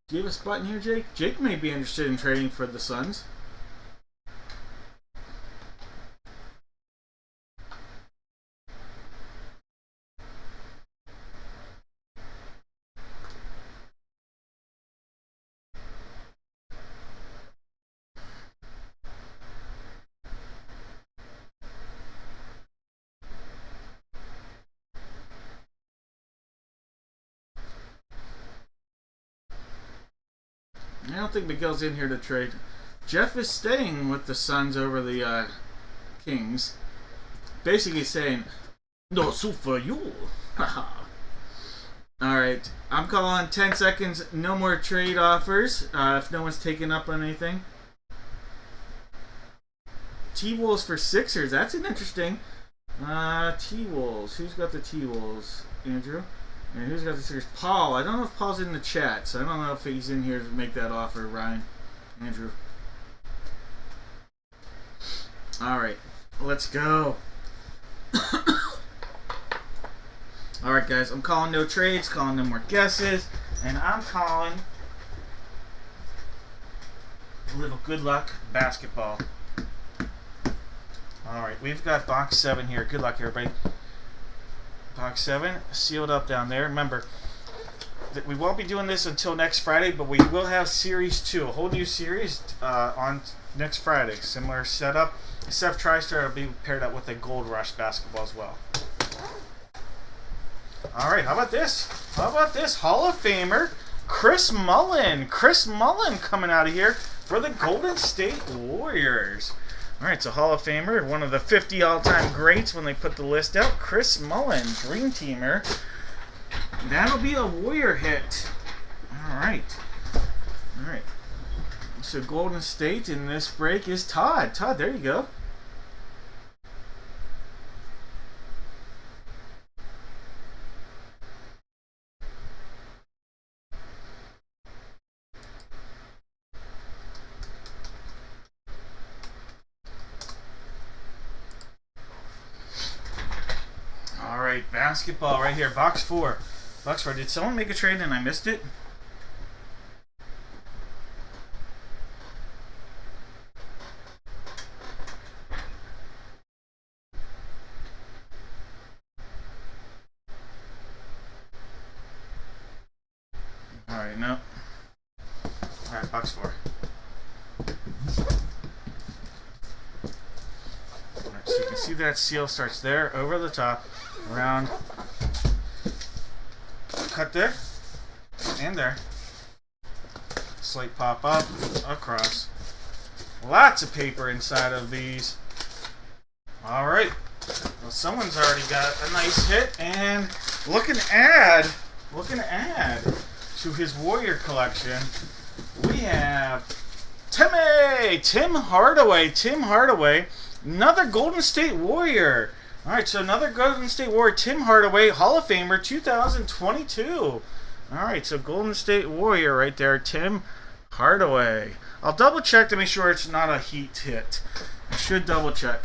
Do you have a spot in here, Jake? Jake may be interested in trading for the Suns. I don't think Miguel's in here to trade. Jeff is staying with the Suns over the Kings. Basically saying, no soup for you. Alright, I'm calling 10 seconds, no more trade offers, if no one's taken up on anything. T-Wolves for Sixers, that's an interesting. T-Wolves, who's got the T-Wolves? Andrew? And who's got the Sixers? Paul. I don't know if Paul's in the chat, so I don't know if he's in here to make that offer. Ryan, Andrew. Alright, let's go. Alright, guys, I'm calling no trades, calling no more guesses, and I'm calling a little good luck basketball. Alright, we've got box 7 here. Good luck, everybody. Box 7 sealed up down there. Remember that we won't be doing this until next Friday, but we will have series 2, a whole new series on next Friday. Similar setup. Seth TriStar will be paired up with a Gold Rush basketball as well. Alright, how about this? How about this? Hall of Famer Chris Mullin. Chris Mullin coming out of here for the Golden State Warriors. Alright, so Hall of Famer, one of the 50 all-time greats when they put the list out. Chris Mullin, Dream Teamer. That'll be a Warrior hit. Alright. Alright. So Golden State in this break is Todd. Todd, there you go. Alright, basketball right here. Box 4. Box 4. Did someone make a trade and I missed it? Alright, no. Alright, box 4. Alright, so you can see that seal starts there, over the top, around, cut there, and there. Slate pop up, across. Lots of paper inside of these. Alright. Well, someone's already got a nice hit, and looking to add to his Warrior collection, we have Tim Hardaway. Tim Hardaway, another Golden State Warrior. Alright, so another Golden State Warrior, Tim Hardaway, Hall of Famer 2022. Alright, so Golden State Warrior right there, Tim Hardaway. I'll double check to make sure it's not a Heat hit. I should double check.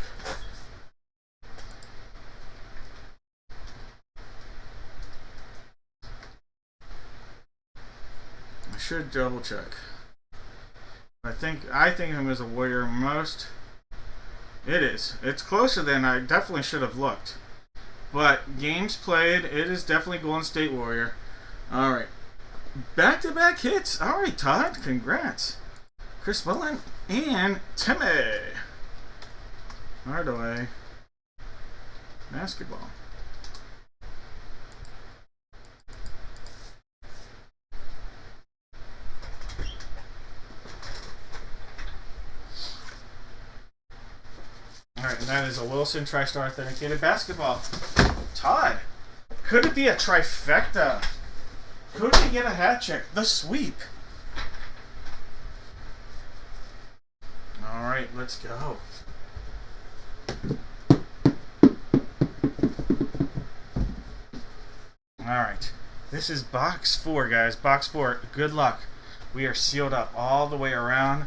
Should double check. I think him as a Warrior most. It is. It's closer than I definitely should have looked. But games played, it is definitely Golden State Warrior. All right. Back-to-back hits. All right, Todd. Congrats. Chris Mullen and Timmy. Hardaway. Basketball. Alright, and that is a Wilson TriStar Authenticated Basketball. Todd, could it be a trifecta? Could we get a hat trick? The sweep. Alright, let's go. Alright, this is box 4, guys. Box 4. Good luck. We are sealed up all the way around.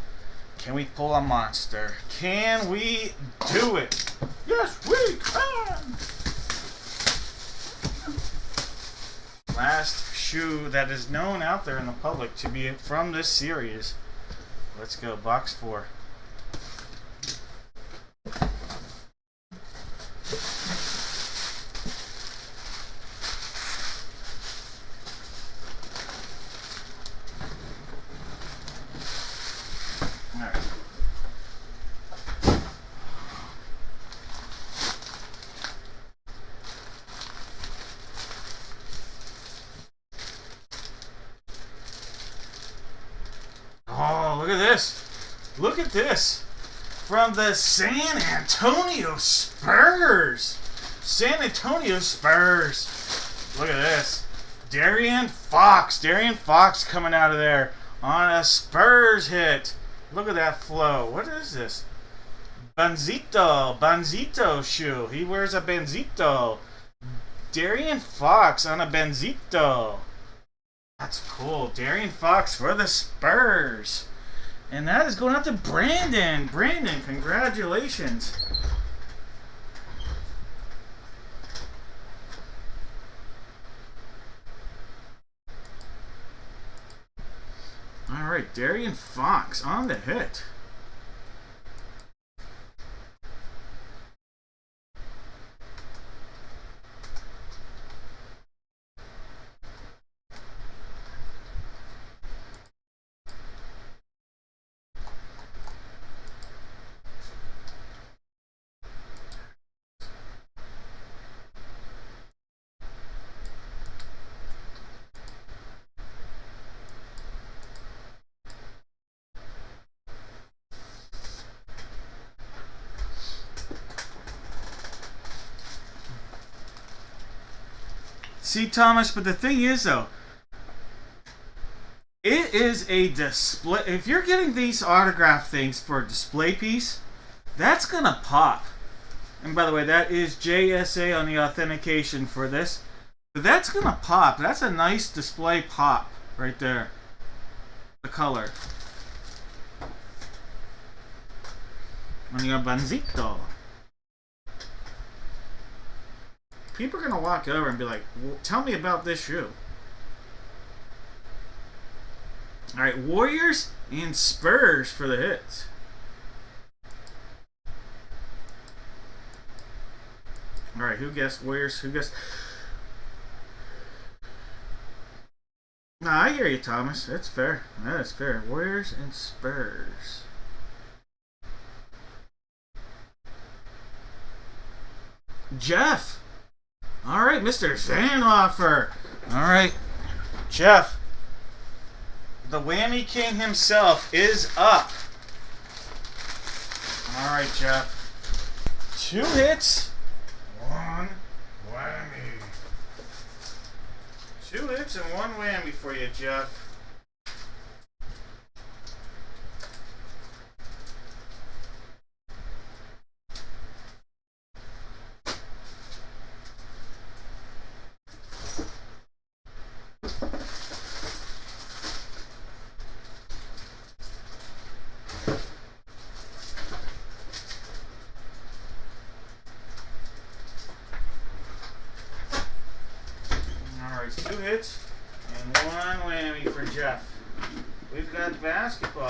Can we pull a monster? Can we do it? Yes, we can! Last shoe that is known out there in the public to be from this series. Let's go, box 4. Oh, look at this. Look at this. From the San Antonio Spurs. San Antonio Spurs. Look at this. De'Aaron Fox. De'Aaron Fox coming out of there on a Spurs hit. Look at that flow. What is this? Banzito shoe. He wears a Banzito. De'Aaron Fox on a Banzito. That's cool. De'Aaron Fox for the Spurs. And that is going out to Brandon. Brandon, congratulations. All right, De'Aaron Fox on the hit. See, Thomas, but the thing is, though, it is a display. If you're getting these autograph things for a display piece, that's going to pop. And by the way, that is JSA on the authentication for this. But that's going to pop. That's a nice display pop right there. The color. On your Banzito. People are going to walk over and be like, well, tell me about this shoe. Alright, Warriors and Spurs for the hits. Alright, who guessed Warriors? Who guessed? Nah, I hear you, Thomas. That's fair. That is fair. Warriors and Spurs. Jeff. All right, Mr. Zanoffer. All right, Jeff. The Whammy King himself is up. All right, Jeff. 2 hits, 1 whammy. 2 hits and 1 whammy for you, Jeff. Alright, 2 hits and 1 whammy for Jeff. We've got basketball.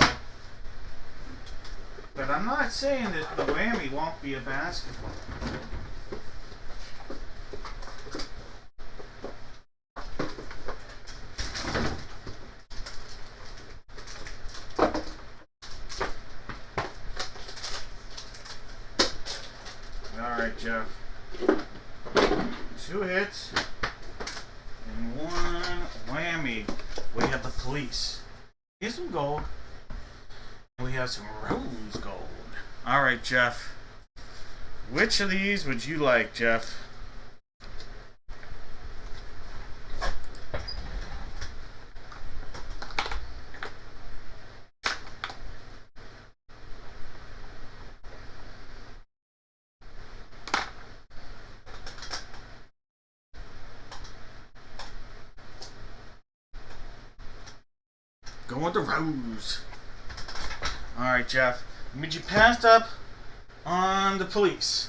But I'm not saying that the whammy won't be a basketball. right, Jeff. 2 hits and 1 whammy. We have the police. Here's some gold. We have some rose gold. All right, Jeff. Which of these would you like, Jeff? Going with the rose. Alright, Jeff. But you passed up on the police.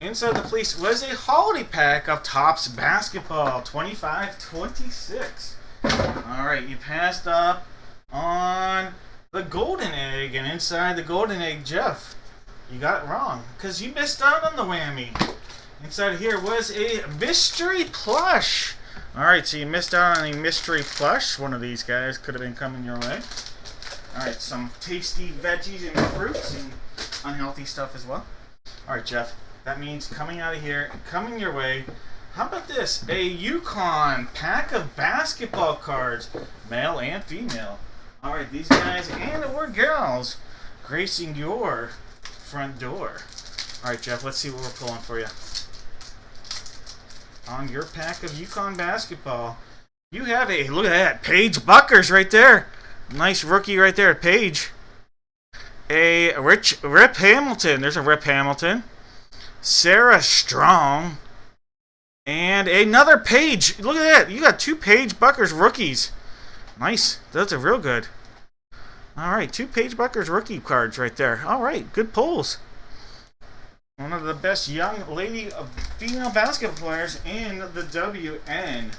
Inside the police was a holiday pack of Topps basketball. 25-26. Alright, you passed up on the golden egg. And inside the golden egg, Jeff, you got it wrong. Because you missed out on the whammy. Inside here was a mystery plush. Alright, so you missed out on a mystery plush. One of these guys could have been coming your way. Alright, some tasty veggies and fruits and unhealthy stuff as well. Alright, Jeff, that means coming out of here, coming your way. How about this? A Yukon pack of basketball cards, male and female. Alright, these guys and or gals gracing your front door. Alright, Jeff, let's see what we're pulling for you. On your pack of Yukon basketball, you have a, look at that, Paige Buckers right there. Nice rookie right there, Paige. A Rip Hamilton. There's a Rip Hamilton. Sarah Strong. And another Paige. Look at that. You got 2 Paige Buckers rookies. Nice. Those are real good. All right, 2 Paige Buckers rookie cards right there. All right, good pulls. One of the best young lady female basketball players in the WNBA.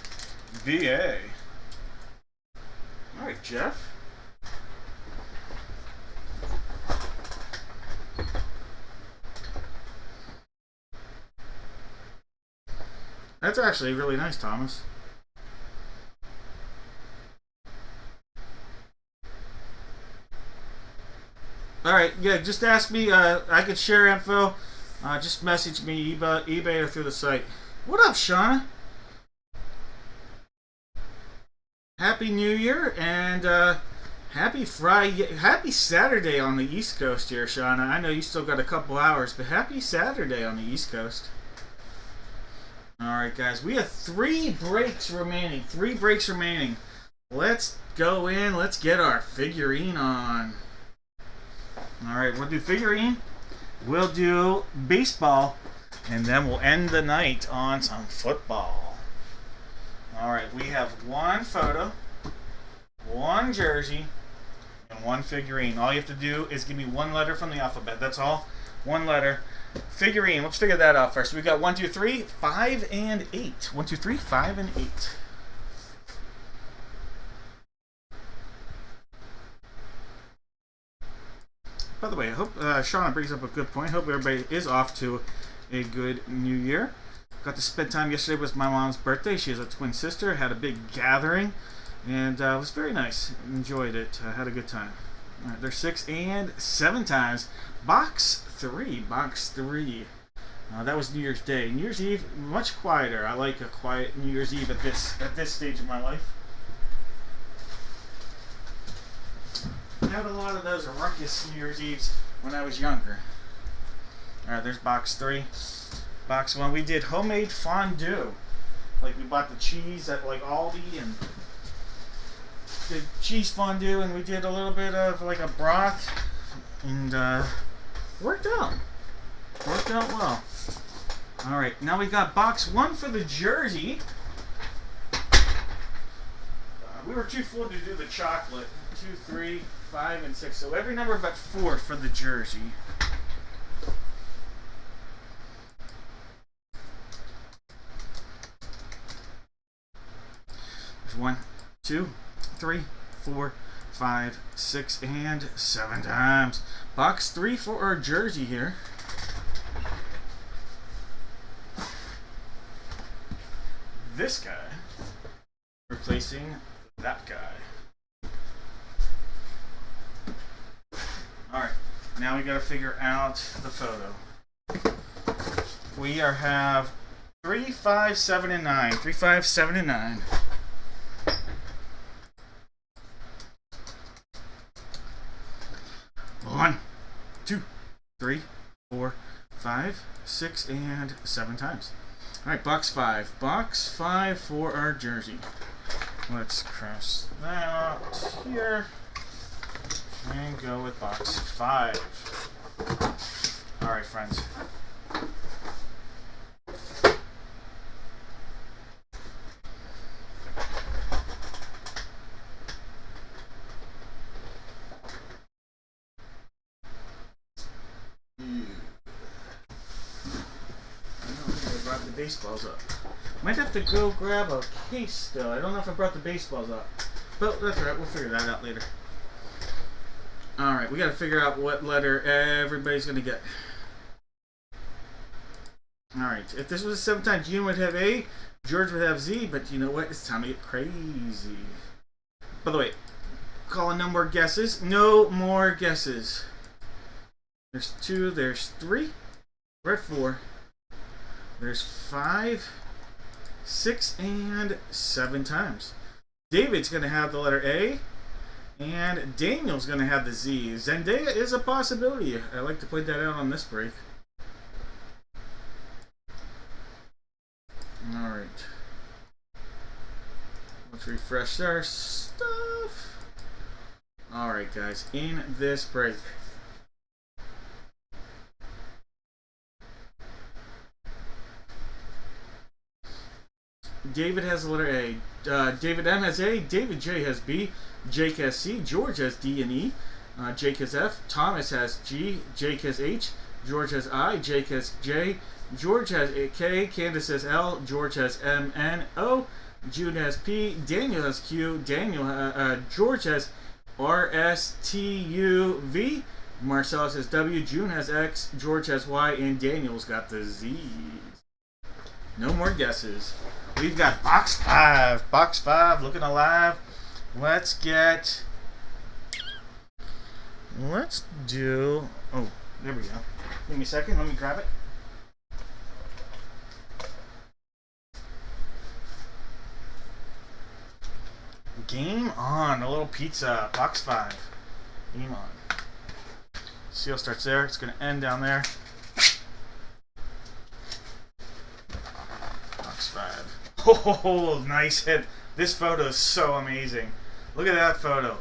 All right, Jeff. That's actually really nice, Thomas. All right, yeah, just ask me. I could share info. Just message me eBay or through the site. What up, Shauna? Happy New Year and happy Friday, happy Saturday on the East Coast here, Shauna. I know you still got a couple hours, but happy Saturday on the East Coast. All right, guys, we have 3 breaks remaining. 3 breaks remaining. Let's go in. Let's get our figurine on. All right, we'll do figurine. We'll do baseball, and then we'll end the night on some football. All right, we have 1 photo, 1 jersey, and 1 figurine. All you have to do is give me 1 letter from the alphabet. That's all. 1 letter. Figurine. Let's figure that out first. We got 1, 2, 3, 5, and 8. 1, 2, 3, 5, and 8. By the way, I hope Shauna brings up a good point. Hope everybody is off to a good New Year. Got to spend time yesterday with my mom's birthday. She has a twin sister. Had a big gathering, and it was very nice. Enjoyed it. Had a good time. All right, there's 6 and 7 times. Box 3. Box 3. That was New Year's Day. New Year's Eve, much quieter. I like a quiet New Year's Eve at this stage of my life. I had a lot of those ruckus New Year's Eves when I was younger. Alright, there's box 3. Box 1, we did homemade fondue. Like, we bought the cheese at, like, Aldi and did cheese fondue, and we did a little bit of, like, a broth. And, worked out. Worked out well. Alright, now we got box 1 for the jersey. We were too full to do the chocolate. 2, 3, 5, and 6. So every number but 4 for the jersey. There's 1, 2, 3, 4, 5, 6, and 7 times. Box 3 for our jersey here. This guy replacing that guy. Alright, now we gotta figure out the photo. we have 3, 5, 7, and 9. 3, 5, 7, and 9. One, 2, 3, 4, 5, 6, and 7 times. Alright, box 5. Box 5 for our jersey. Let's cross that out here and go with box 5. Alright, friends. Baseballs up. Might have to go grab a case still. I don't know if I brought the baseballs up. But that's alright, we'll figure that out later. Alright, we gotta figure out what letter everybody's gonna get. Alright, if this was a 7 times, June would have A, George would have Z, but you know what? It's time to get crazy. By the way, calling no more guesses. No more guesses. There's 2, there's 3, we're at 4. There's 5, 6, and 7 times. David's going to have the letter A, and Daniel's going to have the Z. Zendaya is a possibility. I like to point that out on this break. Alright. Let's refresh our stuff. Alright, guys. In this break, David has the letter A. David M has A. David J has B. Jake has C. George has D and E. Jake has F. Thomas has G. Jake has H. George has I. Jake has J. George has K. Candace has L. George has M N O. Jude has P. Daniel has Q. George has R S T U V. Marcellus has W. June has X. George has Y. And Daniel's got the Z. No more guesses. We've got box 5. Box 5 looking alive. Let's do... Oh, there we go. Give me a second. Let me grab it. Game on. A little pizza. Box 5. Game on. Seal starts there. It's going to end down there. Box 5. Oh, nice hit. This photo is so amazing. Look at that photo.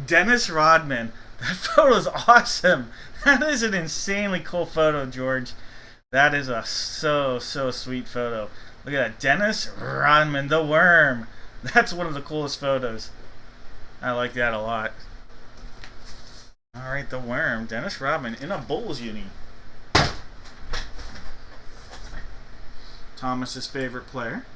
Dennis Rodman. That photo is awesome. That is an insanely cool photo, George. That is a so sweet photo. Look at that. Dennis Rodman, the worm. That's one of the coolest photos. I like that a lot. Alright, the worm. Dennis Rodman in a Bulls uni. Thomas's favorite player.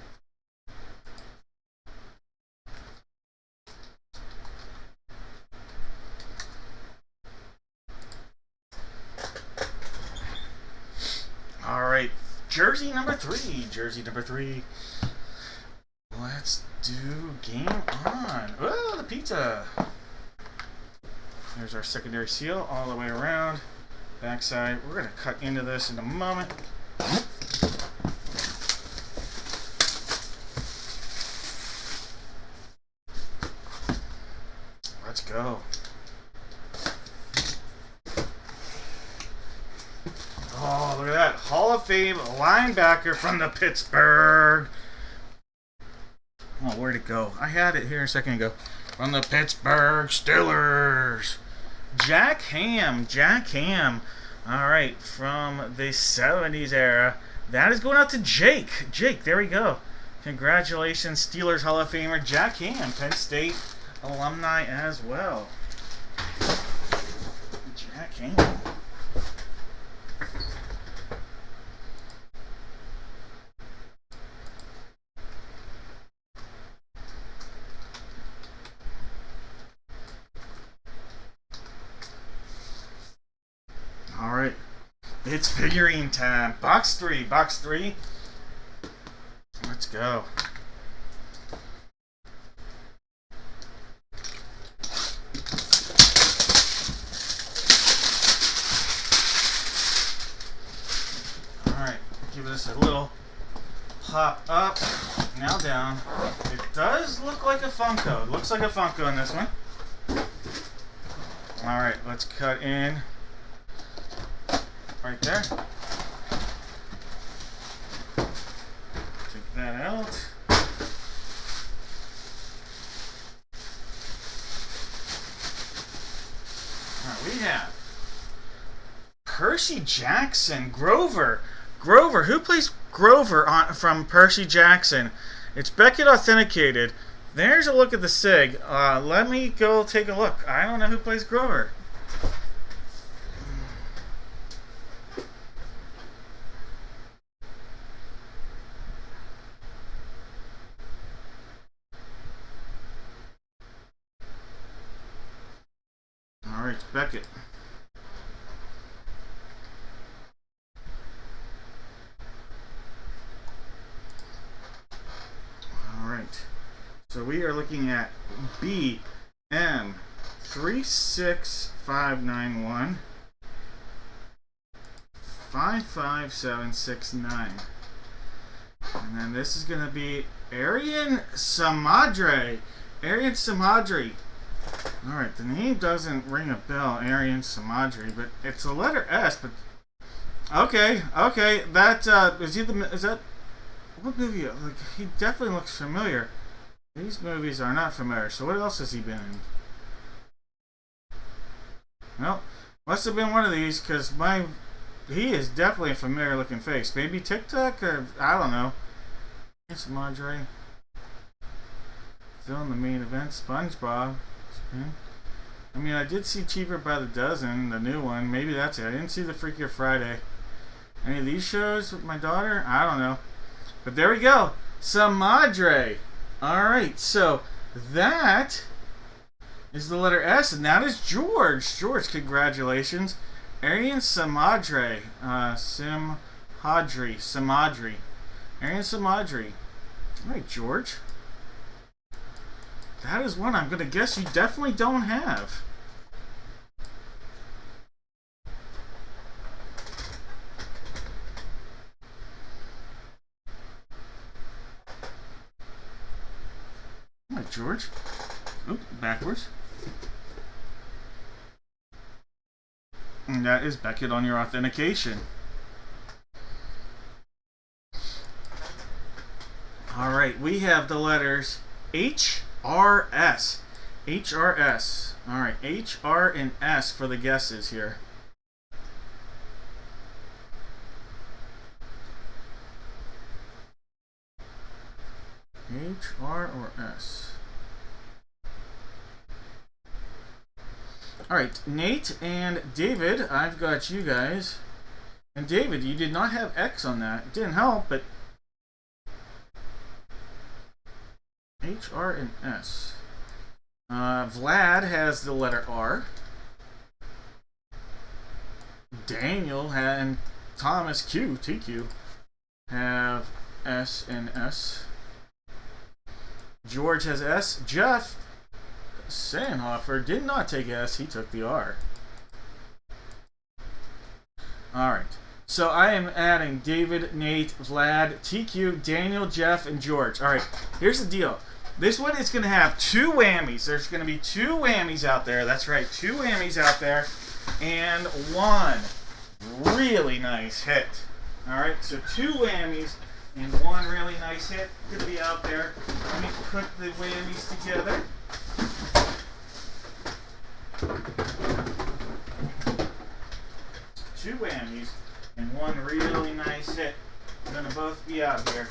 Alright, jersey number 3. Jersey number 3. Let's do game on. Oh, the pizza. There's our secondary seal all the way around. Backside. We're going to cut into this in a moment. Let's go. Oh, look at that. Hall of Fame linebacker from the Pittsburgh. Oh, where'd it go? I had it here a second ago. From the Pittsburgh Steelers. Jack Ham. Jack Ham. All right, from the 70s era. That is going out to Jake. Jake, there we go. Congratulations, Steelers Hall of Famer Jack Ham. Penn State alumni as well. Jack Ham. Alright, it's figurine time. Box 3, box 3. Let's go. Alright, give it a just a little pop up, now down. It does look like a Funko. It looks like a Funko in this one. Alright, let's cut in right there. Take that out. Alright, we have Percy Jackson, Grover. Grover, who plays Grover from Percy Jackson? It's Beckett authenticated. There's a look at the SIG. Let me go take a look. I don't know who plays Grover. Alright, Beckett. So we are looking at BM36591 55769. And then this is going to be Arian Samadre. Arian Samadri. Alright, the name doesn't ring a bell, Arian Samadri, but it's a letter S, but okay, that is that what movie? Like, he definitely looks familiar. These movies are not familiar. So what else has he been in? Well, must have been one of these, because he is definitely a familiar looking face. Maybe TikTok, or I don't know. It's Madre. Film the main event, SpongeBob. I mean, I did see Cheaper by the Dozen, the new one. Maybe that's it. I didn't see the Freakier Friday. Any of these shows with my daughter? I don't know. But there we go. Some Madre. Alright, so that is the letter S, and that is George. George, congratulations. Arian Samadre. Samadri. Arian Samadri. Alright, George. That is one I'm going to guess you definitely don't have. Alright, George. Oop, backwards. And that is Beckett on your authentication. Alright, we have the letters HRS. HRS. Alright, H, R, and S for the guesses here. H, R, or S? Alright, Nate and David, I've got you guys. And David, you did not have X on that. It didn't help, but H, R, and S. Vlad has the letter R. Daniel and Thomas TQ, have S and S. George has S. Jeff Sandhofer did not take S. He took the R. Alright. So I am adding David, Nate, Vlad, TQ, Daniel, Jeff, and George. Alright. Here's the deal. This one is going to have two whammies. There's going to be two whammies out there. That's right. Two whammies out there. And one really nice hit. Alright. So two whammies. And one really nice hit could be out there. Let me put the whammies together. Two whammies and one really nice hit. They're going to both be out here.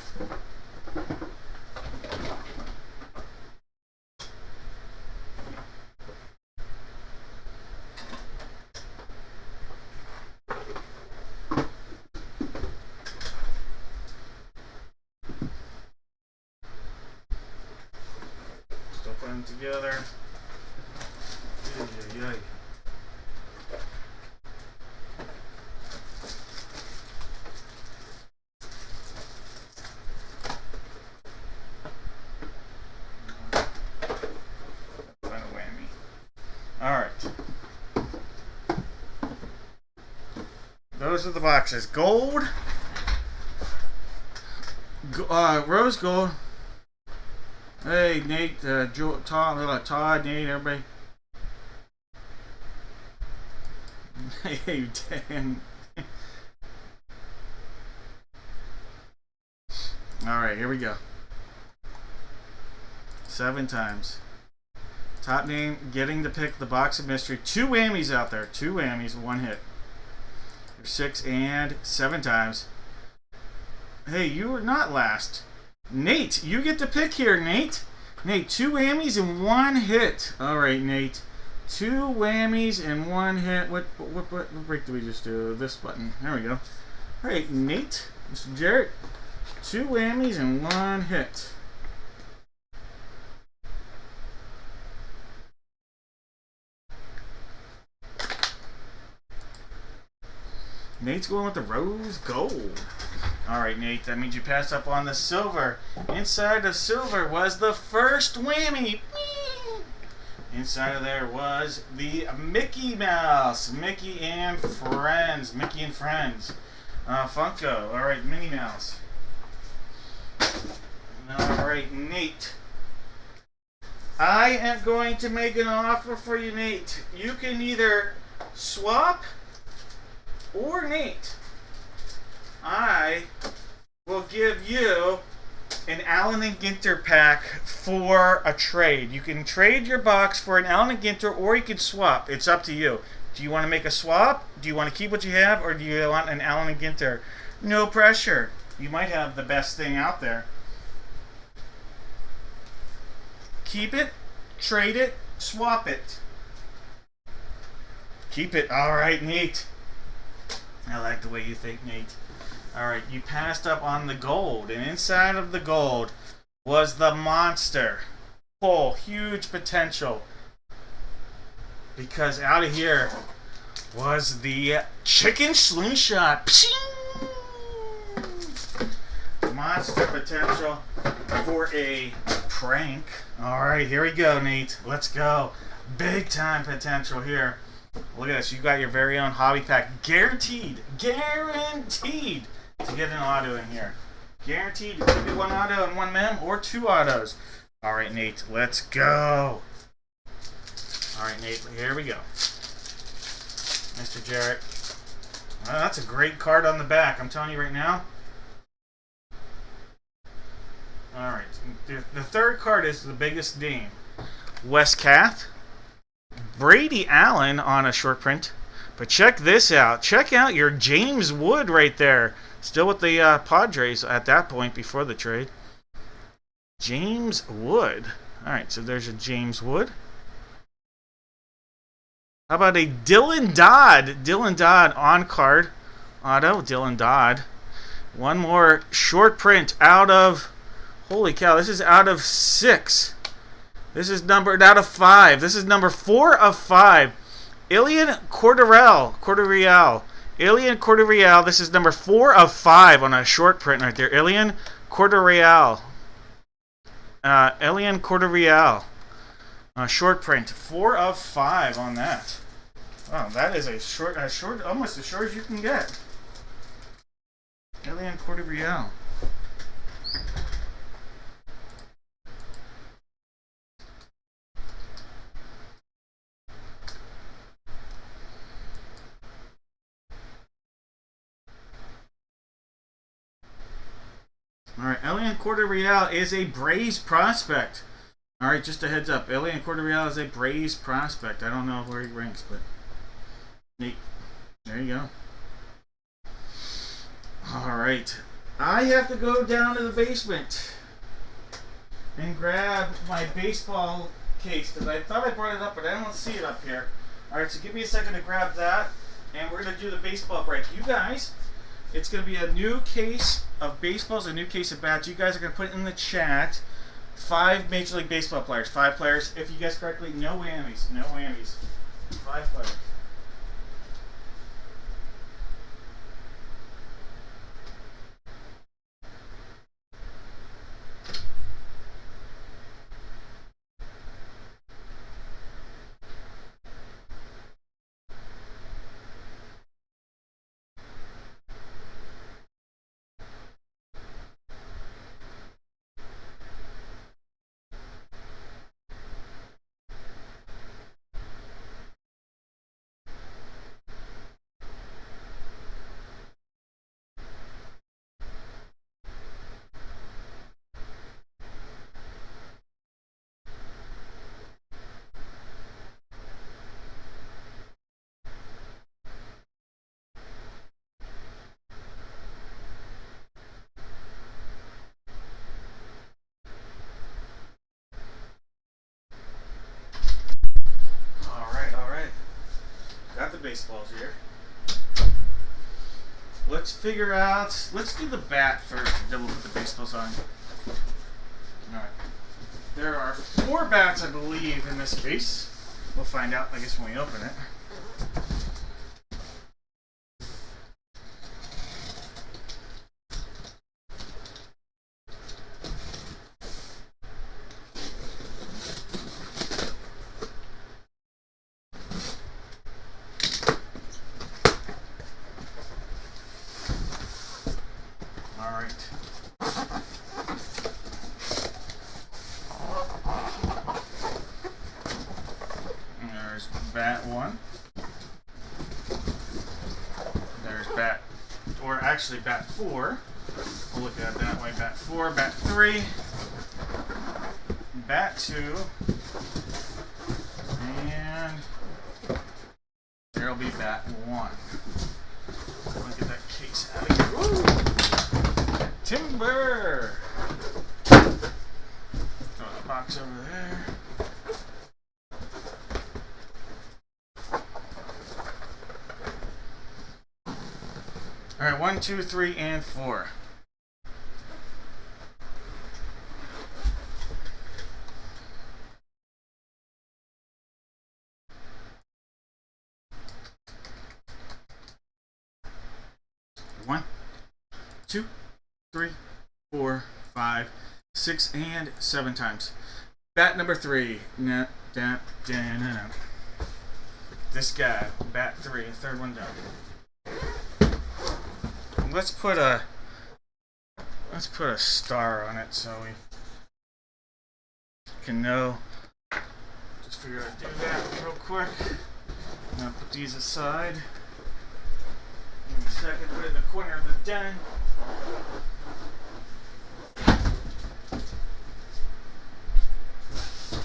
Together. Find a whammy. Alright. Those are the boxes. Gold, Rose gold. Hey, Nate, Todd, Nate, everybody. Hey, Dan. Alright, here we go. 7 times. Top name getting to pick the box of mystery. 2 whammies out there. 2 whammies, 1 hit. 6 and 7 times. Hey, you were not last. Nate, you get to pick here, Nate. Nate, 2 whammies and 1 hit. Alright, Nate. 2 whammies and 1 hit. What break did we just do? This button. There we go. Alright, Nate. Mr. Jarrett. 2 whammies and 1 hit. Nate's going with the rose gold. Alright, Nate, that means you passed up on the silver. Inside the silver was the first whammy. Inside of there was the Mickey Mouse. Mickey and Friends. Mickey and Friends. Funko. Alright, Minnie Mouse. Alright, Nate. I am going to make an offer for you, Nate. You can either swap or Nate. I will give you an Allen and Ginter pack for a trade. You can trade your box for an Allen and Ginter, or you can swap. It's up to you. Do you want to make a swap? Do you want to keep what you have, or do you want an Allen and Ginter? No pressure. You might have the best thing out there. Keep it, trade it, swap it. Keep it. All right, Nate. I like the way you think, Nate. Alright, you passed up on the gold, and inside of the gold was the monster. Oh, huge potential. Because out of here was the chicken slingshot. Pshing! Monster potential for a prank. Alright, here we go, Nate. Let's go. Big time potential here. Look at this. You got your very own hobby pack. Guaranteed. Guaranteed to get an auto in here. Guaranteed. It could be 1 auto and 1 mem, or 2 autos. Alright, Nate. Let's go. Alright, Nate. Here we go. Mr. Jarrett. Well, that's a great card on the back. I'm telling you right now. Alright. The third card is the biggest name. Wes Kath. Brady Allen on a short print. But check this out. Check out your James Wood right there. Still with the Padres at that point before the trade. James Wood. Alright, so there's a James Wood. How about a Dylan Dodd? Dylan Dodd on card. Auto, Dylan Dodd. One more short print out of... Holy cow, this is out of 6. This is numbered out of 5. This is number 4 of 5. Ilian Corderreal. Ilian Corderreal. This is number 4 of 5 on a short print right there. Ilian Corderreal. Ilian Corderreal. Short print. 4 of 5 on that. Wow, that is a short, almost as short as you can get. Ilian Corderreal. Alright, Elian Corderreal is a Braves prospect. Alright, just a heads up. Elian Corderreal is a Braves prospect. I don't know where he ranks, but neat. There you go. Alright. I have to go down to the basement and grab my baseball case, because I thought I brought it up, but I don't see it up here. Alright, so give me a second to grab that, and we're going to do the baseball break. You guys... It's going to be a new case of baseballs, a new case of bats. You guys are going to put in the chat 5 Major League Baseball players. 5 players. If you guess correctly, no whammies. No whammies. 5 players. baseballs here. Let's figure out. Let's do the bat first, then we'll put the baseballs on. Alright. There are 4 bats, I believe, in this case. We'll find out, I guess, when we open it. Bat 1. There's bat, or actually bat 4. We'll look at it that way. Bat 4, bat 3, bat 2, and there'll be bat 1. So let me get that case out of here. Woo! Timber! Throw the box over there. Alright, 1, 2, 3, and 4. One, 2, 3, 4, 5, 6, and 7 times. Bat number 3. This guy, bat 3, third one down. Let's put a star on it so we can know. Just figure out how to do that real quick. I'm gonna put these aside. Give me a second. Put it in the corner of the den.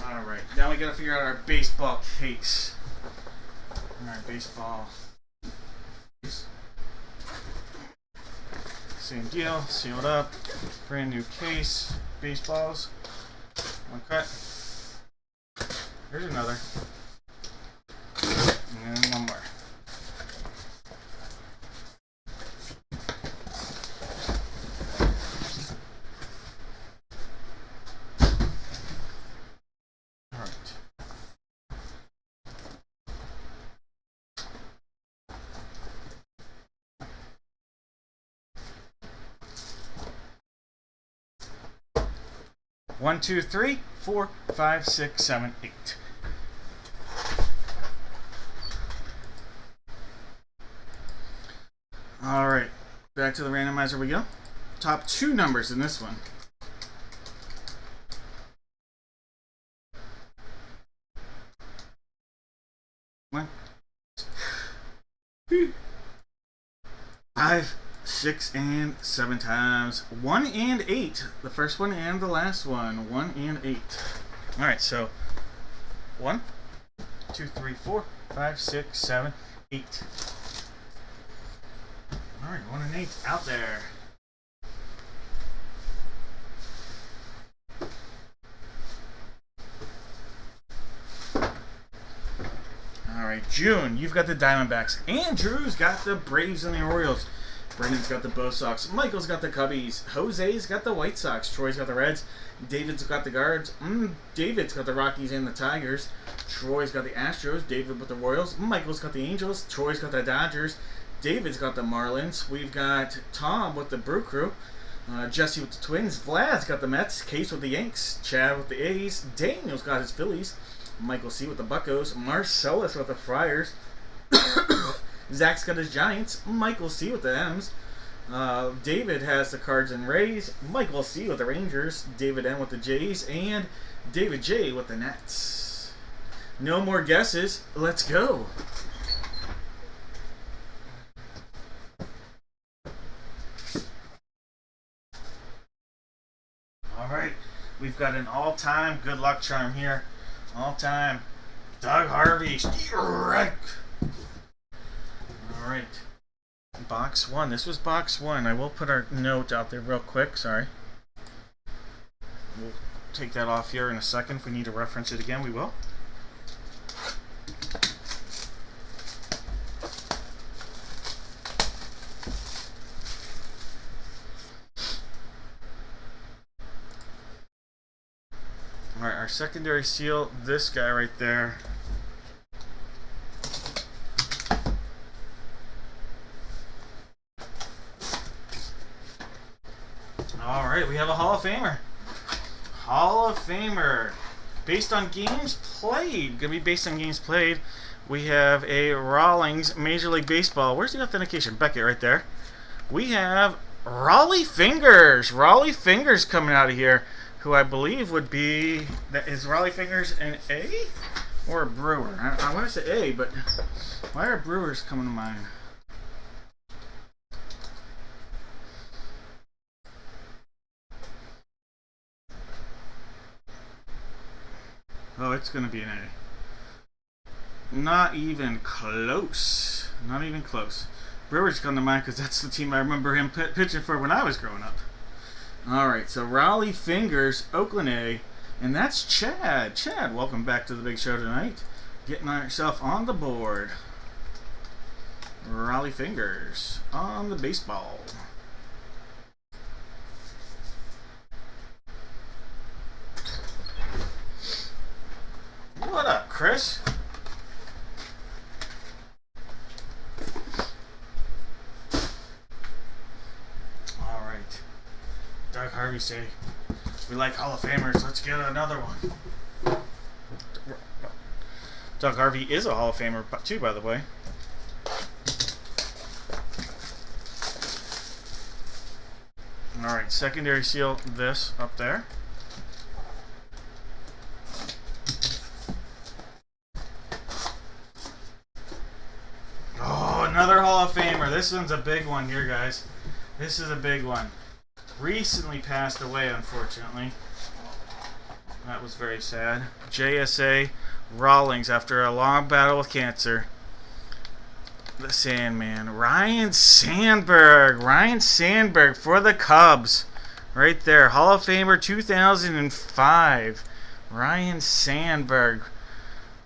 All right. Now we gotta figure out our baseball case. All right, baseball. Same deal, sealed up, brand new case, baseballs, one cut, here's another, and then one more. Alright. One, 2, 3, 4, 5, 6, 7, 8. All right, back to the randomizer we go. Top 2 numbers in this one. One, 5, 6, and 7 times. 1 and 8. The first one and the last one. 1 and 8. Alright, so 1, 2, 3, 4, 5, 6, 7, 8. Alright, 1 and 8 out there. Alright, June, you've got the Diamondbacks. Andrew's got the Braves and the Orioles. Brendan's got the Bo Sox. Michael's got the Cubbies. Jose's got the White Sox. Troy's got the Reds. David's got the Guards. David's got the Rockies and the Tigers. Troy's got the Astros. David with the Royals. Michael's got the Angels. Troy's got the Dodgers. David's got the Marlins. We've got Tom with the Brew Crew. Jesse with the Twins. Vlad's got the Mets. Case with the Yanks. Chad with the A's. Daniel's got his Phillies. Michael C. with the Buccos. Marcellus with the Friars. Zach's got his Giants. Michael C. with the M's. David has the Cards and Rays. Michael C. with the Rangers. David N. with the Jays. And David J. with the Nets. No more guesses. Let's go. Alright. We've got an all-time good luck charm here. All-time Doug Harvey. Right. Alright. Box 1. This was box 1. I will put our note out there real quick. Sorry. We'll take that off here in a second. If we need to reference it again, we will. Our secondary seal, this guy right there. All right, we have a Hall of Famer. Hall of Famer. Based on games played. Gonna be based on games played. We have a Rawlings Major League Baseball. Where's the authentication? Beckett right there. We have Raleigh Fingers. Raleigh Fingers coming out of here, who I believe would be... Is Raleigh Fingers an A or a Brewer? I want to say A, but why are Brewers coming to mind? Oh, it's going to be an A. Not even close. Not even close. Brewers come to mind because that's the team I remember him pitching for when I was growing up. Alright, so Raleigh Fingers, Oakland A. And that's Chad. Chad, welcome back to the big show tonight. Getting yourself on the board. Raleigh Fingers on the baseball. What up, Chris? Alright. Doug Harvey say, we like Hall of Famers, let's get another one. Doug Harvey is a Hall of Famer too, by the way. Alright, secondary seal, this up there. Oh, another Hall of Famer. This one's a big one here, guys. This is a big one. Recently passed away, unfortunately. That was very sad. JSA Rawlings, after a long battle with cancer. The Sandman. Ryan Sandberg. Ryan Sandberg for the Cubs. Right there. Hall of Famer 2005. Ryan Sandberg.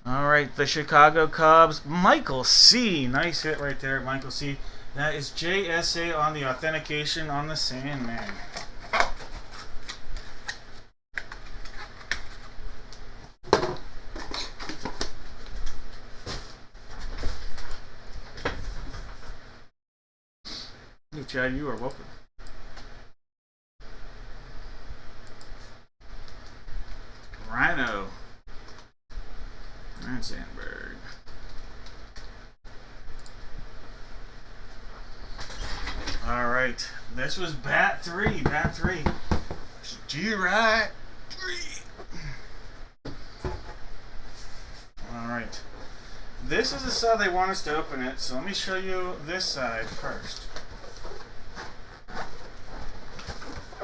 Alright, the Chicago Cubs. Michael C. Nice hit right there, Michael C. That is JSA on the authentication on the Sandman. Hey, Chad, you are welcome. Rhino. Ryan Sandberg. Alright, this was bat 3. Bat 3. G-Right 3. Alright. This is the side they want us to open it, so let me show you this side first.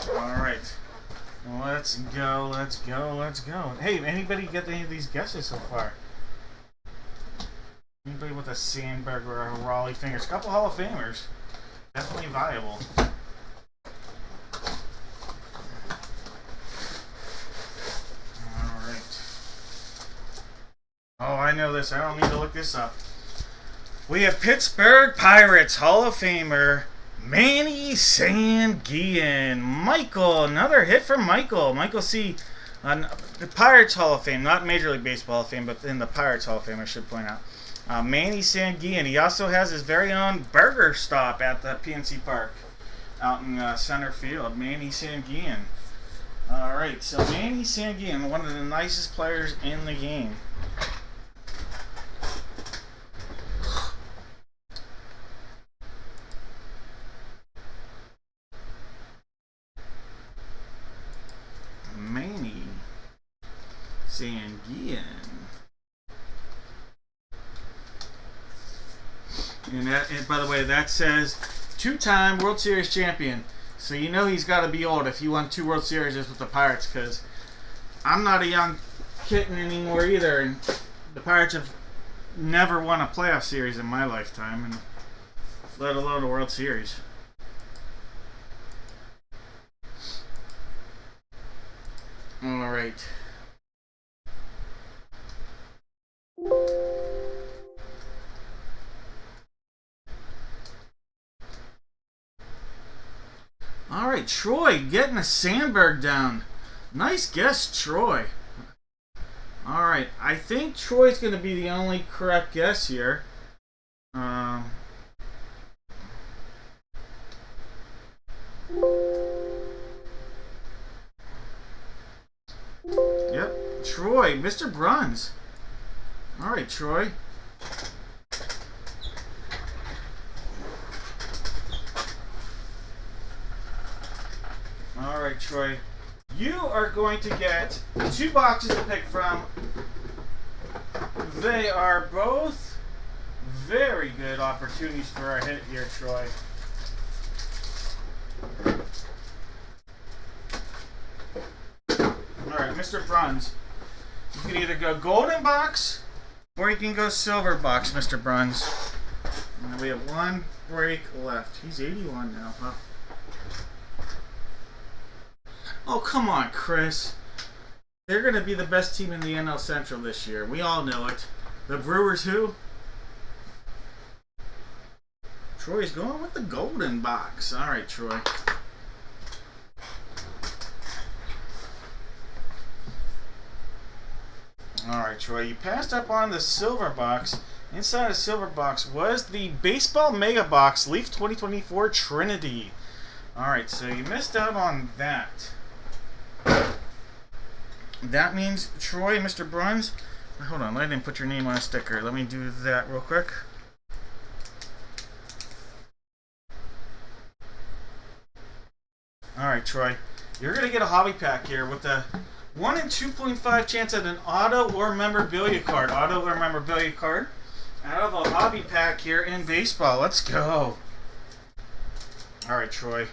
Alright. Let's go, let's go, let's go. Hey, anybody get any of these guesses so far? Anybody with a Sandberg or a Raleigh Fingers? A couple Hall of Famers. Definitely viable. Alright. Oh, I know this. I don't need to look this up. We have Pittsburgh Pirates Hall of Famer Manny Sanguillen. Michael. Another hit from Michael. Michael C. On the Pirates Hall of Fame. Not Major League Baseball Hall of Fame, but in the Pirates Hall of Fame, I should point out. Manny Sanguillen. He also has his very own burger stop at the PNC Park out in center field. Manny Sanguillen. Alright, so Manny Sanguillen, one of the nicest players in the game. Manny Sanguillen. And by the way, that says two-time World Series champion. So you know he's got to be old if he won 2 World Series with the Pirates, because I'm not a young kitten anymore either. And the Pirates have never won a playoff series in my lifetime, and let alone a World Series. All right. Alright, Troy getting a Sandberg down. Nice guess, Troy. Alright, I think Troy's going to be the only correct guess here. Yep, Troy, Mr. Bruns. Alright, Troy. Alright, Troy. You are going to get 2 boxes to pick from. They are both very good opportunities for a hit here, Troy. Alright, Mr. Bruns. You can either go golden box or you can go silver box, Mr. Bruns. And we have 1 break left. He's 81 now, huh? Oh, come on, Chris. They're going to be the best team in the NL Central this year. We all know it. The Brewers who? Troy's going with the golden box. All right, Troy. All right, Troy. You passed up on the silver box. Inside the silver box was the Baseball Mega Box Leaf 2024 Trinity. All right, so you missed out on that. That means Troy, Mr. Bruns. Hold on, I didn't put your name on a sticker. Let me do that real quick. Alright, Troy. You're going to get a hobby pack here with a 1 in 2.5 chance at an auto or memorabilia card. Auto or memorabilia card out of a hobby pack here in baseball. Let's go. Alright, Troy.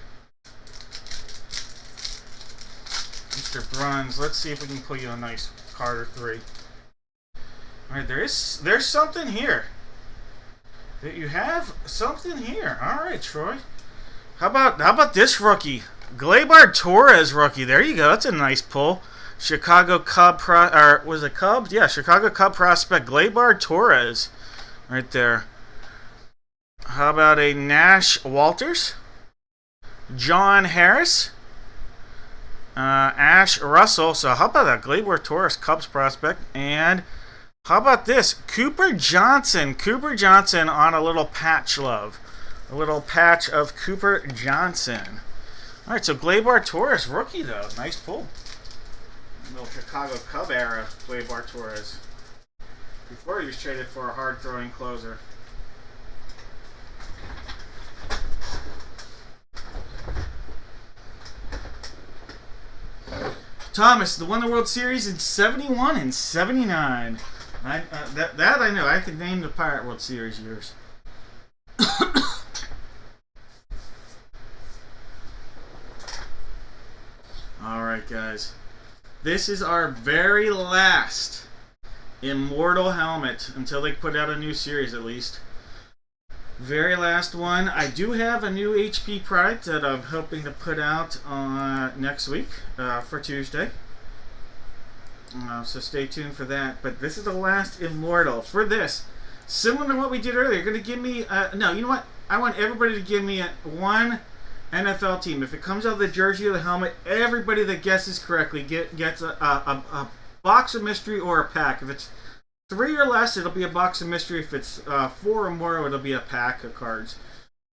Mr. Bruns, let's see if we can pull you a nice card or 3. Alright, there's something here. You have something here. Alright, Troy. How about this rookie? Gleyber Torres rookie. There you go. That's a nice pull. Chicago Cub was it Cubs? Yeah, Chicago Cub prospect Gleyber Torres. Right there. How about a Nash Walters? John Harris? Ash Russell. So how about that Gleyber Torres Cubs prospect? And how about this? Cooper Johnson. Cooper Johnson on a little patch love. A little patch of Cooper Johnson. All right, so Gleyber Torres rookie though. Nice pull. A little Chicago Cub era Gleyber Torres. Before he was traded for a hard throwing closer. Thomas, the won the World Series in 71 and 79. That I know. I could name the Pirate World Series years. Alright, guys. This is our very last Immortal helmet until they put out a new series, at least. Very last one. I do have a new HP product that I'm hoping to put out next week for Tuesday. So stay tuned for that. But this is the last Immortal. For this, similar to what we did earlier, you're going to give me... no, you know what? I want everybody to give me one NFL team. If it comes out of the jersey or the helmet, everybody that guesses correctly gets a box of mystery or a pack. If it's 3 or less, it'll be a box of mystery. If it's 4 or more, it'll be a pack of cards.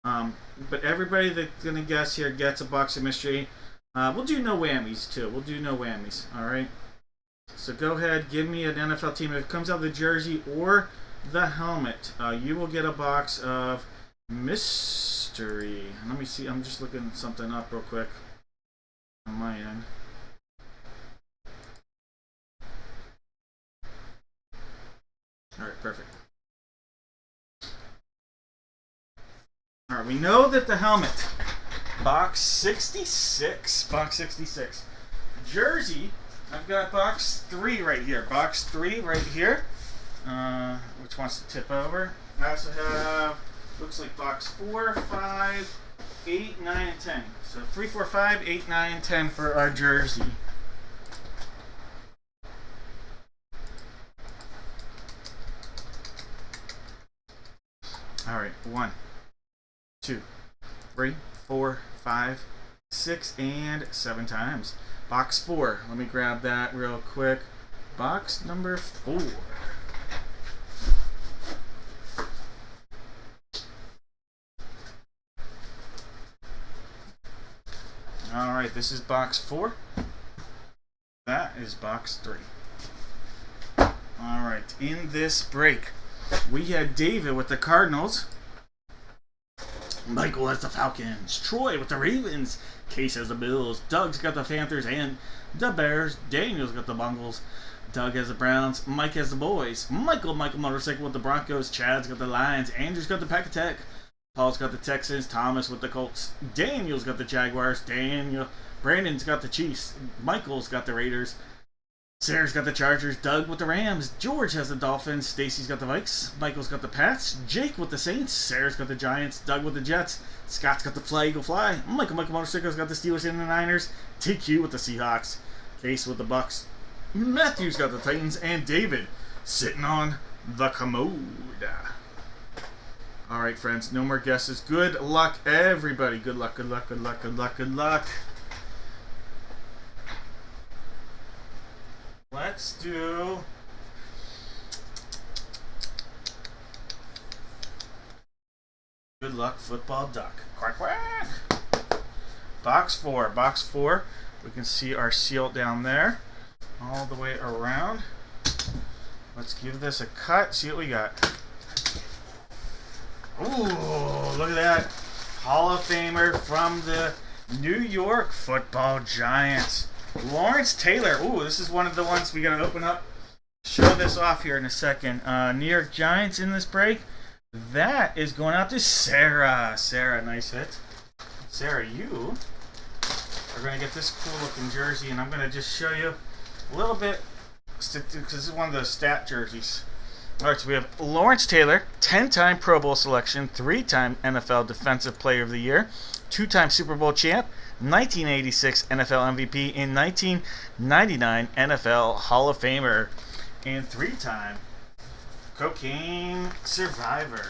But everybody that's going to guess here gets a box of mystery. We'll do no whammies, too. We'll do no whammies, all right? So go ahead, give me an NFL team. If it comes out of the jersey or the helmet, you will get a box of mystery. Let me see. I'm just looking something up real quick on my end. All right, perfect. All right, we know that the helmet, box 66, box 66. Jersey, I've got box 3 right here. Box 3 right here, which wants to tip over. I also have, looks like box 4, 5, 8, 9, and 10. So 3, 4, 5, 8, 9, and 10 for our jersey. All right, 1, 2, 3, 4, 5, 6, and 7 times. Box 4. Let me grab that real quick. Box number 4. Alright, this is box 4. That is box 3. Alright, in this break, we had David with the Cardinals. Michael has the Falcons. Troy with the Ravens. Case has the Bills. Doug's got the Panthers and the Bears. Daniel's got the Bungles. Doug has the Browns. Mike has the Boys. Michael Motorcycle with the Broncos. Chad's got the Lions. Andrew's got the Pack Attack. Paul's got the Texans. Thomas with the Colts. Daniel's got the Jaguars. Brandon's got the Chiefs. Michael's got the Raiders. Sarah's got the Chargers. Doug with the Rams. George has the Dolphins. Stacy's got the Vikes. Michael's got the Pats. Jake with the Saints. Sarah's got the Giants. Doug with the Jets. Scott's got the Fly Eagle Fly. Michael Motorcycle's got the Steelers and the Niners. TQ with the Seahawks. Case with the Bucks. Matthew's got the Titans. And David sitting on the commode. Alright, friends. No more guesses. Good luck, everybody. Good luck, good luck, good luck, good luck, good luck. Let's do Good Luck Football Duck. Quack, quack. Box 4. Box 4. We can see our seal down there. All the way around. Let's give this a cut. See what we got. Ooh, look at that. Hall of Famer from the New York Football Giants. Lawrence Taylor. Ooh, this is one of the ones we gotta open up. Show this off here in a second. New York Giants in this break. That is going out to Sarah. Sarah, nice hit. Sarah, you are going to get this cool looking jersey, and I'm going to just show you a little bit, because this is one of the stat jerseys. Alright, so we have Lawrence Taylor, 10-time Pro Bowl selection, 3-time NFL Defensive Player of the Year, 2-time Super Bowl champ, 1986 NFL MVP, and 1999 NFL Hall of Famer, and 3-time cocaine survivor.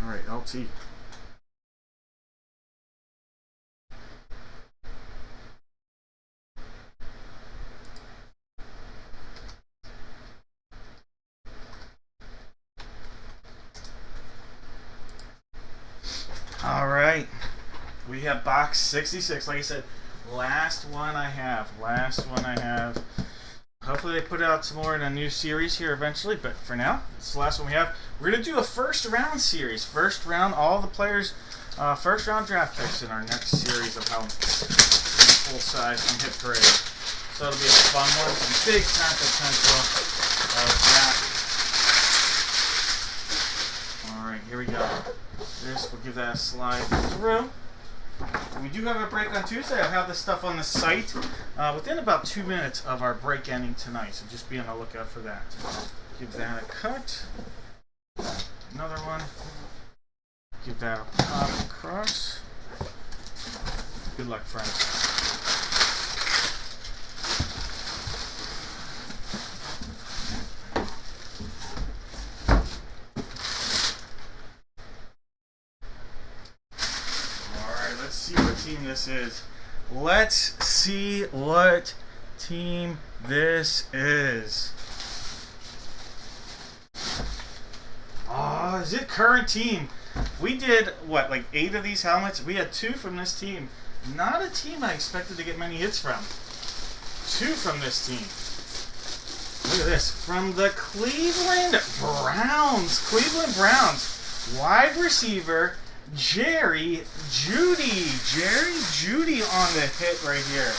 Alright, LT. Alright, we have box 66. Like I said, last one I have. Hopefully they put out some more in a new series here eventually, but for now, it's the last one we have. We're going to do a first round series. First round, all the players, first round draft picks in our next series of helmets. Full size and hit parade. So it'll be a fun one. Some big time potential of that. Alright, here we go. We'll give that a slide through. We do have a break on Tuesday. I'll have this stuff on the site within about 2 minutes of our break ending tonight, so just be on the lookout for that. Give that a cut. Another one. Give that a pop across. Good luck, friends. This is. Let's see what team this is. Oh, is it current team? We did, what, like 8 of these helmets? We had 2 from this team. Not a team I expected to get many hits from. 2 from this team. Look at this. From the Cleveland Browns. Cleveland Browns. Wide receiver Jerry Jeudy. Jerry Jeudy on the hit right here.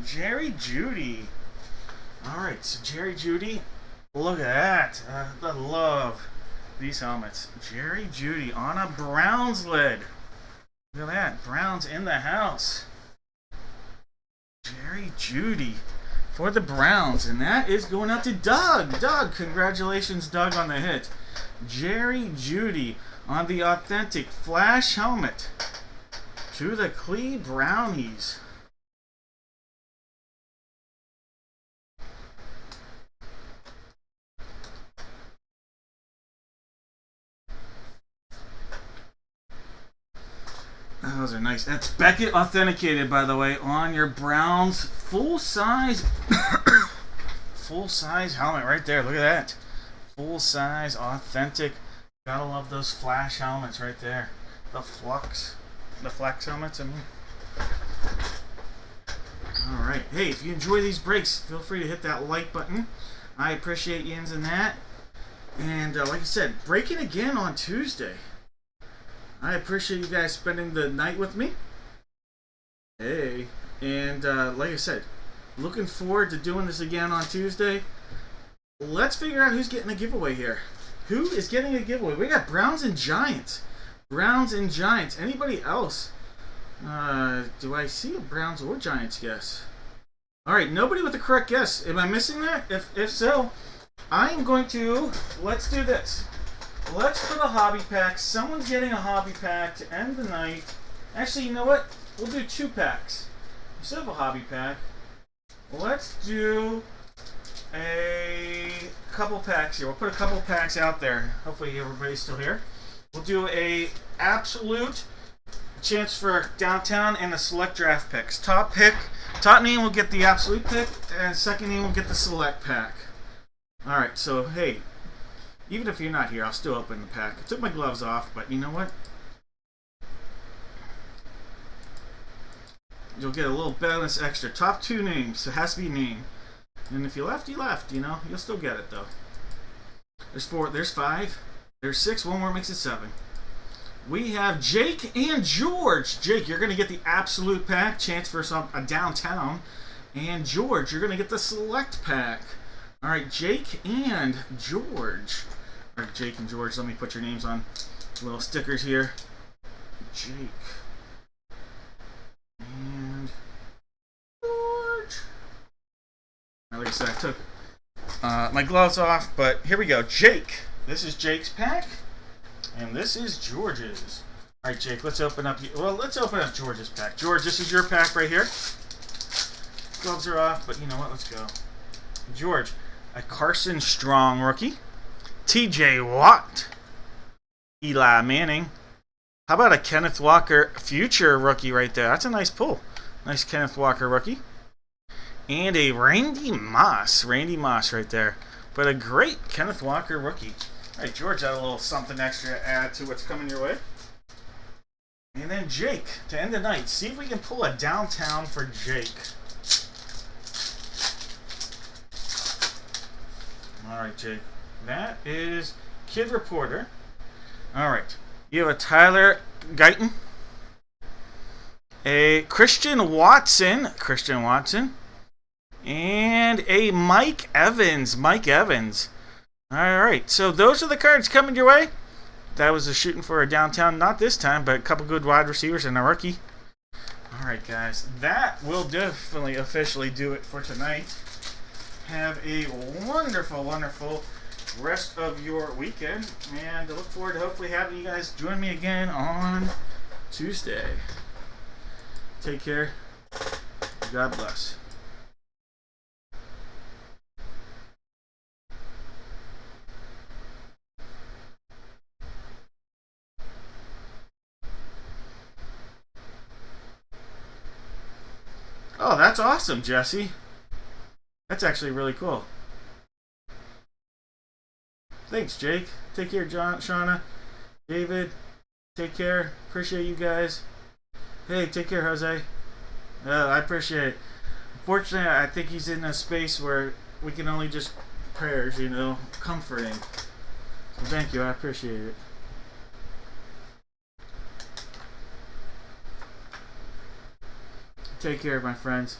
Jerry Jeudy. Alright, so Jerry Jeudy. Look at that. I love these helmets. Jerry Jeudy on a Browns lid. Look at that. Browns in the house. Jerry Jeudy for the Browns. And that is going out to Doug. Doug, congratulations, Doug, on the hit. Jerry Jeudy on the authentic Flash helmet to the Clee Brownies. Those are nice. That's Beckett authenticated, by the way, on your Browns full-size full-size helmet right there. Look at that. Full-size, authentic. Gotta love those flash helmets right there. The flex helmets, I mean. Alright. Hey, if you enjoy these breaks, feel free to hit that like button. I appreciate yins and that. And like I said, breaking again on Tuesday. I appreciate you guys spending the night with me. Hey. And like I said, looking forward to doing this again on Tuesday. Let's figure out who's getting a giveaway here. Who is getting a giveaway? We got Browns and Giants. Browns and Giants. Anybody else? Do I see a Browns or Giants guess? Alright, nobody with the correct guess. Am I missing that? If so, I am going to... Let's do this. Let's put a hobby pack. Someone's getting a hobby pack to end the night. Actually, you know what? We'll do 2 packs. Instead of a hobby pack, let's do a couple packs here. We'll put a couple packs out there. Hopefully everybody's still here. We'll do a absolute chance for downtown and the select draft picks. Top name will get the absolute pick, and second name will get the select pack. Alright, so hey, even if you're not here, I'll still open the pack. I took my gloves off, but you know what? You'll get a little bonus extra. Top 2 names. It has to be a name. And if you left, you left. You know, you'll still get it though. There's 4. There's 5. There's 6. One more makes it 7. We have Jake and George. Jake, you're going to get the absolute pack. Chance for a downtown. And George, you're going to get the select pack. All right, Jake and George. All right, Jake and George, let me put your names on little stickers here. Jake and George. Like I said, I took my gloves off, but here we go. Jake. This is Jake's pack, and this is George's. All right, Jake, let's open up. Let's open up George's pack. George, this is your pack right here. Gloves are off, but you know what? Let's go. George, a Carson Strong rookie. T.J. Watt. Eli Manning. How about a Kenneth Walker future rookie right there? That's a nice pull. Nice Kenneth Walker rookie. And a Randy Moss. Randy Moss right there. But a great Kenneth Walker rookie. All right, George had a little something extra to add to what's coming your way. And then Jake, to end the night. See if we can pull a downtown for Jake. All right, Jake. That is Kid Reporter. All right. You have a Tyler Guyton. A Christian Watson. And a Mike Evans. All right. So those are the cards coming your way. That was a shooting for a downtown. Not this time, but a couple good wide receivers and a rookie. All right, guys. That will definitely officially do it for tonight. Have a wonderful, wonderful rest of your weekend, and I look forward to hopefully having you guys join me again on Tuesday. Take care. God bless. Oh, that's awesome, Jesse. That's actually really cool. Thanks, Jake. Take care, Shauna. David, take care. Appreciate you guys. Hey, take care, Jose. I appreciate it. Unfortunately, I think he's in a space where we can only just prayers, you know, comforting. So thank you. I appreciate it. Take care, my friends.